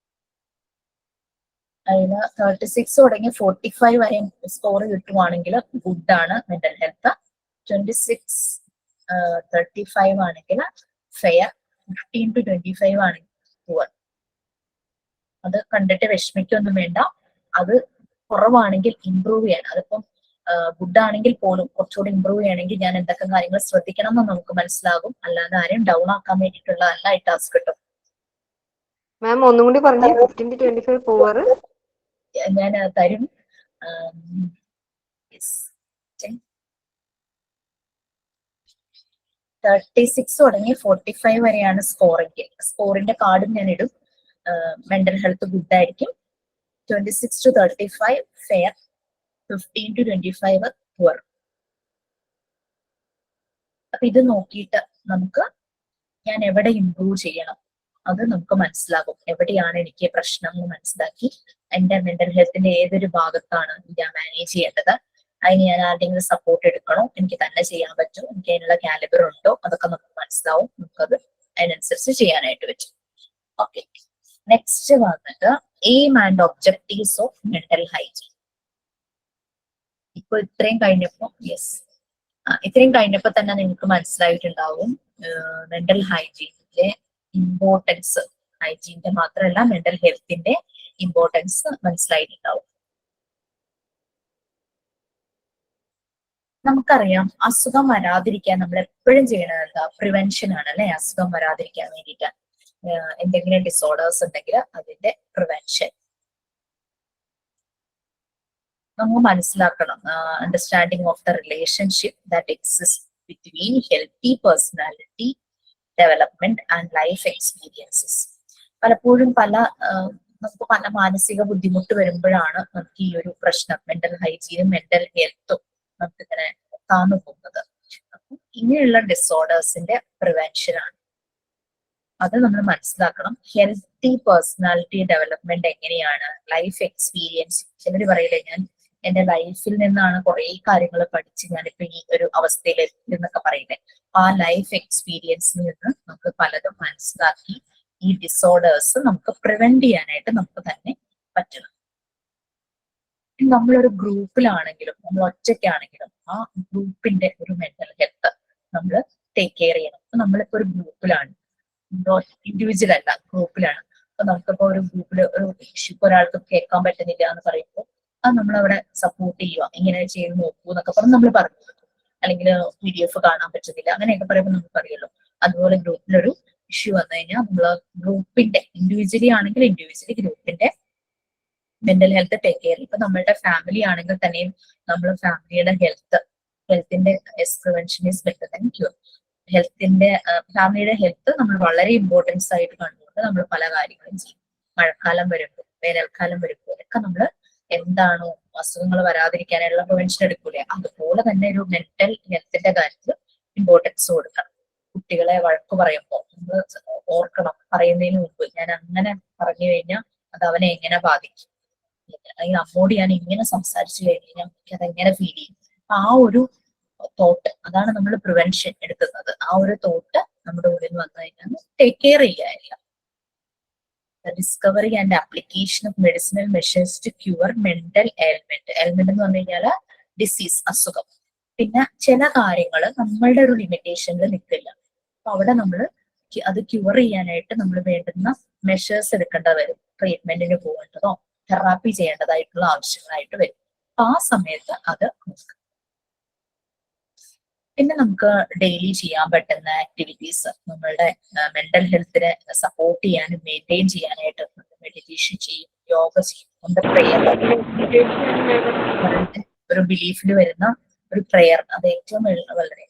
അതിന് 36 തുടങ്ങി 45 വരെ സ്കോർ കിട്ടുവാണെങ്കിൽ ഗുഡ് ആണ് മെന്റൽ ഹെൽത്ത്. 26 35 ആണെങ്കിൽ ഫെയർ. 15 to 25 ആണെങ്കിൽ പുവർ. അത് കണ്ടിട്ട് വിഷമിക്കൊന്നും വേണ്ട. അത് കുറവാണെങ്കിൽ ഇംപ്രൂവ് ചെയ്യണം. അതിപ്പം ഗുഡ് ആണെങ്കിൽ പോലും കുറച്ചുകൂടി ഇംപ്രൂവ് ചെയ്യണമെങ്കിൽ ഞാൻ എന്തൊക്കെ കാര്യങ്ങൾ ശ്രദ്ധിക്കണം എന്ന് നമുക്ക് മനസ്സിലാകും. അല്ലാതെ ആരെയും ഡൗൺ ആക്കാൻ വേണ്ടിയിട്ടുള്ള അല്ല ഈ ടാസ്ക് കിട്ടും. മാം ഒന്നും കൂടി പറഞ്ഞേ. 15 to 25 പോവർ ഞാൻ തരും. 36 തുടങ്ങി 45 വരെയാണ് സ്കോറിംഗ്. സ്കോറിന്റെ കാർഡും ഞാൻ ഇടും. മെന്റൽ ഹെൽത്ത് ഗുഡ് ആയിരിക്കും. 26 to 35 ഫെയർ. 15 to 25 poor. അപ്പൊ ഇത് നോക്കിയിട്ട് നമുക്ക് ഞാൻ എവിടെ ഇംപ്രൂവ് ചെയ്യണം അത് നമുക്ക് മനസ്സിലാകും. എവിടെയാണ് എനിക്ക് പ്രശ്നം എന്ന് മനസ്സിലാക്കി എന്റെ മെന്റൽ ഹെൽത്തിന്റെ ഏതൊരു ഭാഗത്താണ് ഞാൻ മാനേജ് ചെയ്യേണ്ടത്, അതിന് ഞാൻ ആരുടെയെങ്കിലും സപ്പോർട്ട് എടുക്കണോ, എനിക്ക് തന്നെ ചെയ്യാൻ പറ്റുമോ, എനിക്ക് അതിനുള്ള കാലിബർ ഉണ്ടോ, അതൊക്കെ നമുക്ക് മനസ്സിലാവും. നമുക്കത് അതിനനുസരിച്ച് ചെയ്യാനായിട്ട് പറ്റും. ഓക്കെ, നെക്സ്റ്റ് വന്നിട്ട് aim and objectives of mental hygiene. ഇപ്പൊ ഇത്രയും കഴിഞ്ഞപ്പോ തന്നെ നിങ്ങൾക്ക് മനസ്സിലായിട്ടുണ്ടാവും മെന്റൽ ഹൈജീനിന്റെ ഇമ്പോർട്ടൻസ്. ഹൈജീനിന്റെ മാത്രമല്ല മെന്റൽ ഹെൽത്തിന്റെ ഇമ്പോർട്ടൻസ് മനസ്സിലായിട്ടുണ്ടാവും. നമുക്കറിയാം അസുഖം വരാതിരിക്കാൻ നമ്മൾ എപ്പോഴും ചെയ്യണത് എന്താ? പ്രിവെൻഷൻ ആണ് അല്ലെ? അസുഖം വരാതിരിക്കാൻ വേണ്ടിയിട്ട് എന്തെങ്കിലും ഡിസോർഡേഴ്സ് ഉണ്ടെങ്കിൽ അതിന്റെ പ്രിവെൻഷൻ നമുക്ക് മനസ്സിലാക്കണം. Understanding of the relationship that exist between healthy personality development and life experiences. പലപ്പോഴും നമുക്ക് പല മാനസിക ബുദ്ധിമുട്ട് വരുമ്പോഴാണ് നമുക്ക് ഈ ഒരു പ്രശ്നം മെന്റൽ ഹൈജീനും മെന്റൽ ഹെൽത്തും നമുക്ക് ഇങ്ങനെ താന്നു പോകുന്നത്. ഇങ്ങനെയുള്ള ഡിസോർഡേഴ്സിന്റെ പ്രിവെൻഷൻ ആണ്. അത് നമ്മൾ മനസ്സിലാക്കണം. ഹെൽത്തി പേഴ്സണാലിറ്റി ഡെവലപ്മെന്റ് എങ്ങനെയാണ്? Life experience. ചിലർ പറയില്ലേ, ഞാൻ എന്റെ ലൈഫിൽ നിന്നാണ് കുറെ കാര്യങ്ങൾ പഠിച്ച് ഞാനിപ്പോ ഈ ഒരു അവസ്ഥയിൽ എന്നൊക്കെ പറയില്ലേ. ആ ലൈഫ് എക്സ്പീരിയൻസിൽ നിന്ന് നമുക്ക് പലതും മനസ്സിലാക്കി ഈ ഡിസോർഡേഴ്സ് നമുക്ക് പ്രിവെന്റ് ചെയ്യാനായിട്ട് നമുക്ക് തന്നെ പറ്റണം. നമ്മളൊരു ഗ്രൂപ്പിലാണെങ്കിലും നമ്മൾ ഒറ്റയ്ക്കാണെങ്കിലും ആ ഗ്രൂപ്പിന്റെ ഒരു മെന്റൽ ഹെൽത്ത് നമ്മൾ ടേക്ക് കെയർ ചെയ്യണം. അപ്പൊ നമ്മളിപ്പോ ഒരു ഗ്രൂപ്പിലാണ്, ഇൻഡിവിജ്വൽ അല്ല, ഗ്രൂപ്പിലാണ്. അപ്പൊ നമുക്കിപ്പോ ഒരു ഗ്രൂപ്പിൽ ഒരു ഇഷ്യൂ ഒരാൾക്ക് കേൾക്കാൻ പറ്റുന്നില്ല എന്ന് പറയുമ്പോൾ അത് നമ്മളവിടെ സപ്പോർട്ട് ചെയ്യുക, ഇങ്ങനെ ചെയ്ത് നോക്കൂ എന്നൊക്കെ പറഞ്ഞ് നമ്മൾ പറഞ്ഞു കൊടുക്കും. അല്ലെങ്കിൽ PDF കാണാൻ പറ്റുന്നില്ല അങ്ങനെയൊക്കെ പറയുമ്പോൾ നമുക്ക് അറിയല്ലോ. അതുപോലെ ഗ്രൂപ്പിലൊരു ഇഷ്യൂ വന്നു കഴിഞ്ഞാൽ നമ്മൾ ഗ്രൂപ്പിന്റെ ഇൻഡിവിജ്വലി ആണെങ്കിൽ ഇൻഡിവിജ്വലി ഗ്രൂപ്പിന്റെ മെന്റൽ ഹെൽത്ത് ടേക്ക് കെയർ. ഇപ്പൊ നമ്മളുടെ ഫാമിലി ആണെങ്കിൽ തന്നെയും നമ്മൾ ഫാമിലിയുടെ ഹെൽത്തിന്റെ prevention is better than cure. ഹെൽത്തിന്റെ ഫാമിലിയുടെ ഹെൽത്ത് നമ്മൾ വളരെ ഇമ്പോർട്ടൻസ് ആയിട്ട് കണ്ടുകൊണ്ട് നമ്മൾ പല കാര്യങ്ങളും ചെയ്യും. മഴക്കാലം വരുമ്പോൾ വേനൽക്കാലം വരുമ്പോൾ ഒക്കെ നമ്മൾ എന്താണോ അസുഖങ്ങൾ വരാതിരിക്കാനുള്ള പ്രിവെൻഷൻ എടുക്കൂലേ, അതുപോലെ തന്നെ ഒരു മെന്റൽ ഹെൽത്തിന്റെ കാര്യത്തിൽ ഇമ്പോർട്ടൻസ് കൊടുക്കണം. കുട്ടികളെ വഴക്ക് പറയുമ്പോൾ നമ്മൾ ഓർക്കണം, പറയുന്നതിന് മുമ്പ് ഞാൻ അങ്ങനെ പറഞ്ഞു കഴിഞ്ഞാൽ അത് അവനെ എങ്ങനെ ബാധിക്കും, അല്ലെങ്കിൽ അമ്മോട് ഞാൻ ഇങ്ങനെ സംസാരിച്ചു കഴിഞ്ഞാൽ എനിക്ക് അതെങ്ങനെ ഫീൽ ചെയ്യും. ആ ഒരു തോട്ട്, അതാണ് നമ്മൾ പ്രിവെൻഷൻ എടുക്കുന്നത്. ആ ഒരു തോട്ട് നമ്മുടെ ഉള്ളിൽ വന്നു കഴിഞ്ഞാൽ ടേക്ക് കെയർ ചെയ്യാനില്ല. Discovery and application of medicinal measures to cure mental ailment. Ailment എന്ന് പറഞ്ഞു കഴിഞ്ഞാൽ ഡിസീസ്, അസുഖം. പിന്നെ ചില കാര്യങ്ങൾ നമ്മളുടെ ഒരു ലിമിറ്റേഷനിൽ നിൽക്കില്ല. അപ്പൊ അവിടെ നമ്മൾ അത് ക്യൂർ ചെയ്യാനായിട്ട് നമ്മൾ വേണ്ടുന്ന മെഷേഴ്സ് എടുക്കേണ്ടി വരും. ട്രീറ്റ്മെന്റിന് പോകേണ്ടതോ തെറാപ്പി ചെയ്യേണ്ടതായിട്ടുള്ള ആവശ്യങ്ങളായിട്ട് വരും. അപ്പൊ ആ സമയത്ത് അത് നോക്കുക. പിന്നെ നമുക്ക് ഡെയിലി ചെയ്യാൻ പറ്റുന്ന ആക്ടിവിറ്റീസ്, നമ്മളുടെ മെന്റൽ ഹെൽത്തിനെ സപ്പോർട്ട് ചെയ്യാനും മെയിൻറ്റെയിൻ ചെയ്യാനായിട്ട് മെഡിറ്റേഷൻ ചെയ്യും, യോഗ ചെയ്യും, നമ്മുടെ പ്രെയർ, ഒരു ബിലീഫിൽ വരുന്ന ഒരു പ്രെയർ, അത് ഏറ്റവും വളരെ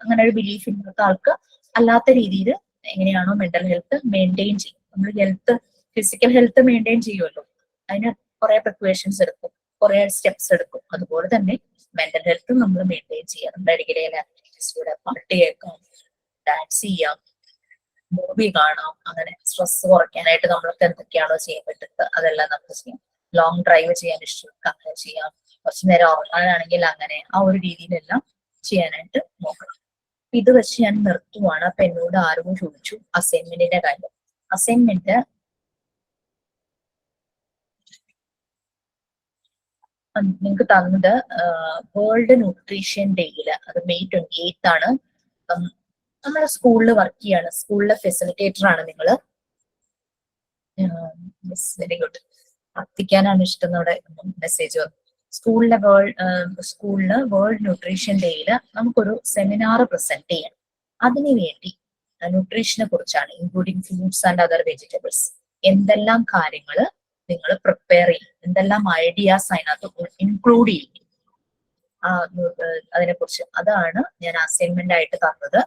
അങ്ങനെ ഒരു ബിലീഫ് ഇല്ലാത്ത ആൾക്ക് അല്ലാത്ത രീതിയിൽ എങ്ങനെയാണോ മെന്റൽ ഹെൽത്ത് മെയിൻറ്റെയിൻ ചെയ്യും. നമ്മൾ ഹെൽത്ത് ഫിസിക്കൽ ഹെൽത്ത് മെയിൻറ്റെയിൻ ചെയ്യുമല്ലോ, അതിന് കുറെ പ്രിപ്പറേഷൻസ് എടുക്കും, കുറെ സ്റ്റെപ്സ് എടുക്കും. അതുപോലെ തന്നെ മെന്റൽ ഹെൽത്ത് നമ്മൾ മെയിൻറ്റെയിൻ ചെയ്യാം. നമ്മുടെ അരികിലെ ആക്ടിവിറ്റീസിലൂടെ പാട്ട് കേൾക്കാം, ഡാൻസ് ചെയ്യാം, മൂവി കാണാം. അങ്ങനെ സ്ട്രെസ് കുറയ്ക്കാനായിട്ട് നമ്മൾക്ക് എന്തൊക്കെയാണോ ചെയ്യാൻ പറ്റുന്നത് അതെല്ലാം നമുക്ക് ചെയ്യാം. ലോങ് ഡ്രൈവ് ചെയ്യാൻ ഇഷ്ടമൊക്കെ അങ്ങനെ ചെയ്യാം. കുറച്ചു നേരം ഉറങ്ങാനാണെങ്കിൽ അങ്ങനെ ആ ഒരു രീതിയിലെല്ലാം ചെയ്യാനായിട്ട് നോക്കണം. ഇത് വെച്ച് ഞാൻ നിർത്തുവാണ്. അപ്പൊ എന്നോട് ആരും ചോദിച്ചു അസൈൻമെന്റിന്റെ കാര്യം. അസൈൻമെന്റ് നിങ്ങൾക്ക് തന്നത് വേൾഡ് ന്യൂട്രീഷൻ ഡേയില്, അത് മെയ് 28 ആണ്. നമ്മുടെ സ്കൂളിൽ വർക്ക് ചെയ്യാണ്, സ്കൂളിലെ ഫെസിലിറ്റേറ്റർ ആണ് നിങ്ങള്. Very good. പ്രാർത്ഥിക്കാനാണ് ഇഷ്ടം നമ്മുടെ മെസ്സേജ് വന്നു. സ്കൂളിലെ വേൾഡ് ന്യൂട്രീഷൻ ഡേയില് നമുക്കൊരു സെമിനാർ പ്രസന്റ് ചെയ്യണം. അതിനുവേണ്ടി ന്യൂട്രീഷനെ കുറിച്ചാണ്, including fruits and other vegetables, എന്തെല്ലാം കാര്യങ്ങള് നിങ്ങൾ പ്രിപ്പയർ ചെയ്യും, എന്തെല്ലാം ഐഡിയാസ് അതിനകത്ത് ഇൻക്ലൂഡ് ചെയ്യും, അതിനെ കുറിച്ച് അതാണ് ഞാൻ അസൈൻമെന്റ് ആയിട്ട് തന്നത്.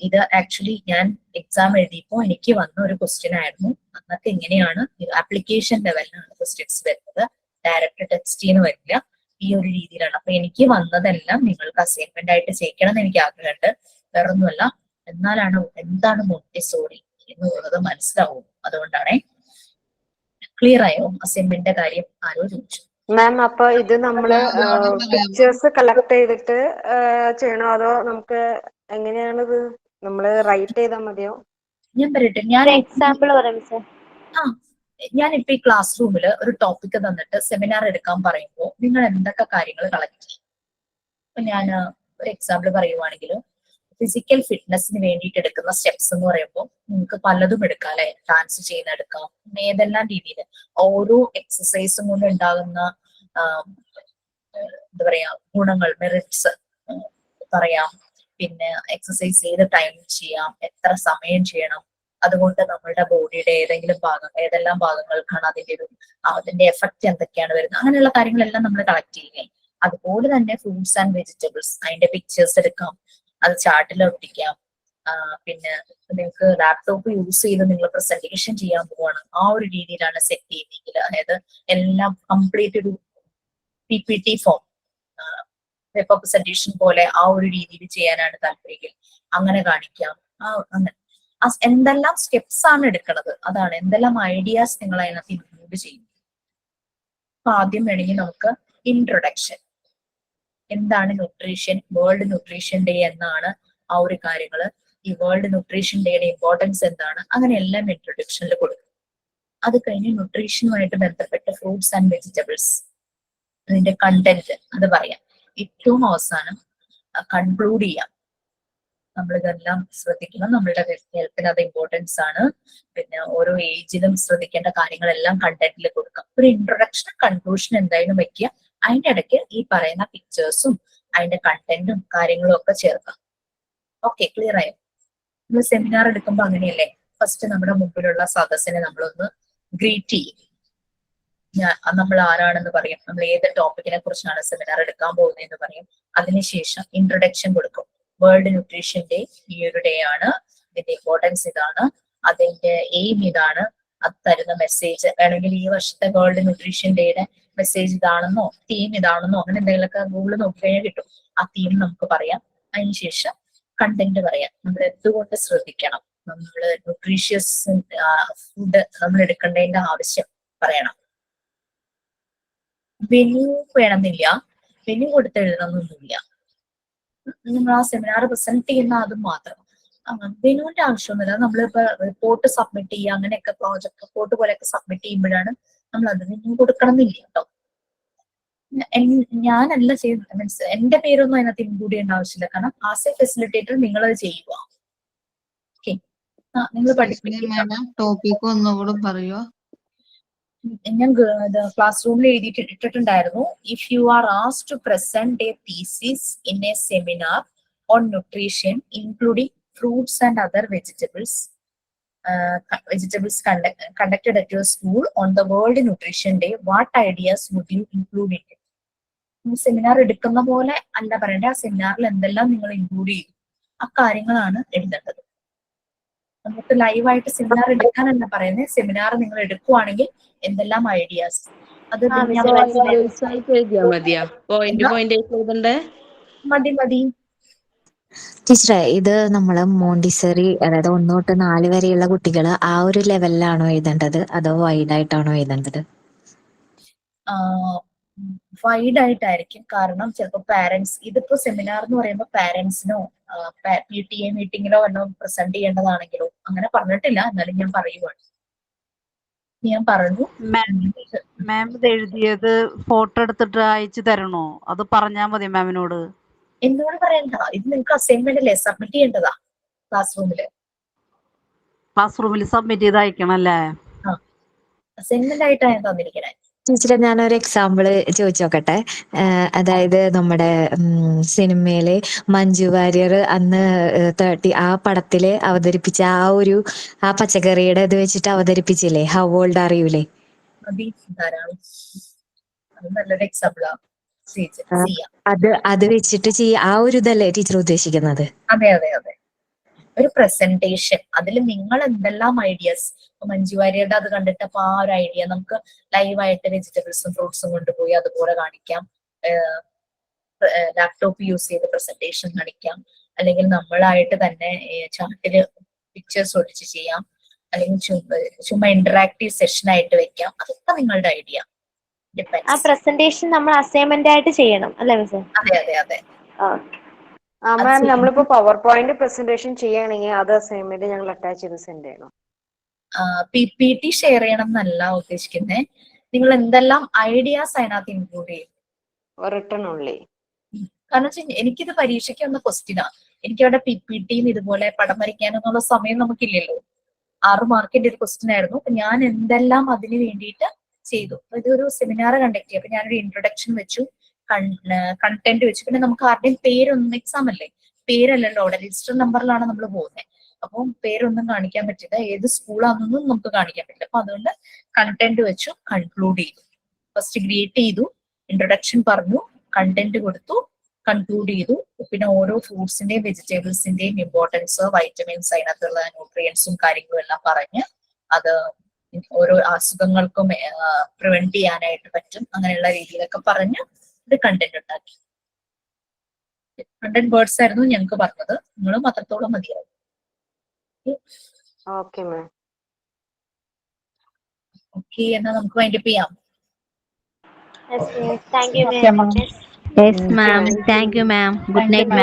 ഇത് ആക്ച്വലി ഞാൻ എക്സാം എഴുതിയപ്പോൾ എനിക്ക് വന്ന ഒരു ക്വസ്റ്റ്യൻ ആയിരുന്നു. അന്നൊക്കെ എങ്ങനെയാണ് ആപ്ലിക്കേഷൻ ലെവലിലാണ് ക്വസ്റ്റ്യൻസ് വരുന്നത്, ഡയറക്റ്റ് ടെക്സ്റ്റ് വരില്ല, ഈ ഒരു രീതിയിലാണ്. അപ്പൊ എനിക്ക് വന്നതെല്ലാം നിങ്ങൾക്ക് അസൈൻമെന്റ് ആയിട്ട് ചെയ്യിക്കണം എന്ന് എനിക്ക് ആഗ്രഹമുണ്ട്. വേറൊന്നുമല്ല, എന്നാലാണ് എന്താണ് മോണ്ടിസോറി എന്നുള്ളത് മനസ്സിലാവും. അതുകൊണ്ടാണേ. ക്ലിയർ ആയോ അസൈൻമെന്റിന്റെ കാര്യം? ആരോ ചോദിച്ചു. മാം, അപ്പൊ ഇത് നമ്മള് പിക്ചേഴ്സ് കളക്ട് ചെയ്തിട്ട് ചെയ്യണോ, അതോ നമുക്ക് എങ്ങനെയാണിത്? നമ്മള് റൈറ്റ് ചെയ്താൽ മതിയോ? ഞാൻ പറയട്ടെ, ഞാൻ എക്സാമ്പിൾ പറയാം മിസ്സേ. ഞാനിപ്പോ ഈ ക്ലാസ് റൂമിൽ ഒരു ടോപ്പിക് തന്നിട്ട് സെമിനാർ എടുക്കാൻ പറയുമ്പോൾ നിങ്ങൾ എന്തൊക്കെ കാര്യങ്ങൾ കളക്ട് ചെയ്യും? ഇപ്പൊ ഞാൻ ഒരു എക്സാമ്പിൾ പറയുവാണെങ്കിൽ, ഫിസിക്കൽ ഫിറ്റ്നസിന് വേണ്ടിയിട്ട് എടുക്കുന്ന സ്റ്റെപ്സ് എന്ന് പറയുമ്പോൾ നിങ്ങൾക്ക് പലതും എടുക്കാം അല്ലെ. ഡാൻസ് ചെയ്യുന്ന എടുക്കാം, ഏതെല്ലാം രീതിയിൽ ഓരോ എക്സസൈസും കൊണ്ട് ഉണ്ടാകുന്ന എന്താ പറയാ ഗുണങ്ങൾ, മെറിറ്റ്സ് പറയാം. പിന്നെ എക്സസൈസ് ഏത് ടൈമിൽ ചെയ്യാം, എത്ര സമയം ചെയ്യണം, അതുകൊണ്ട് നമ്മളുടെ ബോഡിയുടെ ഏതെല്ലാം ഭാഗങ്ങൾക്കാണ് അതിന്റെ എഫക്റ്റ് എന്തൊക്കെയാണ് വരുന്നത്, അങ്ങനെയുള്ള കാര്യങ്ങളെല്ലാം നമ്മൾ കളക്ട് ചെയ്യുകയും. അതുപോലെ തന്നെ ഫ്രൂട്ട്സ് ആൻഡ് വെജിറ്റബിൾസ്, അതിന്റെ പിക്ചേഴ്സ് എടുക്കാം, അത് ചാർട്ടിൽ ഒട്ടിക്കാം. പിന്നെ നിങ്ങൾക്ക് ലാപ്ടോപ്പ് യൂസ് ചെയ്ത് നിങ്ങൾ പ്രസന്റേഷൻ ചെയ്യാൻ പോവാണ്, ആ ഒരു രീതിയിലാണ് സെറ്റ് ചെയ്യുന്നതെങ്കിൽ, അതായത് എല്ലാം കംപ്ലീറ്റ് ഒരു PPT ഫോം, പേപ്പർ പ്രസന്റേഷൻ പോലെ ആ ഒരു രീതിയിൽ ചെയ്യാനാണ് താല്പര്യം, അങ്ങനെ കാണിക്കാം. അങ്ങനെ എന്തെല്ലാം സ്റ്റെപ്സ് ആണ് എടുക്കുന്നത്, അതാണ് എന്തെല്ലാം ഐഡിയാസ് നിങ്ങൾ അതിനകത്ത് ഇൻക്ലൂഡ് ചെയ്യും. അപ്പൊ ആദ്യം വേണമെങ്കിൽ നമുക്ക് ഇൻട്രൊഡക്ഷൻ, എന്താണ് ന്യൂട്രീഷൻ, വേൾഡ് ന്യൂട്രീഷൻ ഡേ എന്നാണ് ആ ഒരു കാര്യങ്ങള്, ഈ വേൾഡ് ന്യൂട്രീഷൻ ഡേയുടെ ഇമ്പോർട്ടൻസ് എന്താണ്, അങ്ങനെ എല്ലാം ഇൻട്രൊഡക്ഷനിൽ കൊടുക്കും. അത് കഴിഞ്ഞ് ന്യൂട്രീഷനുമായിട്ട് ബന്ധപ്പെട്ട് ഫ്രൂട്ട്സ് ആൻഡ് വെജിറ്റബിൾസ്, അതിന്റെ കണ്ടന്റ് അത് പറയാം. ഏറ്റവും അവസാനം കൺക്ലൂഡ് ചെയ്യാം. നമ്മളിതെല്ലാം ശ്രദ്ധിക്കണം, നമ്മളുടെ ഹെൽത്തിന് അത് ഇമ്പോർട്ടൻസ് ആണ്. പിന്നെ ഓരോ ഏജിലും ശ്രദ്ധിക്കേണ്ട കാര്യങ്ങളെല്ലാം കണ്ടന്റിൽ കൊടുക്കാം. ഒരു ഇൻട്രൊഡക്ഷൻ, കൺക്ലൂഷൻ എന്തായാലും വെക്കുക. അതിന്റെ ഇടയ്ക്ക് ഈ പറയുന്ന പിക്ചേഴ്സും അതിന്റെ കണ്ടന്റും കാര്യങ്ങളും ഒക്കെ ചേർക്കാം. ഓക്കെ, ക്ലിയർ ആയോ? നമ്മൾ സെമിനാർ എടുക്കുമ്പോൾ അങ്ങനെയല്ലേ, ഫസ്റ്റ് നമ്മുടെ മുമ്പിലുള്ള സദസ്സിനെ നമ്മളൊന്ന് ഗ്രീറ്റ് ചെയ്യും. നമ്മൾ ആരാണെന്ന് പറയും, നമ്മൾ ഏത് ടോപ്പിക്കിനെ കുറിച്ചാണ് സെമിനാർ എടുക്കാൻ പോകുന്നതെന്ന് പറയും. അതിനുശേഷം ഇൻട്രൊഡക്ഷൻ കൊടുക്കും. വേൾഡ് ന്യൂട്രീഷൻ ഡേ ഈ ഒരു ഡേ ആണ്, ഇതിന്റെ ഇമ്പോർട്ടൻസ് ഇതാണ്, അതിന്റെ എയിം ഇതാണ്, അത് തരുന്ന മെസ്സേജ് വേണമെങ്കിൽ ഈ വർഷത്തെ വേൾഡ് ന്യൂട്രീഷൻ ഡേയുടെ മെസ്സേജ് ഇതാണെന്നോ തീം ഇതാണെന്നോ അങ്ങനെ എന്തെങ്കിലുമൊക്കെ ഗൂഗിളിൽ നോക്കിക്കഴിഞ്ഞാൽ കിട്ടും. ആ തീം നമുക്ക് പറയാം. അതിനുശേഷം കണ്ടന്റ് പറയാം. നമ്മൾ എന്തുകൊണ്ട് ശ്രദ്ധിക്കണം, നമ്മൾ ന്യൂട്രീഷ്യസ് ഫുഡ് നമ്മൾ എടുക്കേണ്ടതിന്റെ ആവശ്യം പറയണം. വെന്യൂ വേണമെന്നില്ല, വെന്യൂ കൊടുത്ത് എഴുതണമെന്നൊന്നുമില്ല. നമ്മൾ ആ സെമിനാർ പ്രസന്റ് ചെയ്യുന്ന അതും മാത്രം. വെന്യൂവിന്റെ ആവശ്യമൊന്നുമില്ല. നമ്മളിപ്പോ റിപ്പോർട്ട് സബ്മിറ്റ് ചെയ്യുക, അങ്ങനെയൊക്കെ പ്രോജക്ട് റിപ്പോർട്ട് പോലെയൊക്കെ സബ്മിറ്റ് ചെയ്യുമ്പോഴാണ് നമ്മൾ അത് വെന്യൂ കൊടുക്കണം എന്നില്ല കേട്ടോ. ഞാനല്ല ചെയ്യുന്നത്, മീൻസ് എന്റെ പേരൊന്നും അതിനകത്ത് ഇൻക്ലൂഡ് ചെയ്യേണ്ട ആവശ്യമില്ല. കാരണം ആസ് എ ഫെസിലിറ്റേറ്റർ നിങ്ങളത് ചെയ്യുക. ഓക്കെ, നിങ്ങൾ പഠിപ്പിക്കുക. ടോപ്പിക് ഒന്നുകൂടെ പറയുക. ഞാൻ ക്ലാസ് റൂമിൽ എഴുതിയിട്ടിട്ടുണ്ടായിരുന്നു. If you are asked to present a thesis in a seminar on nutrition including fruits and other vegetables conducted at your school on the World Nutrition Day, what ideas would you include in it? Seminar എടുക്കുന്ന പോലെ അല്ല പറയണ്ടേ, ആ സെമിനാറിൽ എന്തെല്ലാം നിങ്ങൾ include ചെയ്തു, ആ കാര്യങ്ങളാണ് എഴുതേണ്ടത്. നമുക്ക് ലൈവായിട്ട് സെമിനാർ എടുക്കാനല്ല പറയുന്നത്. സെമിനാർ നിങ്ങൾ എടുക്കുവാണെങ്കിൽ എന്തെല്ലാം ഐഡിയാസ് അത് ഞാൻ എഴുതിയാ മതിയാ? പോയിന്റ് പോയിന്റ് എഴുതണ്ടേ? മതി. ടീച്ചറെ, ഇത് നമ്മള് മോണ്ടിസറി, അതായത് 1 തൊട്ട് 4 വരെയുള്ള കുട്ടികൾ ആ ഒരു ലെവലിലാണോ എഴുതേണ്ടത്, അതോ വൈഡ് ആയിട്ടാണോ എഴുതേണ്ടത്? വൈഡ് ആയിട്ടായിരിക്കും. കാരണം ചിലപ്പോൾ പാരന്റ്സ്, ഇതിപ്പോ സെമിനാർ എന്ന് പറയുമ്പോൾ പാരന്റ്സിനോ PTA മീറ്റിങ്ങിലോ വല്ലതും പ്രസന്റ് ചെയ്യേണ്ടതാണെങ്കിലോ അങ്ങനെ പറഞ്ഞിട്ടില്ല, എന്നാലും ഞാൻ പറയുവാണ്. ഞാൻ പറഞ്ഞു മാം ഇത് എഴുതിയത് ഫോട്ടോ എടുത്തിട്ട് അയച്ചു തരണോ? അത് പറഞ്ഞാ മതി മാമിനോട്. എന്നോട് പറയണ്ട, ഇത് നിങ്ങൾക്ക് അസൈൻമെന്റ് അല്ലേ, സബ്മിറ്റ് ചെയ്യേണ്ടതാ ക്ലാസ് റൂമിൽ സബ്മിറ്റ് ചെയ്ത് അയക്കണം അല്ലേ? അസൈൻമെന്റ് ആയിട്ടാണ് തന്നിരിക്കണേ. ടീച്ചറെ, ഞാനൊരു എക്സാമ്പിള് ചോദിച്ചോക്കട്ടെ. അതായത് നമ്മുടെ സിനിമയില് മഞ്ജു വാര്യർ അന്ന് 30 ആ പടത്തില് അവതരിപ്പിച്ച ആ പച്ചക്കറിയുടെ ഇത് വെച്ചിട്ട് അവതരിപ്പിച്ചില്ലേ, ഹൗ ഓൾഡ് ആർ യു ല്ലേ? ധാരാളം, അത് നല്ലൊരു എക്സാമ്പിളാ. അത് വെച്ചിട്ട് ആ ഒരു ഇതല്ലേ ടീച്ചർ ഉദ്ദേശിക്കുന്നത്? അതെ, ഒരു പ്രസന്റേഷൻ. അതിൽ നിങ്ങൾ എന്തെല്ലാം ഐഡിയാസ്, മഞ്ജു വാര്യരുടെ അത് കണ്ടിട്ട് അപ്പൊ ആ ഒരു ഐഡിയ നമുക്ക് ലൈവായിട്ട് വെജിറ്റബിൾസും ഫ്രൂട്ട്സും കൊണ്ടുപോയി അതുപോലെ കാണിക്കാം. ലാപ്ടോപ്പ് യൂസ് ചെയ്ത് പ്രസന്റേഷൻ കാണിക്കാം, അല്ലെങ്കിൽ നമ്മളായിട്ട് തന്നെ ചാർട്ടില് പിക്ചേഴ്സ് ഒട്ടിച്ച് ചെയ്യാം, അല്ലെങ്കിൽ ചുമ്മാ ഇന്ററാക്റ്റീവ് സെഷൻ ആയിട്ട് വെക്കാം. അതൊക്കെ നിങ്ങളുടെ ഐഡിയ. ആ പ്രസന്റേഷൻ നമ്മൾ അസൈൻമെന്റ് ആയിട്ട് ചെയ്യണം അല്ലേ മിസ്? അതെ. മാം, നമ്മളിപ്പോ പവർ പോയിന്റ് പ്രസന്റേഷൻ ചെയ്യുകയാണെങ്കിൽ അത് അസൈൻമെന്റ് ഞങ്ങൾ അറ്റാച്ച് ചെയ്ത് സെൻഡ് ചെയ്യണം. PPT ഷെയർ ചെയ്യണം എന്നല്ല ഉദ്ദേശിക്കുന്നത്. നിങ്ങൾ എന്തെല്ലാം ഐഡിയാസ് അതിനകത്ത് ഇൻക്ലൂഡ് ചെയ്യും? Return only. കാരണം എനിക്കിത് പരീക്ഷയ്ക്ക് വന്ന ക്വസ്റ്റ്യനാ. എനിക്കവിടെ PPTയും ഇതുപോലെ പടം വരയ്ക്കാനൊന്നുള്ള സമയം നമുക്കില്ലല്ലോ. 6 മാർക്കിന്റെ ഒരു ക്വസ്റ്റ്യൻ ആയിരുന്നു. അപ്പൊ ഞാൻ എന്തെല്ലാം അതിന് വേണ്ടിയിട്ട് ചെയ്തു. ഇതൊരു സെമിനാർ കണ്ടക്ട് ചെയ്യും. അപ്പൊ ഞാനൊരു ഇൻട്രൊഡക്ഷൻ വെച്ചു, കണ്ടന്റ് വെച്ചു. പിന്നെ നമുക്ക് ആരുടെയും പേരൊന്നും, എക്സാം അല്ലേ, പേരല്ലല്ലോ, അവിടെ രജിസ്റ്റർ നമ്പറിലാണ് നമ്മൾ പോകുന്നത്. അപ്പം പേരൊന്നും കാണിക്കാൻ പറ്റില്ല, ഏത് സ്കൂളാണെന്നൊന്നും നമുക്ക് കാണിക്കാൻ പറ്റില്ല. അപ്പൊ അതുകൊണ്ട് കണ്ടന്റ് വെച്ചു, കൺക്ലൂഡ് ചെയ്തു. ഫസ്റ്റ് ഗ്രീറ്റ് ചെയ്തു, ഇൻട്രൊഡക്ഷൻ പറഞ്ഞു, കണ്ടന്റ് കൊടുത്തു, കൺക്ലൂഡ് ചെയ്തു. പിന്നെ ഓരോ ഫ്രൂട്ട്സിന്റെയും വെജിറ്റബിൾസിന്റെയും ഇമ്പോർട്ടൻസ്, വൈറ്റമിൻസ്, അതിനകത്തുള്ള ന്യൂട്രിയൻസും കാര്യങ്ങളും എല്ലാം പറഞ്ഞ് അത് ഓരോ അസുഖങ്ങൾക്കും പ്രിവെന്റ് ചെയ്യാനായിട്ട് പറ്റും, അങ്ങനെയുള്ള രീതിയിലൊക്കെ പറഞ്ഞ് ഒരു കണ്ടന്റ് ഉണ്ടാക്കി. 100 വേർഡ്സ് ആയിരുന്നു ഞങ്ങൾക്ക് പറഞ്ഞത്. നിങ്ങളും അത്രത്തോളം മതിയാവും. Okay ma'am. ഓക്കെ, എന്നാൽ നമുക്ക് വൈൻഡപ്പ് ചെയ്യാം. Thank you yes ma'am, thank you ma'am. Good night ma'am.